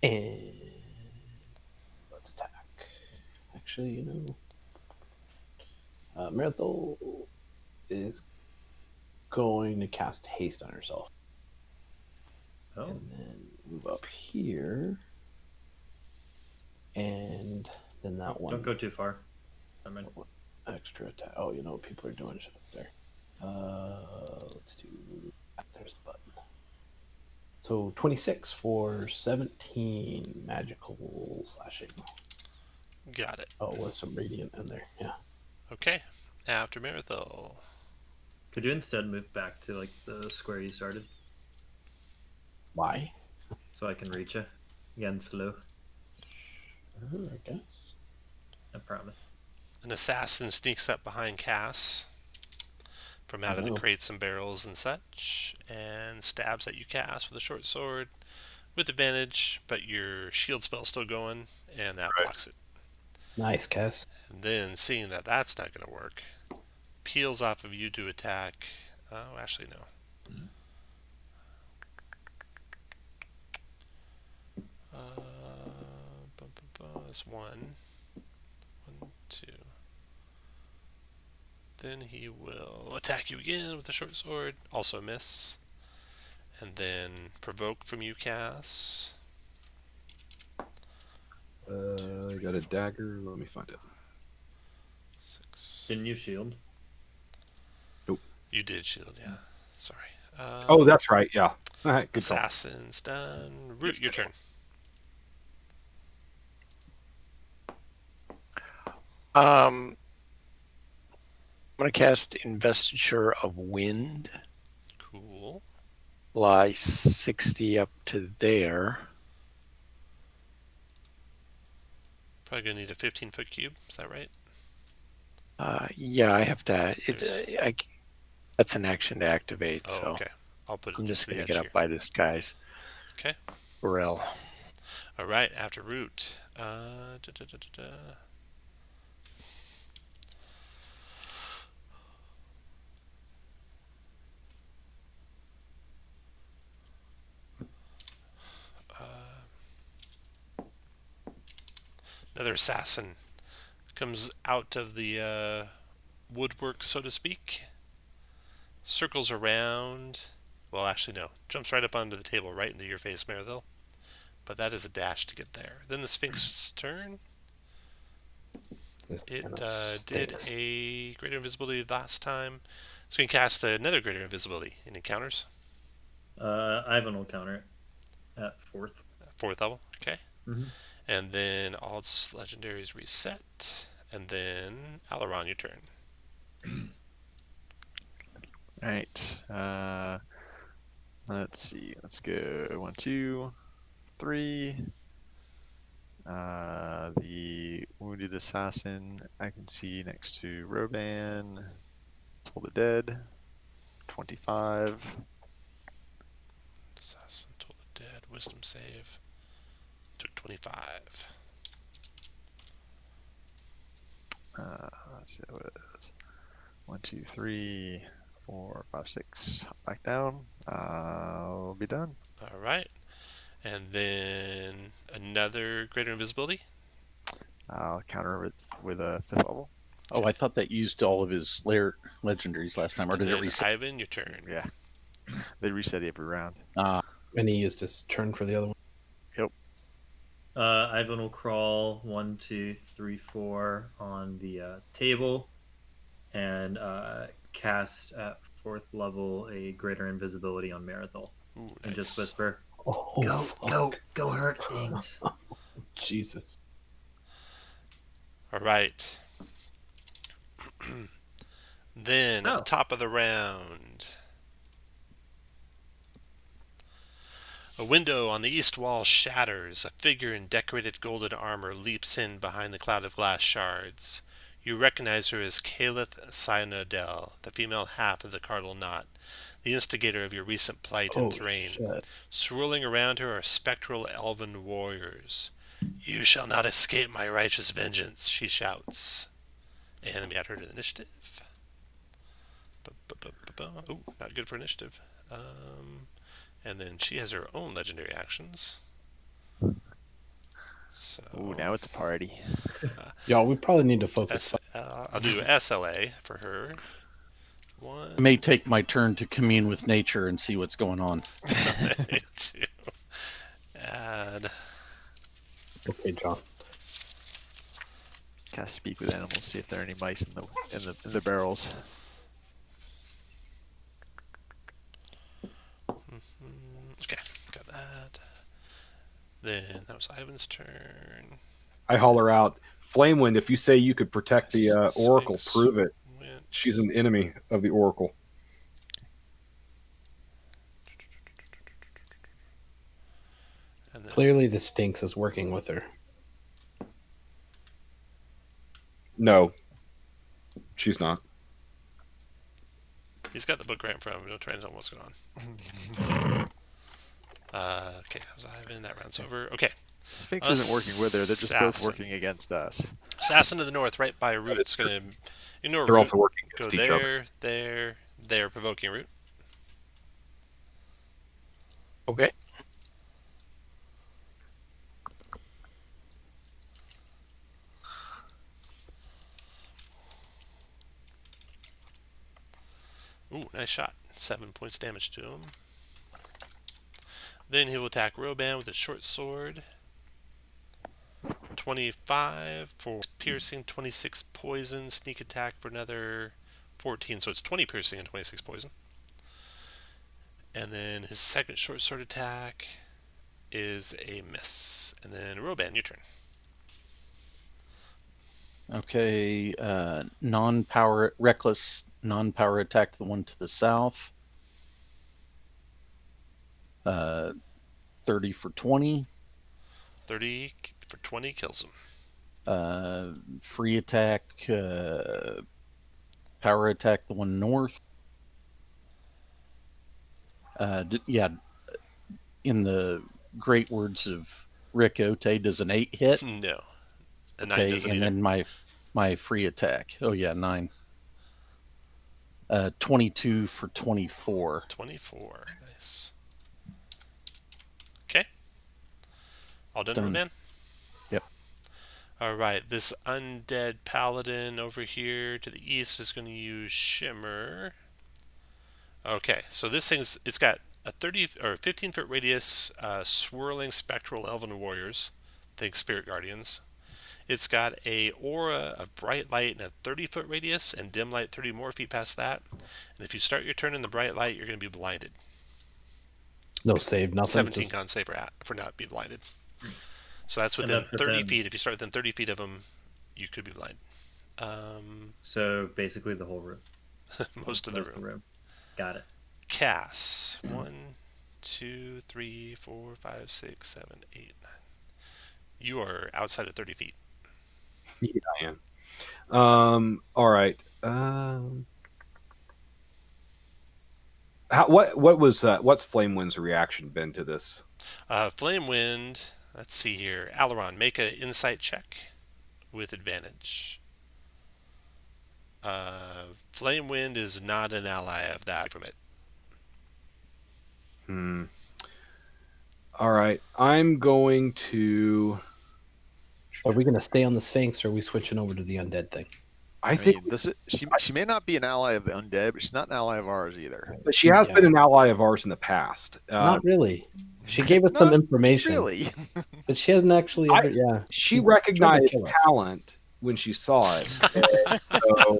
And let's attack. Actually, Marathol is going to cast haste on herself. Oh. And then move up here. And then that one. Don't go too far. I mean, Extra attack. Oh, people are doing shit up there. Let's do. There's the button. So 26 for 17 magical slashing. Got it. Oh, with some radiant in there. Yeah. Okay. After Marathil. could you instead move back to like the square you started Why? so I can reach you again slow? Sure, I guess. I promise. An assassin sneaks up behind Cass from out of the Oh. crates and barrels and such, and stabs at you, Cass, with a short sword with advantage, but your shield spell's still going, and that blocks it. Nice, Cass. And then, seeing that that's not going to work, peels off of you to attack. Oh, actually, no. That's 1, 2. Then he will attack you again with a short sword, also miss. And then provoke from you, Cass. I got a dagger. Let me find it. 6. Didn't you shield? You did shield, yeah. Sorry. Oh, that's right. Yeah. All right. Good call. Assassin's done. Root, your turn. I'm going to cast Investiture of Wind. Cool. Fly 60 up to there. Probably gonna need a 15-foot cube. Is that right? Yeah, I have to. That's an action to activate, Oh, so okay. I'll put it I'm just to the going to edge get here. up by this guy's Okay. Burrell. All right. After root. Another assassin comes out of the woodwork, so to speak, circles around. Well, actually, no. Jumps right up onto the table, right into your face, Marithil. But that is a dash to get there. Then the Sphinx's turn. It did a greater invisibility last time. So we can cast another greater invisibility in encounters. Ivan will counter it at 4th. 4th level, okay. Mm-hmm. And then all its legendaries reset. And then Aileron, your turn. Alright. Let's see. Let's go 1, 2, 3. The wounded assassin I can see next to Roban. Toll the Dead. 25. Assassin told the dead. Wisdom save. Took 25. Let's see what it is. 1, 2, 3, 4, 5, 6. Hop back down. I'll be done. All right. And then another greater invisibility. I'll counter it with a 5th level. Oh, I thought that used all of his legendaries last time, or And did it then reset? Ivan, your turn. Yeah. They reset every round. And he used his turn for the other one. Ivan will crawl 1, 2, 3, 4 on the table and cast at 4th level a greater invisibility on Marithil. Ooh, nice. And just whisper, Oh, go hurt things. Jesus. All right. Then at the top of the round, a window on the east wall shatters. A figure in decorated golden armor leaps in behind the cloud of glass shards. You recognize her as Calith Synodel, the female half of the Cardinal Knot, the instigator of your recent plight in Thrain. Shit. Swirling around her are spectral elven warriors. You shall not escape my righteous vengeance, she shouts. And let me add her to the initiative. Oh, not good for initiative. And then she has her own legendary actions. So Ooh, now it's a party. Y'all, we probably need to focus. I'll do SLA for her. One, I may take my turn to commune with nature and see what's going on. 2. Add. Okay, John. Cast speak with animals, see if there are any mice in the barrels. Okay, got that. Then that was Ivan's turn. I holler out, Flamewind, if you say you could protect the Oracle, Sphinx prove it. went. She's an enemy of the Oracle. And then Clearly, the Sphinx is working with her. No, she's not. he's got the book right in front of him. No trying to tell him what's going on. Okay, that was Ivan. That round's over. Okay. Sphinx isn't working with her, they're just both Assassin. working against us. Assassin to the north, right by Root. It's going to ignore They're Root. also working Go against each other. there, provoking Root. Okay. Ooh, nice shot. 7 points damage to him. Then he will attack Roban with his short sword. 25 for piercing, 26 poison, sneak attack for another 14, so it's 20 piercing and 26 poison. And then his second short sword attack is a miss. And then Roban, your turn. Okay, reckless non-power attack, the one to the south. 30 for 20. 30 for 20 kills him. Free attack, power attack, the one north. Yeah, in the great words of Rick Ote, does an 8 hit? No. A 9 Okay, doesn't and either. then my free attack. Oh yeah, 9. 22 for 24. 24. Nice. Okay. All done, Done. Roban? Yep. Alright, this undead paladin over here to the east is going to use Shimmer. Okay, so this it's got a 30 or 15-foot radius, swirling spectral elven warriors, think spirit guardians. It's got a aura of bright light and a 30-foot radius, and dim light 30 more feet past that. And if you start your turn in the bright light, you're going to be blinded. No save, nothing. 17 con save for not be blinded. So that's within 30 feet. If you start within 30 feet of them, you could be blind. So basically the whole room. Most of the room. Got it. Cass. 1, 2, 3, 4, 5, 6, 7, 8, 9. You are outside of 30 feet. Yeah, I am. All right. What's Flamewind's reaction been to this? Flamewind. Let's see here. Aileron, make an insight check with advantage. Flamewind is not an ally of that from it. All right. I'm going to. Are we going to stay on the Sphinx, or are we switching over to the undead thing? I mean, she may not be an ally of the undead, but she's not an ally of ours either. But she has been an ally of ours in the past. Not really. She gave us some information. Really? But she hasn't actually ever, She recognized talent when she saw it. So,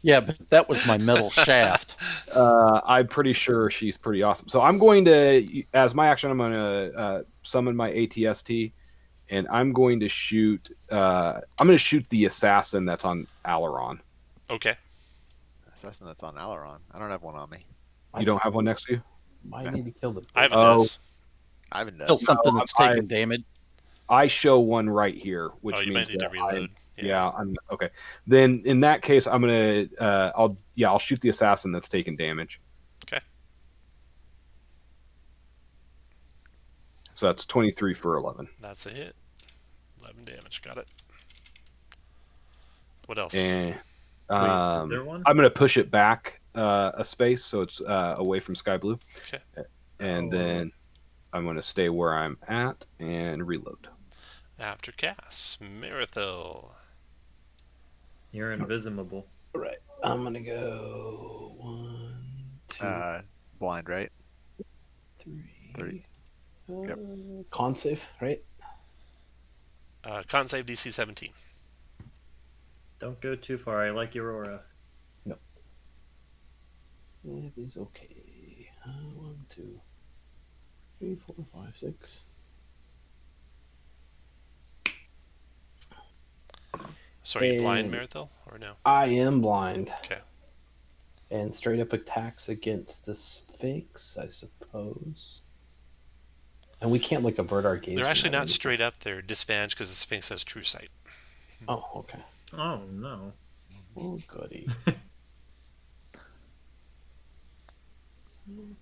Yeah, but that was my metal shaft. I'm pretty sure she's pretty awesome. So I'm going to, as my action, I'm going to summon my ATST, and I'm going to shoot. I'm going to shoot the assassin that's on Aileron. Okay. Assassin that's on Aileron. I don't have one on me. You don't have one next to you? Might need to kill the. Ivan does. Ivan does. Kill something that's taking damage. I show one right here, which you means might need to reload. I'm okay. Then in that case, I'm gonna I'll shoot the assassin that's taking damage. Okay. So that's 23 for 11. That's a hit. 11 damage. Got it. What else? Wait, is there one? I'm gonna push it back a space so it's away from Sky Blue. Okay. And then I'm gonna stay where I'm at and reload. After Cass, Marathil. You're invisible. All right. I'm going to go 1, 2, Blind, right? 3. Yep. Con save, right? Con save DC 17. Don't go too far. I like your aura. No. It is okay. 1, 2, 3, 4, 5, 6. So are you blind, Marathil, or no? I am blind. Okay. And straight up attacks against the Sphinx, I suppose. And we can't like avert our gaze. They're actually not straight up. They're disadvantaged because the Sphinx has true sight. Oh, okay. Oh no. Oh, goody.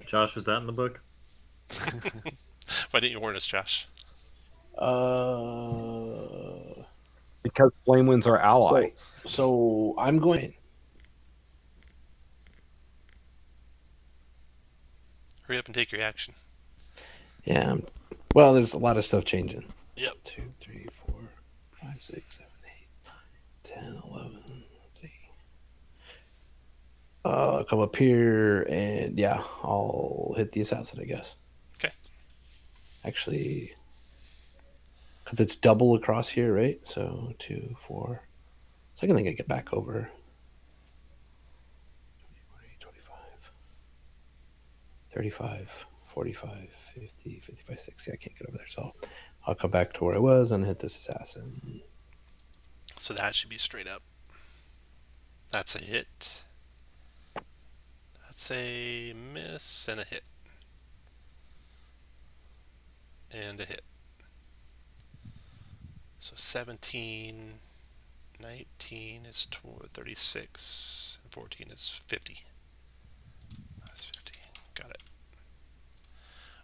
Josh, was that in the book? Why didn't you warn us, Josh? Because Flamewind's our ally. So I'm going. Hurry up and take your action. Yeah. Well, there's a lot of stuff changing. Yep. 2, 3, 4, 5, 6, 7, 8, 10, 11. Let's see. I'll come up here and I'll hit the assassin, I guess. Okay. Actually, because it's double across here, right? So 2, 4. So I can get back over. 25, 35, 45, 50, 55, 60. I can't get over there. So I'll come back to where I was and hit this assassin. So that should be straight up. That's a hit. That's a miss and a hit. And a hit. So 17, 19 is 36, and 14 is 50. That's 50. Got it.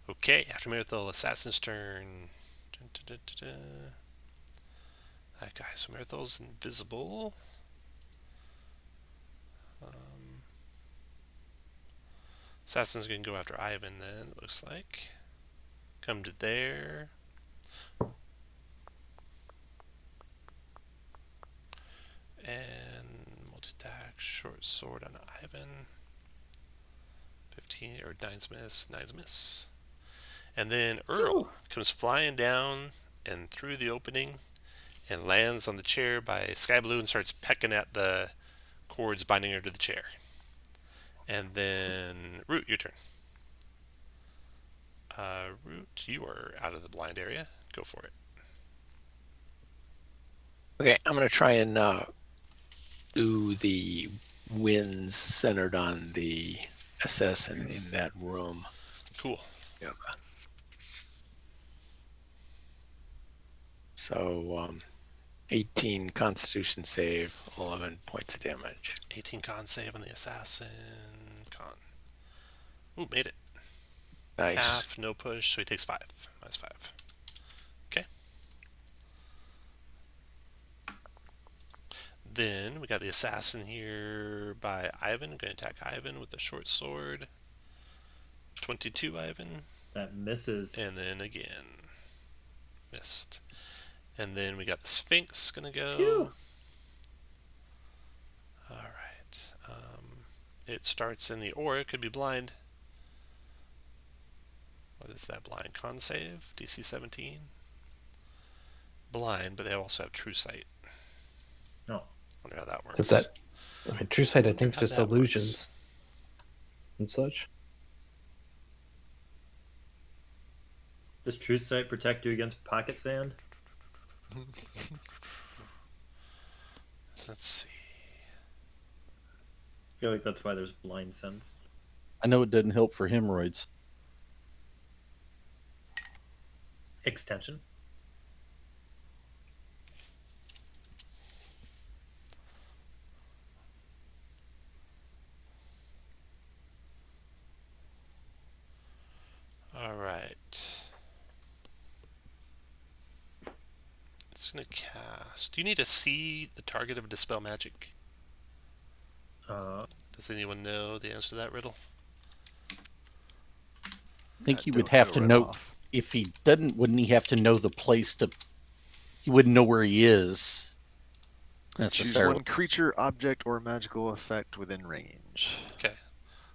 Okay, after Marathil, Assassin's turn. Dun, dun, dun, dun, dun. That guy, so Marathil's invisible. Assassin's going to go after Ivan then, it looks like. Come to there. And multi-attack, short sword on Ivan. 18 or 9's miss. 9's miss. And then Earl comes flying down and through the opening and lands on the chair by Sky Blue and starts pecking at the cords binding her to the chair. And then Root, your turn. Root, you are out of the blind area. Go for it. Okay, I'm going to try and do the winds centered on the assassin in that room. Cool. Yep. So 18 Constitution save, 11 points of damage. 18 con save on the assassin. Con. Ooh, made it. Nice. Half, no push, so he takes 5. Minus 5. Okay. Then we got the assassin here by Ivan. I'm going to attack Ivan with a short sword. 22, Ivan. That misses. And then again. Missed. And then we got the Sphinx going to go. Phew. Alright. It starts in the aura. It could be blind. What is that blind? Con save? DC 17? Blind, but they also have true sight. No. Wonder how that works. Is that true sight? I think how just that illusions and such. Does True Sight protect you against pocket sand? Let's see. I feel like that's why there's blind sense. I know it doesn't help for hemorrhoids. Extension. Alright. It's going to cast. Do you need to see the target of Dispel Magic? Does anyone know the answer to that riddle? I think he Don't would have to right know off. if he doesn't. Wouldn't he have to know the place to? He wouldn't know where he is. Choose Necessarily. one creature, object, or magical effect within range. Okay.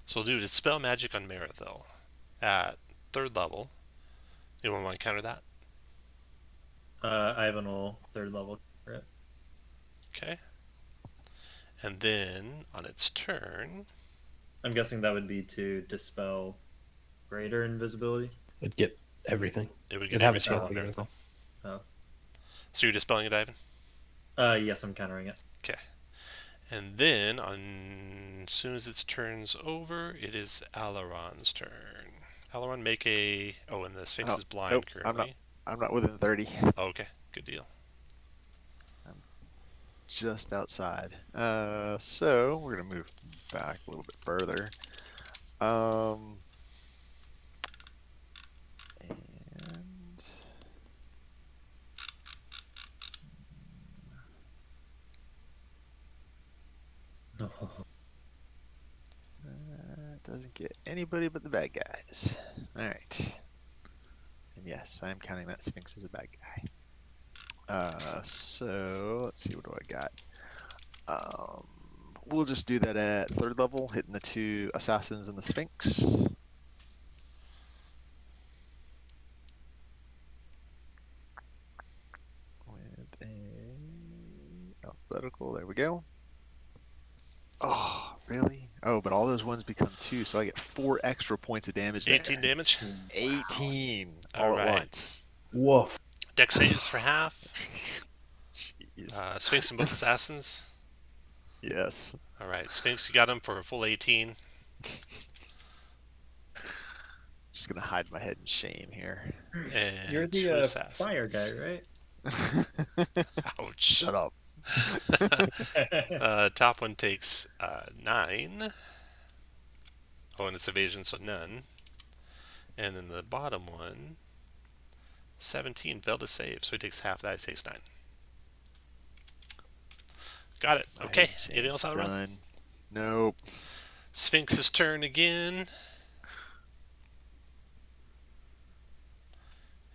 So we'll do Dispel Magic on Marathel at 3rd level. Anyone want to counter that? Ivan will 3rd level. Right? Okay. And then on its turn, I'm guessing that would be to dispel greater invisibility. It'd get everything. it would It'd get have every a spell spell on for Marathel. everything. Oh. So you're dispelling it, Ivan? Yes, I'm countering it. Okay. And then, as soon as its turn's over, it is Aileron's turn. Aileron, make a... Oh, and the Sphinx Oh, is blind nope, currently. I'm not within 30. Oh, okay, good deal. Just outside. So we're gonna move back a little bit further. And No. doesn't get anybody but the bad guys. All right. And yes, I'm counting that Sphinx as a bad guy. So let's see, what do I got? We'll just do that at 3rd level, hitting the 2 assassins and the Sphinx. With a alphabetical, there we go. Oh, really? Oh, but all those ones become 2, so I get 4 extra points of damage there. 18 damage. 18 all All at right. once. Woof. Dex saves for half. Jeez. Sphinx and both assassins. Yes. Alright, Sphinx, you got him for a full 18. Just gonna hide my head in shame here. And You're 2 the assassins. fire guy, right? Ouch. Shut up. Top one takes 9. Oh, and it's evasion, so none. And then the bottom one, 17, failed to save, so he takes half that, he takes 9. Got it. Okay, anything else on the run? Done. Nope. Sphinx's turn again.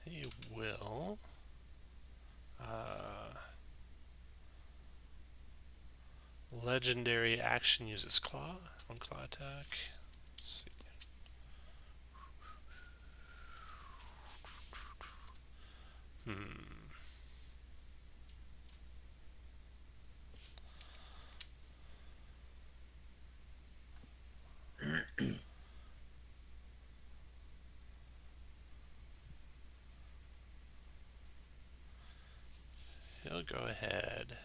He will... legendary action uses claw. 1 claw attack. Let's see. he'll go ahead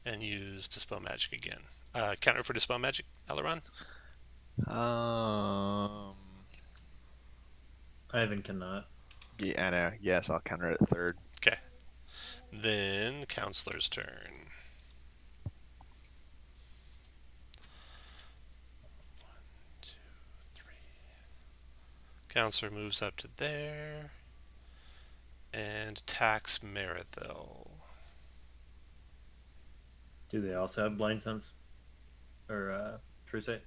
and use Dispel Magic again. Counter for Dispel Magic, Aileron? Ivan cannot. Yeah, I know. Yes, I'll counter it third. Okay. Then Counselor's turn. Counselor moves up to there and attacks Merithil. Do they also have blind sense or true sight?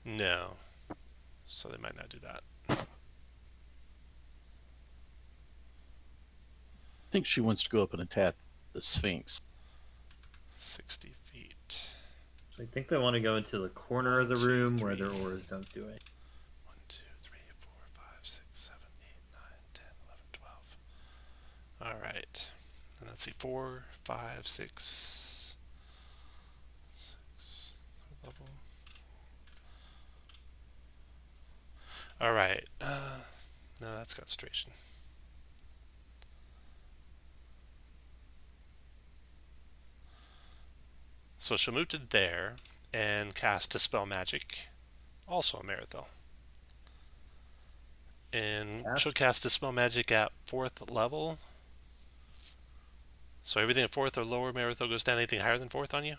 No. So they might not do that. I think she wants to go up and attack the Sphinx. 60 feet. So I think they want to go into the corner of the room where their auras don't do it. 1, 2, 3, 4, 5, 6, 7, 8, 9, 10, 11, 12. Alright. And let's see. 4, 5, 6. 6. Level. Alright. No, that's concentration. So she'll move to there and cast Dispel Magic, also on Merithil. And she'll cast Dispel Magic at 4th level. So everything at 4th or lower Merithil goes down. Anything higher than 4th on you?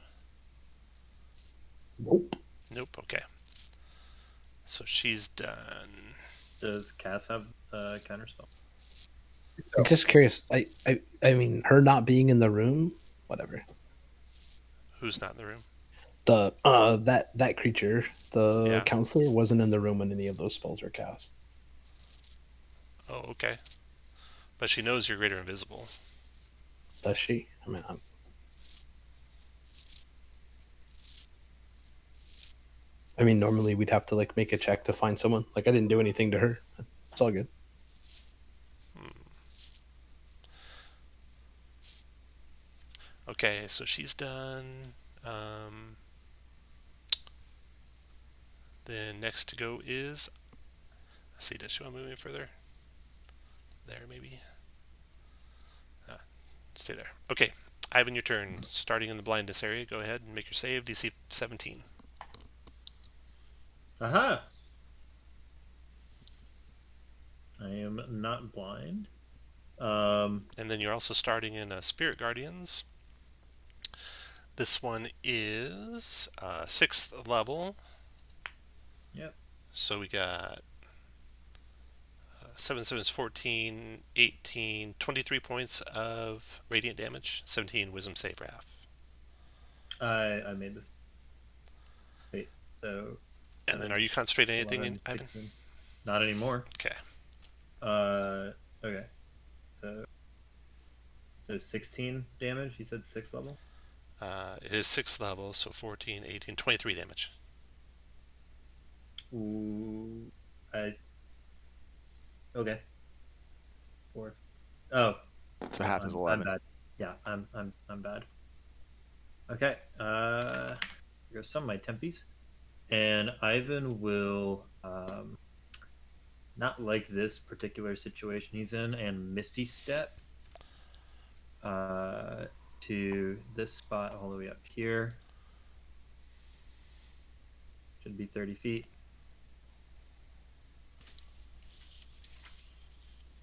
Nope. Nope, okay. So she's done. Does Cass have counterspell? I'm just curious. I mean, her not being in the room, whatever. Who's not in the room? The that creature, the Yeah. counselor, wasn't in the room when any of those spells were cast. Oh, okay. But she knows you're greater invisible. Does she? I mean, normally we'd have to like make a check to find someone. Like I didn't do anything to her. It's all good. Okay, so she's done. Then next to go is. Let's see, does she want to move any further? There, maybe. Stay there. Okay, Ivan, your turn. Starting in the blindness area, go ahead and make your save. DC 17. Aha! I am not blind. And then you're also starting in Spirit Guardians. This one is 6th level. Yep. So we got 7, 7 is 14, 18, 23 points of radiant damage, 17 wisdom save for half. I made this. Wait, so. And then are you concentrating anything 11, in Ivan? 16. Not anymore. Okay. Okay. So 16 damage. You said 6th level. It is 6th level, so 14, 18, 23 damage. Ooh, okay. 4. Oh, So half is I'm 11. bad. Yeah, I'm bad. Okay. Here goes some of my tempies, and Ivan will not like this particular situation he's in, and Misty Step to this spot all the way up here. Should be 30 feet.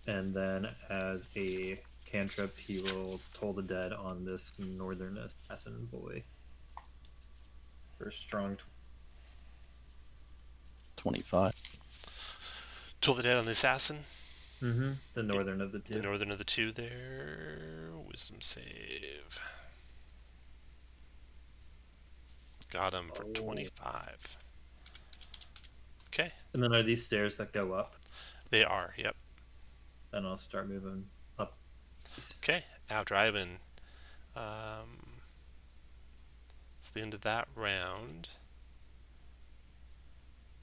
And then as a cantrip, he will Toll the Dead on this northern assassin boy. For a strong 25. Toll the Dead on the assassin. The northern of the two. The northern of the two there. Wisdom save. Got him for 25. Okay. And then are these stairs that go up? They are, yep. Then I'll start moving up. Okay, after Ivan. It's the end of that round.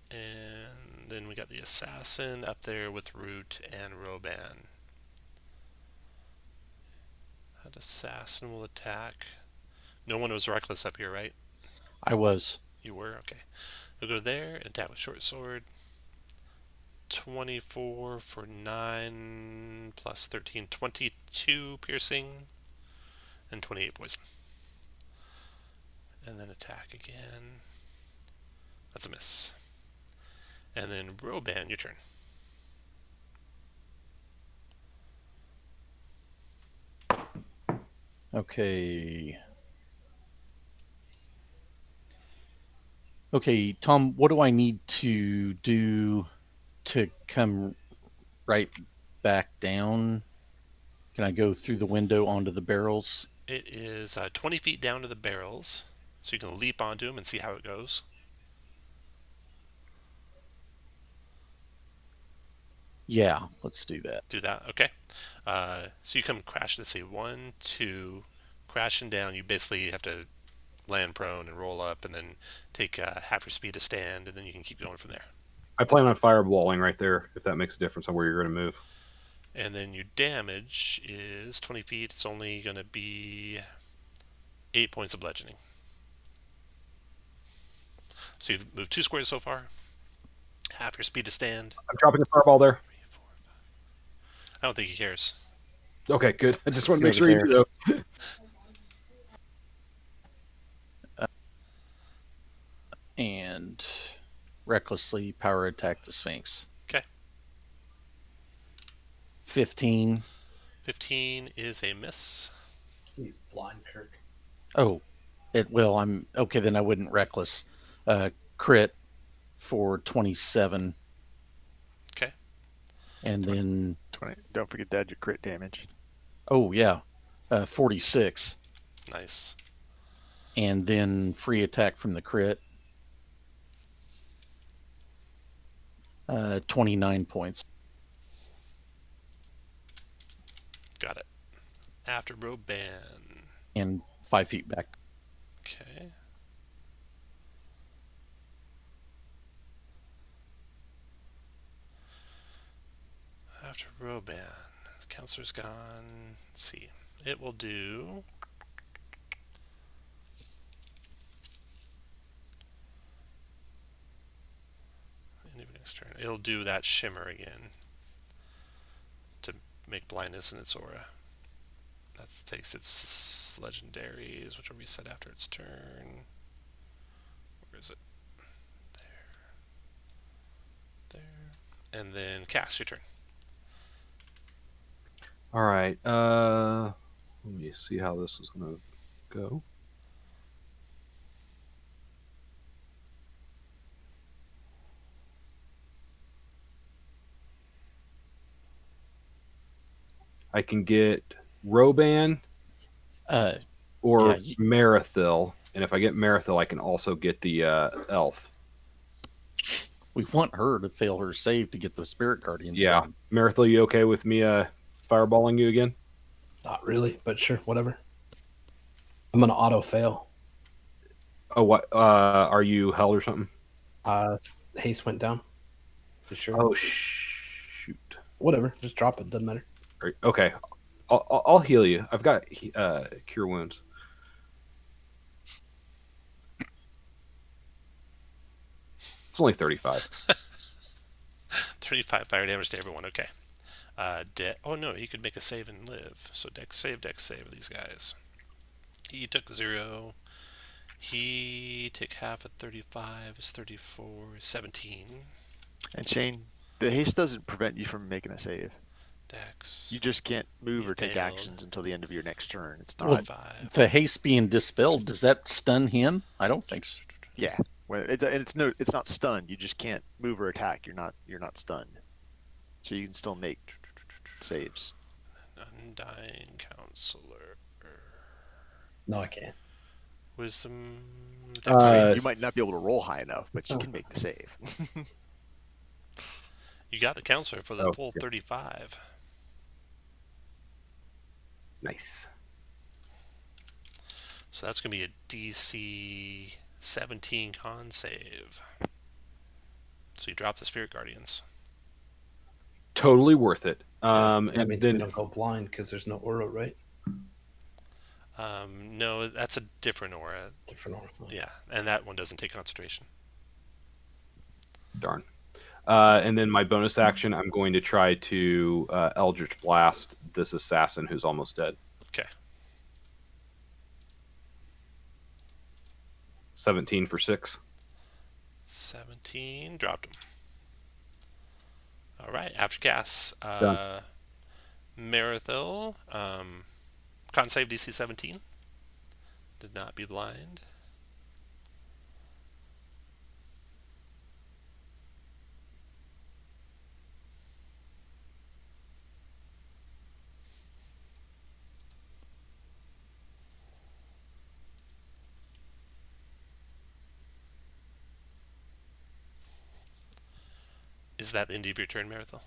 And then we got the assassin up there with Root and Roban. That assassin will attack. No one was reckless up here, right? I was. You were? Okay. You'll go there and attack with short sword. 24 for 9 plus 13, 22 piercing, and 28 poison. And then attack again. That's a miss. And then Roban, your turn. Okay. Okay, Tom, what do I need to do to come right back down? Can I go through the window onto the barrels? It is 20 feet down to the barrels, so you can leap onto them and see how it goes. Yeah, let's do that. Do that, okay. So you come crash, let's see, 1, 2, crashing down. You basically have to land prone and roll up and then take half your speed to stand, and then you can keep going from there. I plan on fireballing right there, if that makes a difference on where you're going to move. And then your damage is 20 feet. It's only going to be 8 points of bludgeoning. So you've moved 2 squares so far. Half your speed to stand. I'm dropping a fireball there. 3, 4, 5. I don't think he cares. Okay, good. I just want to make Maybe sure you do. And recklessly power attack the Sphinx. Okay. 15. 15 is a miss. He's blind, Kirk. Oh, it will. I'm okay. Then I wouldn't reckless. Crit for 27. Okay. And then 20. Don't forget to add your crit damage. oh yeah, 46. Nice. And then free attack from the crit. 29 points. Got it. After Roban. And 5 feet back. Okay. After Roban. The counselor's gone. Let's see. It will do... It'll do that shimmer again to make blindness in its aura. That takes its legendaries, which will reset after its turn. Where is it? There. And then cast your turn. All right. Let me see how this is going to go. I can get Roban or yeah, Marathil, and if I get Marathil, I can also get the elf. we want her to fail her save to get the Spirit Guardians. Yeah, done. Marathil, you okay with me fireballing you again? Not really, but sure, whatever. I'm gonna auto fail. Oh, what? Are you held or something? Haste went down. You sure? Oh, shoot. Whatever, just drop it. Doesn't matter. Okay, I'll heal you. I've got cure wounds. It's only 35. 35 fire damage to everyone. Okay. Oh no, he could make a save and live. So dex save with these guys. He took 0. He took half of 35. Is 34. 17. And Shane, the haste doesn't prevent you from making a save. Dex. You just can't move You or take failed. actions until the end of your next turn. It's Well, not. 5. The haste being dispelled, does that stun him? I don't think so. Yeah. Well, it's not stunned. You just can't move or attack. You're not stunned. So you can still make saves. Undying Counselor. No, I can't. Wisdom. Dex save. You might not be able to roll high enough, but you can make the save. You got the counselor for the full yeah. 35. Nice. So that's going to be a DC 17 con save. So you drop the Spirit Guardians. Totally worth it. That And means then we don't go blind because there's no aura, right? No, that's a different aura. Different order. Yeah, and that one doesn't take concentration. Darn. And then my bonus action, I'm going to try to Eldritch Blast this assassin who's almost dead. Okay. 17 for 6. 17, dropped him. All right, after cast, Done. Marathil, con save DC 17. Did not be blind. Is that the end of your turn, Marathil?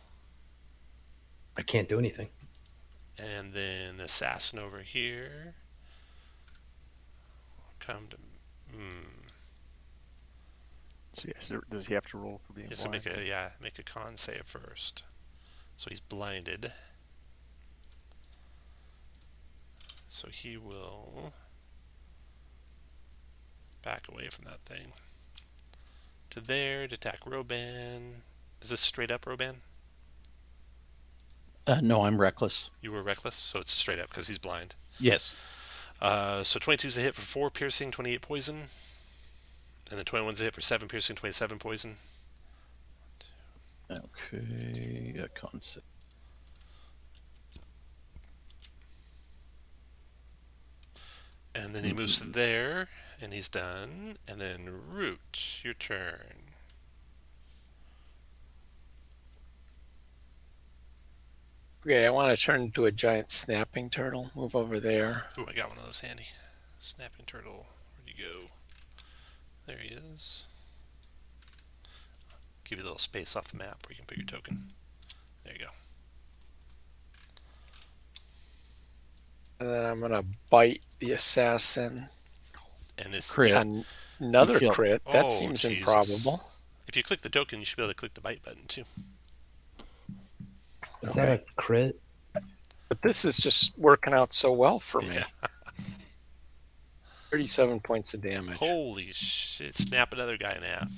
I can't do anything. And then the assassin over here. Come to. So yes, does he have to roll for being Yes, so blind? make a con save first. So he's blinded. So he will back away from that thing. To there to attack Roban. Is this straight up, Roban? No, I'm reckless. You were reckless, so it's straight up because he's blind. Yes. So 22 is a hit for 4 piercing, 28 poison. And then 21 is a hit for 7 piercing, 27 poison. Okay, a concept. And then he moves to there, and he's done. And then Root, your turn. Okay, I want to turn into a giant snapping turtle. Move over there. Ooh, I got one of those handy. Snapping turtle. Where'd you go? There he is. Give you a little space off the map where you can put your token. There you go. And then I'm going to bite the assassin. And this Crit. Another You kill- crit. That Oh, seems Jesus. improbable. If you click the token, you should be able to click the bite button too. Is that a crit? But this is just working out so well for me. Yeah. 37 points of damage. Holy shit! Snap another guy in half.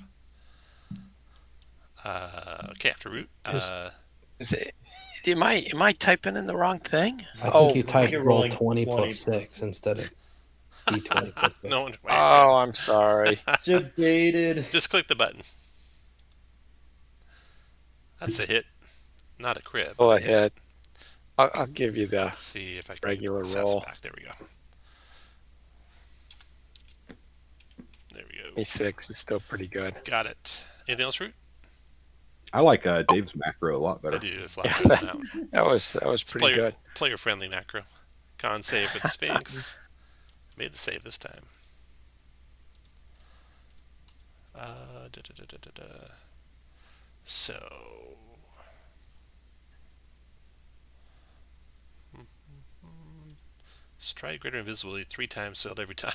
Okay, after Root. Is it? Am I typing in the wrong thing? I Oh, think you typed You're roll rolling 20 20 plus 6 instead of d20 plus 6. No wonder why oh, I'm sorry. Debated. Just click the button. That's a hit, not a crit. Go but a hit. ahead. I'll give you the Let's see if I can regular assess roll. back. There we go. There we go. A6 is still pretty good. Got it. Anything else, Root? I like Dave's macro a lot better. I do. It's a lot Yeah, better than that one. That was It's pretty good. Player friendly macro. Con save for the Sphinx. Made the save this time. So. Strike greater invisibility 3 times, failed every time.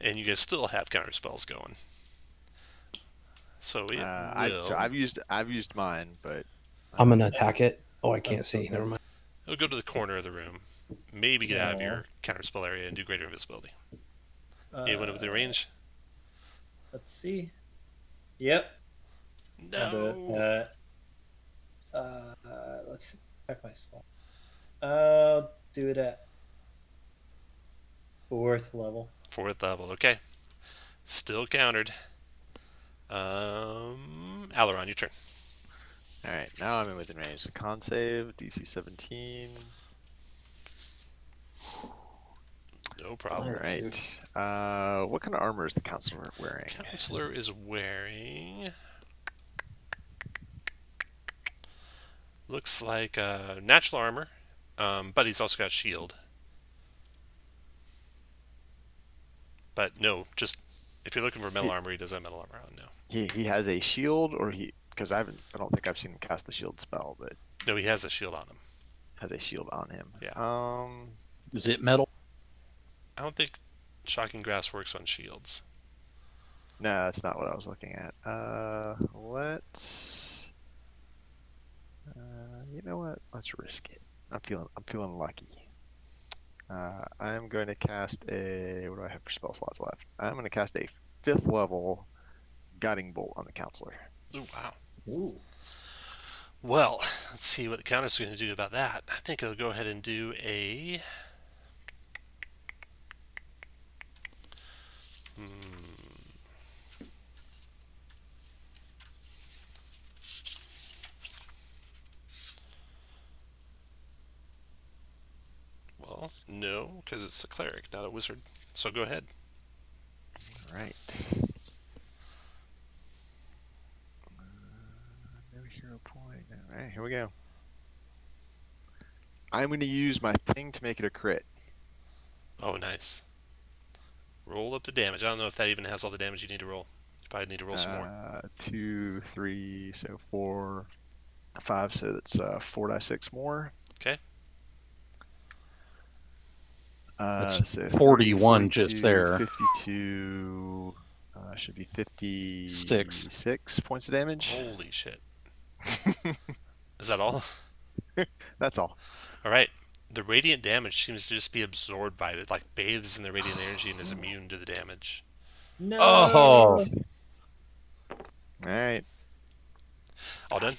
And you guys still have counter spells going. So it will. I've used mine, but I'm going to attack it. Oh, I can't see. Never mind. It'll go to the corner of the room. Maybe get out of your counter spell area and do greater invisibility. Anyone within range? Let's see. Yep. No. Let's check my slot. I'll do it at 4th level. 4th level. Okay. Still countered. Aileron, your turn. all right. Now I'm in within range. The con save DC 17. No All problem. right. What kind of armor is the counselor wearing? Counselor is wearing. Looks like natural armor, but he's also got shield. But no, just if you're looking for metal armor, he does have metal armor on. No, He has a shield, or because I don't think I've seen him cast the shield spell, but no, he has a shield on him. has a shield on him. Yeah. Is it metal? I don't think Shocking Grass works on shields. No, that's not what I was looking at. Let's. You know what? Let's risk it. I'm feeling lucky. I'm going to cast a. What do I have for spell slots left? I'm going to cast a 5th level Guiding Bolt on the Counselor. Ooh, wow. Ooh. Well, let's see what the counter's going to do about that. I think I'll go ahead and do a... Well, no, because it's a cleric, not a wizard. So go ahead. All right. No hero point. All right, here we go. I'm going to use my thing to make it a crit. Oh, nice. Roll up the damage. I don't know if that even has all the damage you need to roll. You probably need to roll some more. 2, 3, so 4, 5, so that's 4d6 more. Okay. That's So 41 just 42, there. 52, should be 56 points of damage. Holy shit. Is that all? That's all. All right. The radiant damage seems to just be absorbed by it, like bathes in the radiant energy and is immune to the damage. No. Oh, All right. All done?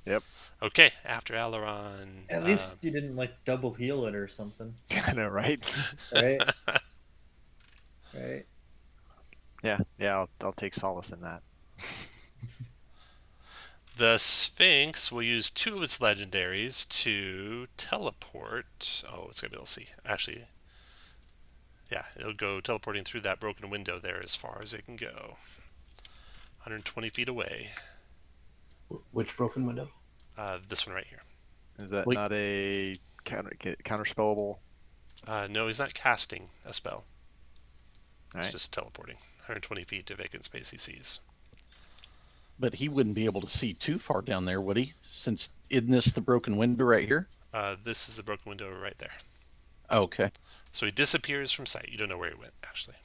Yep. Okay, after Aileron. At least you didn't like double heal it or something, I know, right? right? Right. Yeah. I'll take solace in that. The Sphinx will use 2 of its legendaries to teleport. Oh, it's going to be able to see. Actually, yeah, it'll go teleporting through that broken window there as far as it can go. 120 feet away. Which broken window? This one right here. Is that Wait. not a counterspellable? No, he's not casting a spell. All It's right. just teleporting. 120 feet to vacant space he sees. but he wouldn't be able to see too far down there, would he? Since isn't this the broken window right here? This is the broken window right there. Okay. So he disappears from sight. You don't know where he went, actually.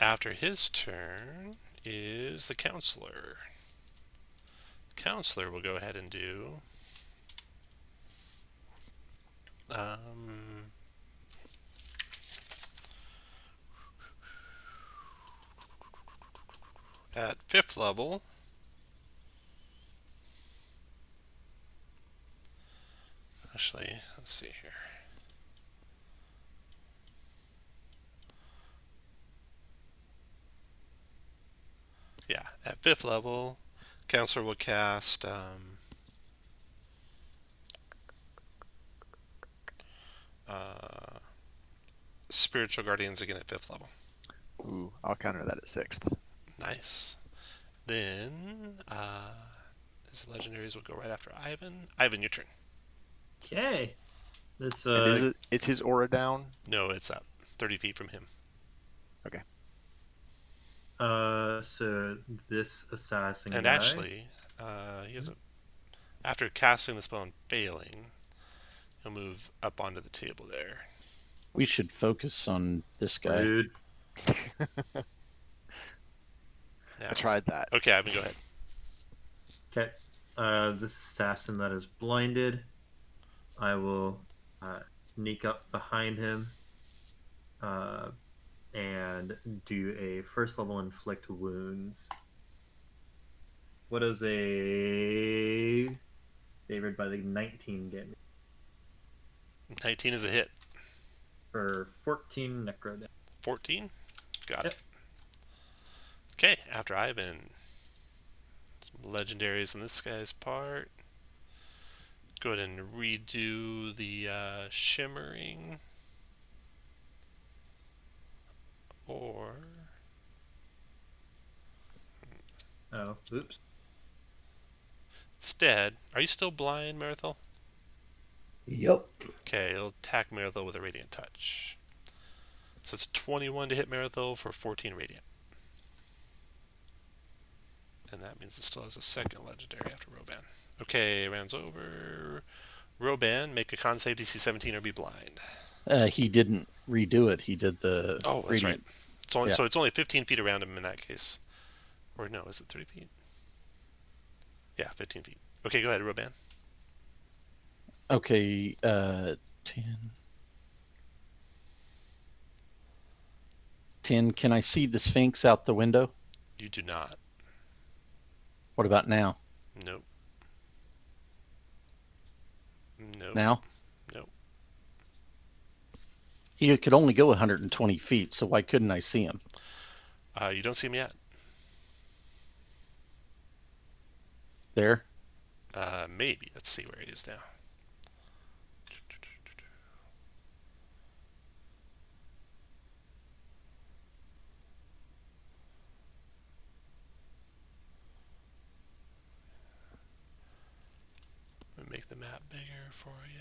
After his turn is the Counselor. The Counselor will go ahead and do... at 5th level, actually, let's see here. Yeah, at 5th level, Counselor will cast Spiritual Guardians again at 5th level. Ooh, I'll counter that at 6th. Nice. Then his legendaries will go right after Ivan. Ivan, your turn. Okay. This And is his aura down? No, it's up 30 feet from him. Okay. so this assassin And guy, actually, he has a. After casting the spell and failing, he'll move up onto the table there. We should focus on this guy. rude. Yeah, I tried that. Okay, Ivan, go ahead. Okay. This assassin that is blinded, I will sneak up behind him and do a 1st level inflict wounds. What does a favored by the 19 get me? 19 is a hit. For 14 necro damage. 14? Got Yep. it. Okay, after Ivan. Some legendaries on this guy's part. Go ahead and redo the shimmering. Or... Oh, oops. Instead, are you still blind, Marathel? Yep. Okay, he'll attack Marathel with a Radiant Touch. So it's 21 to hit Marathel for 14 Radiant. And that means it still has a 2nd legendary after Roban. Okay, round's over. Roban, make a con save DC 17 or be blind. He didn't redo it. He did the Oh, that's radiant. right. It's only, Yeah. So it's only 15 feet around him in that case. Or no, is it 30 feet? Yeah, 15 feet. Okay, go ahead, Roban. Okay, 10. 10. Can I see the Sphinx out the window? You do not. What about now? Nope. Nope. Now? Nope. He could only go 120 feet, so why couldn't I see him? You don't see him yet. There? Maybe. Let's see where he is now. Let me make the map bigger for you.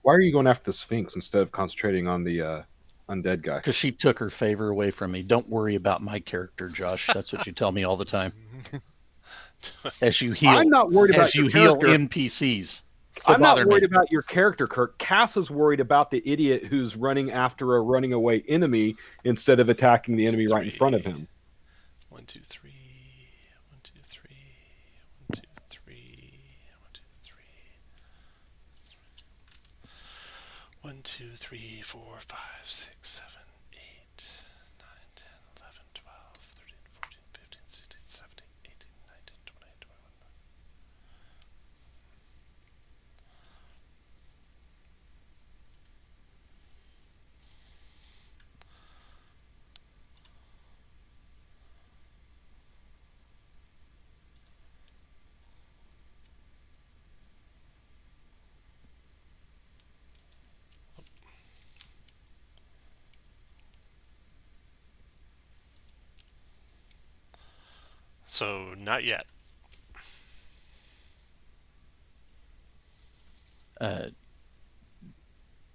Why are you going after the Sphinx instead of concentrating on the undead guy? Because she took her favor away from me. Don't worry about my character, Josh. That's what you tell me all the time. As you heal, I'm not worried about as you your heal character. NPCs. I'm not bother worried me. about your character, Kirk. Cass is worried about the idiot who's running after a running away enemy instead of attacking the enemy right in front of him. 1, 2, 3. 1, 2, 3. 1, 2, 3. 1, 2, 3. 1, 2, 3, 4, 5, 6, 7, 8, 9, 10, 11, 12, 13, 14, 15, 16, 17, 18, 19, 20, 21. So, not yet.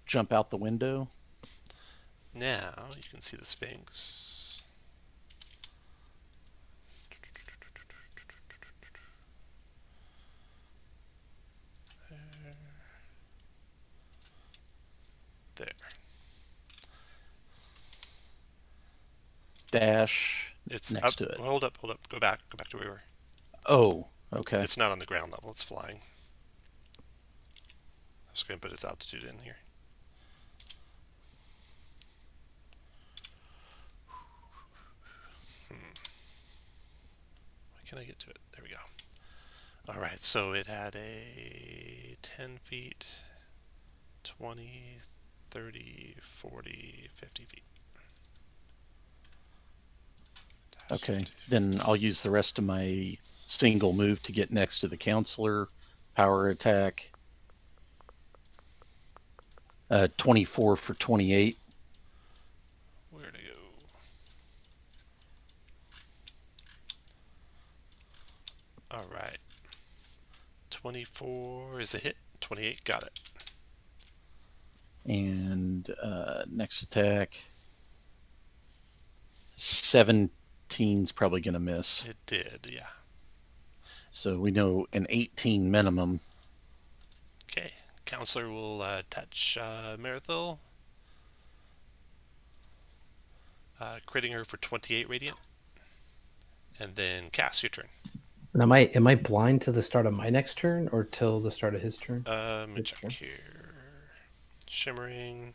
Jump out the window. Now, you can see the Sphinx. There. Dash It's next up. to it. Hold up. Go back to where we were. Oh, okay. It's not on the ground level, it's flying. I was going to put its altitude in here. Why can't I get to it? There we go. Alright, so it had a 10 feet, 20, 30, 40, 50 feet. Okay, then I'll use the rest of my single move to get next to the counselor. Power attack. 24 for 28. Where to go? Alright. 24 is a hit. 28, got it. And next attack. 17's probably going to miss. It did, yeah. So we know an 18 minimum. Okay. Counselor will touch Marithil. Critting her for 28 radiant. And then Cass, your turn. And am I blind to the start of my next turn or till the start of his turn? Let me His check turn? here. Shimmering.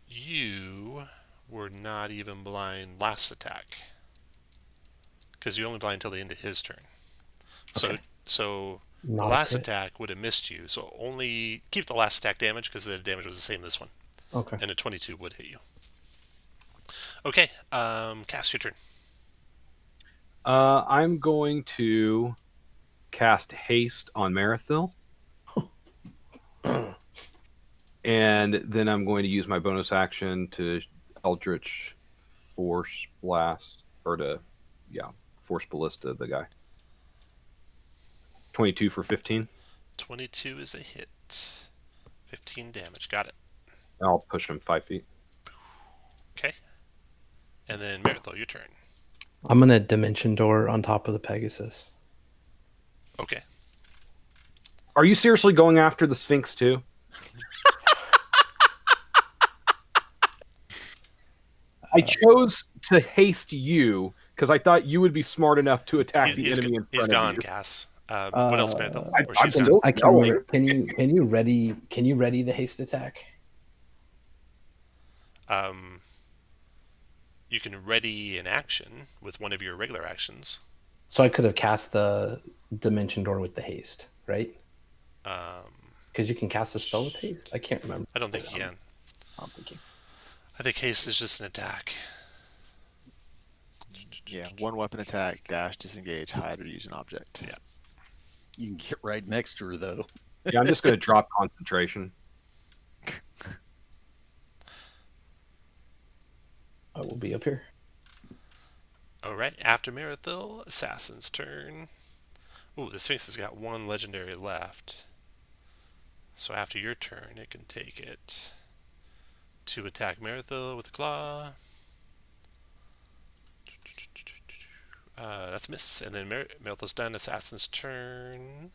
You were not even blind last attack. Because you only blind until the end of his turn. Okay. So the Not a last crit? attack would have missed you. So only keep the last attack damage because the damage was the same this one. Okay. And a 22 would hit you. Okay, Cass, your turn. I'm going to cast Haste on Marithil. And then I'm going to use my bonus action to Eldritch Force Blast, or to, Force Ballista the guy. 22 for 15. 22 is a hit. 15 damage. Got it. I'll push him 5 feet. Okay. And then Marithil, your turn. I'm going to Dimension Door on top of the Pegasus. Okay. Are you seriously going after the Sphinx too? I chose to haste you because I thought you would be smart enough to attack the enemy in He's front of gone, you. Cass. What else, Marathon? Or I'm she's gone. still I can. going. Can you ready the haste attack? You can ready an action with one of your regular actions. So I could have cast the dimension door with the haste, right? Because you can cast a spell with haste. I can't remember. I don't think you can. I'm thinking. I think haste is just an attack. Yeah, one weapon attack, dash, disengage, hide, or use an object. Yeah. You can get right next to her, though. Yeah, I'm just going to drop concentration. I will be up here. All right. After Marathil, Assassin's turn. Ooh, the Sphinx has got one legendary left. So after your turn, it can take it to attack Marathil with a claw. That's a miss. And then Marathil's done. Assassin's turn.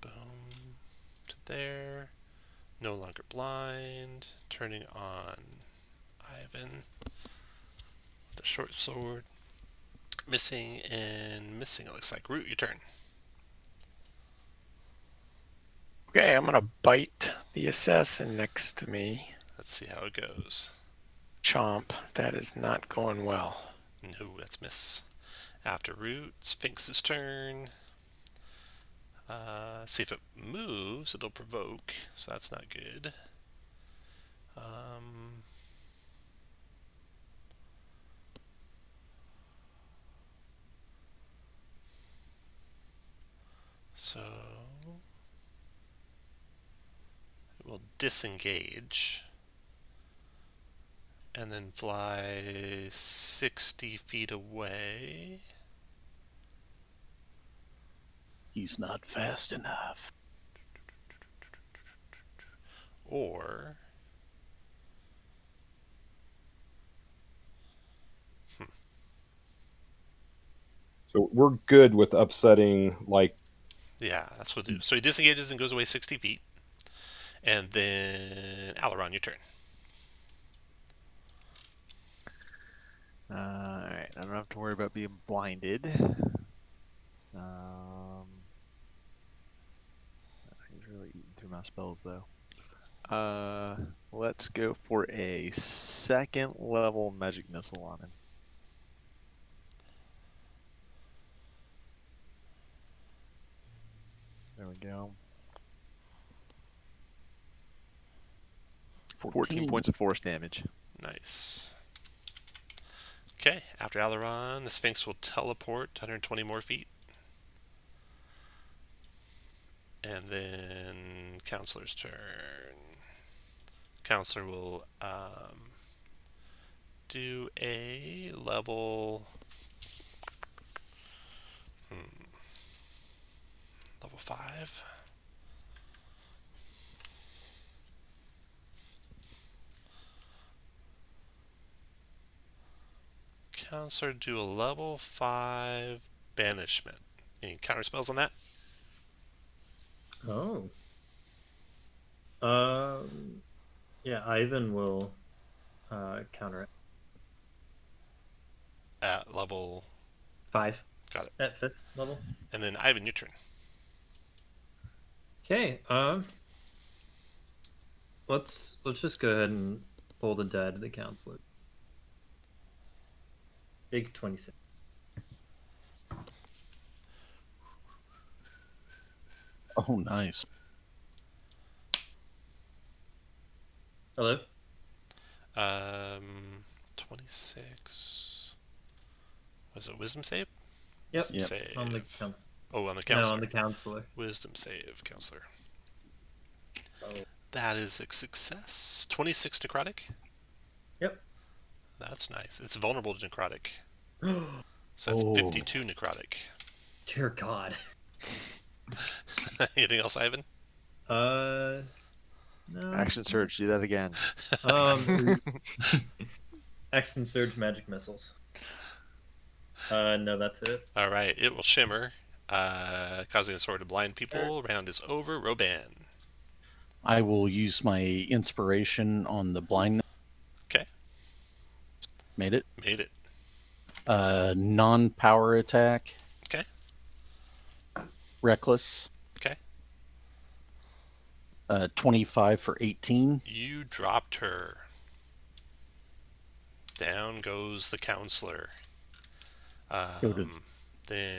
Boom. To there. No longer blind. Turning on Ivan. The short sword. Missing and missing, it looks like. Root, your turn. Okay, I'm going to bite the assassin next to me. Let's see how it goes. Chomp. That is not going well. No, that's miss. After Root, Sphinx's turn. See if it moves, it'll provoke, so that's not good. So it will disengage and then fly 60 feet away. He's not fast enough. Or So we're good with upsetting, like... yeah, that's what we'll do. So he disengages and goes away 60 feet. And then Aileron, your turn. Alright, I don't have to worry about being blinded. He's really eating through my spells, though. Let's go for a second level magic missile on him. There we go. 14 points of force damage. Nice. Okay, after Aileron, the Sphinx will teleport 120 more feet. And then Counselor's turn. Counselor will do a level... level 5. Counselor do a level 5 banishment. Any counter spells on that? Oh. Yeah, Ivan will counter it. At level 5. Got it. At 5th level. And then Ivan, your turn. Okay. Let's just go ahead and pull the dead of the counselor. Big 26. Oh, nice. Hello? 26. Was it wisdom save? Yep. Wisdom save. On the counselor. Oh, on the No, counselor. on the counselor. Wisdom save, counselor. Oh. That is a success. 26 necrotic. Yep. That's nice. It's vulnerable to necrotic. So that's 52 necrotic. Dear God. Anything else, Ivan? No. Action surge, do that again. Action surge magic missiles. No, that's it. All right. It will shimmer causing a sword to blind people. Round is over. Roban. I will use my inspiration on the blindness. Okay. Made it. Made it. Non-power attack. Okay. Reckless. Okay. 25 for 18. You dropped her. Down goes the counselor. Then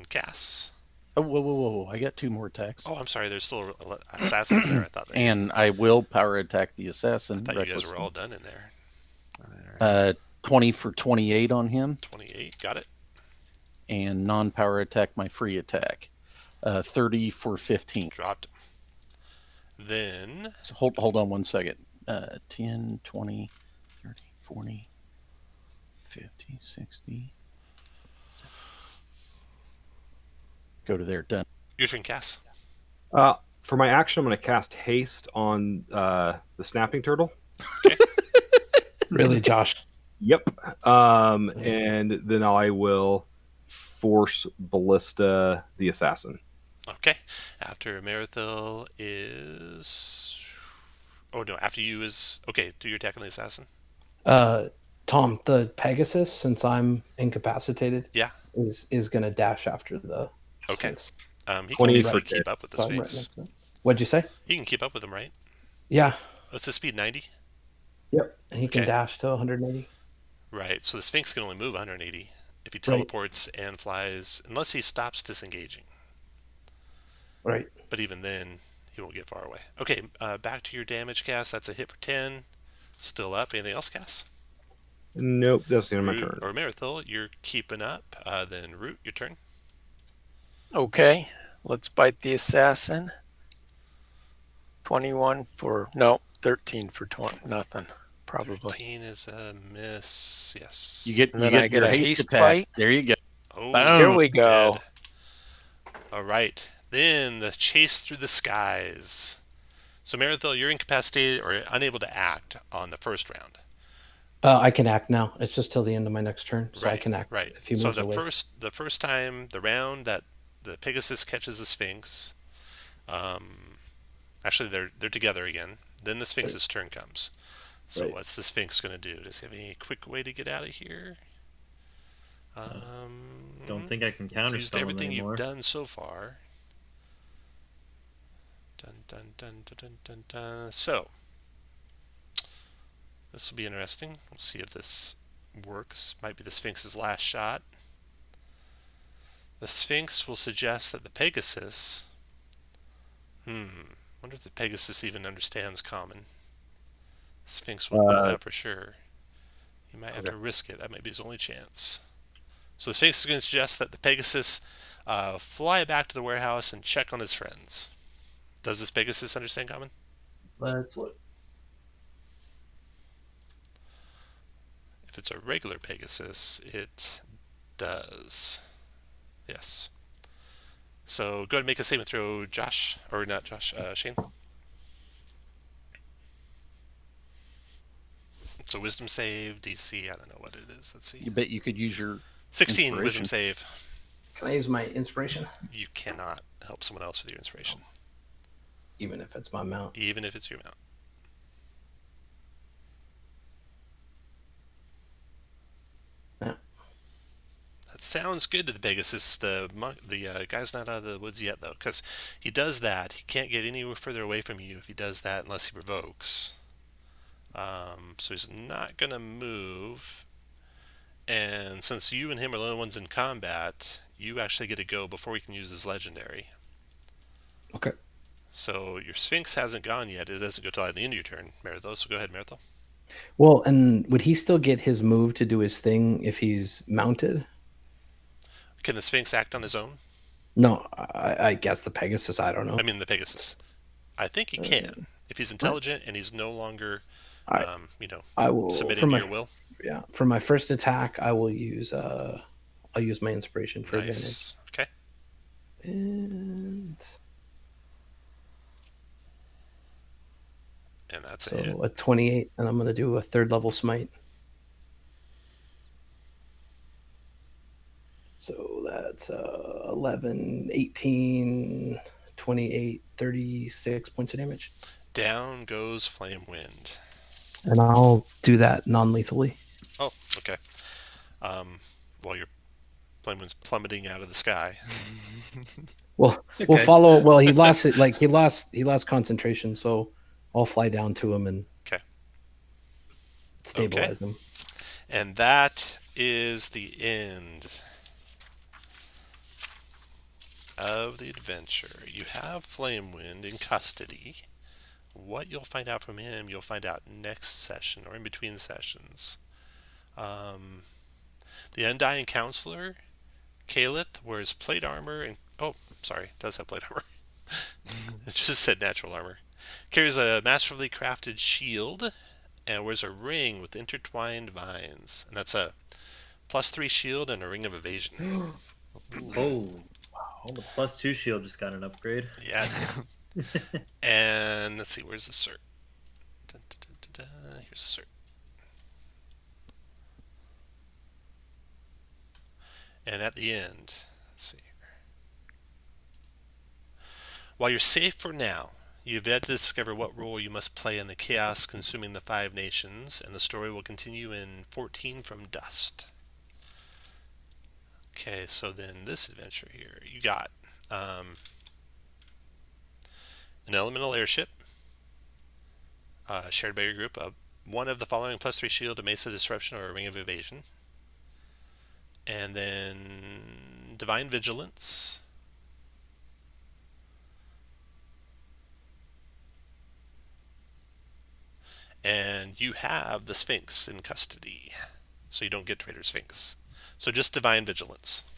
Cass. Oh, whoa. I got 2 more attacks. Oh, I'm sorry. There's still assassins there. I thought. And I will power attack the assassin. I thought you guys were all done in there. 20 for 28 on him. 28. Got it. And non-power attack my free attack. 30 for 15. Dropped. Then. So hold on 1 second. 10, 20, 30, 40, 50, 60. 70. Go to there. Done. Your turn, Cass. For my action, I'm going to cast haste on the snapping turtle. Really, Josh? Yep. And then I will force ballista the assassin. Okay. After Merithil is. Oh no! After you is okay. Do your attack on the assassin. Tom, the Pegasus, since I'm incapacitated, Yeah. is going to dash after the Okay. Sphinx. He can easily keep up with the So I'm right Sphinx. next to it. What'd you say? He can keep up with him, right? Yeah. What's his speed? 90. Yep. And he can Okay. dash to 180. Right. So the Sphinx can only move 180 if he Right. teleports and flies, unless he stops disengaging. Right. But even then, he won't get far away. Okay. Back to your damage, Cass. That's a hit for 10. Still up. Anything else, Cass? Nope, that's the end of my Root turn. or Merithil, you're keeping up. Then Root, your turn. Okay, let's bite the assassin. 21 for, no, 13 for 20, nothing, probably. 13 is a miss. Yes. You get And then I get your a haste haste attack. bite. There you go. Oh, Boom. Here we go. dead. All right. Then the chase through the skies. So Merithil, you're incapacitated or unable to act on the first round. I can act now. It's just till the end of my next turn, so I can act Right. if he So moves away. the first time, the round that the Pegasus catches the Sphinx, actually they're together again. Then the Sphinx's turn comes. So Right. what's the Sphinx going to do? Does he have any quick way to get out of here? Don't think I can He's counterspell used him everything anymore. you've done so far. Dun. So this will be interesting. We'll see if this works. Might be the Sphinx's last shot. The Sphinx will suggest that the Pegasus. Wonder if the Pegasus even understands common. Sphinx won't know that for sure. You might have to risk it. That might be his only chance. So the Sphinx is going to suggest that the Pegasus fly back to the warehouse and check on his friends. Does this Pegasus understand common? Let's look. If it's a regular Pegasus, it does. Yes. So go ahead and make a saving throw, Josh. Or not Josh, Shane. So wisdom save, DC, I don't know what it is. Let's see. You bet you could use your 16 inspiration. wisdom save. Can I use my inspiration? You cannot help someone else with your inspiration, Even if it's my mount. even if it's your mount. Yeah. That sounds good to the Pegasus. The guy's not out of the woods yet, though, because he does that. He can't get any further away from you if he does that unless he provokes. So he's not going to move. And since you and him are the only ones in combat, you actually get to go before he can use his legendary. Okay. So your Sphinx hasn't gone yet. It doesn't go till the end of your turn, Merithil. So go ahead, Merithil. Well, and would he still get his move to do his thing if he's mounted? Can the Sphinx act on his own? No, I guess the Pegasus. I don't know. I mean, the Pegasus. I think he can. If he's intelligent and he's no longer, I will submitting to your will. Yeah, for my first attack, I will use I'll use my inspiration for Nice. Okay. advantage. And that's a So hit. a 28, and I'm going to do a 3rd level smite. So It's 11, 18, 28, 36 points of damage. Down goes Flame Wind. And I'll do that non-lethally. Oh, okay. While your Flame Wind's plummeting out of the sky. Well, we'll follow. Well, he lost it. Like he lost concentration, so I'll fly down to him and stabilize him. And that is the end of the adventure. You have Flame Wind in custody. What you'll find out from him, you'll find out next session or in between sessions. The Undying Counselor, Kalith, wears plate armor and does have plate armor. It just said natural armor. Carries a masterfully crafted shield and wears a ring with intertwined vines. And that's a +3 shield and a ring of evasion. Oh, wow. The +2 shield just got an upgrade. Yeah, it did. And let's see, where's the cert? Here's the cert. And at the end, let's see here. While you're safe for now, you've yet to discover what role you must play in the chaos consuming the 5 nations, and the story will continue in 14 from Dust. Okay, so then this adventure here, you got an elemental airship shared by your group. One of the following +3 shield, a Mesa Disruption, or a Ring of Evasion. And then Divine Vigilance. And you have the Sphinx in custody, so you don't get Traitor Sphinx. So just Divine Vigilance.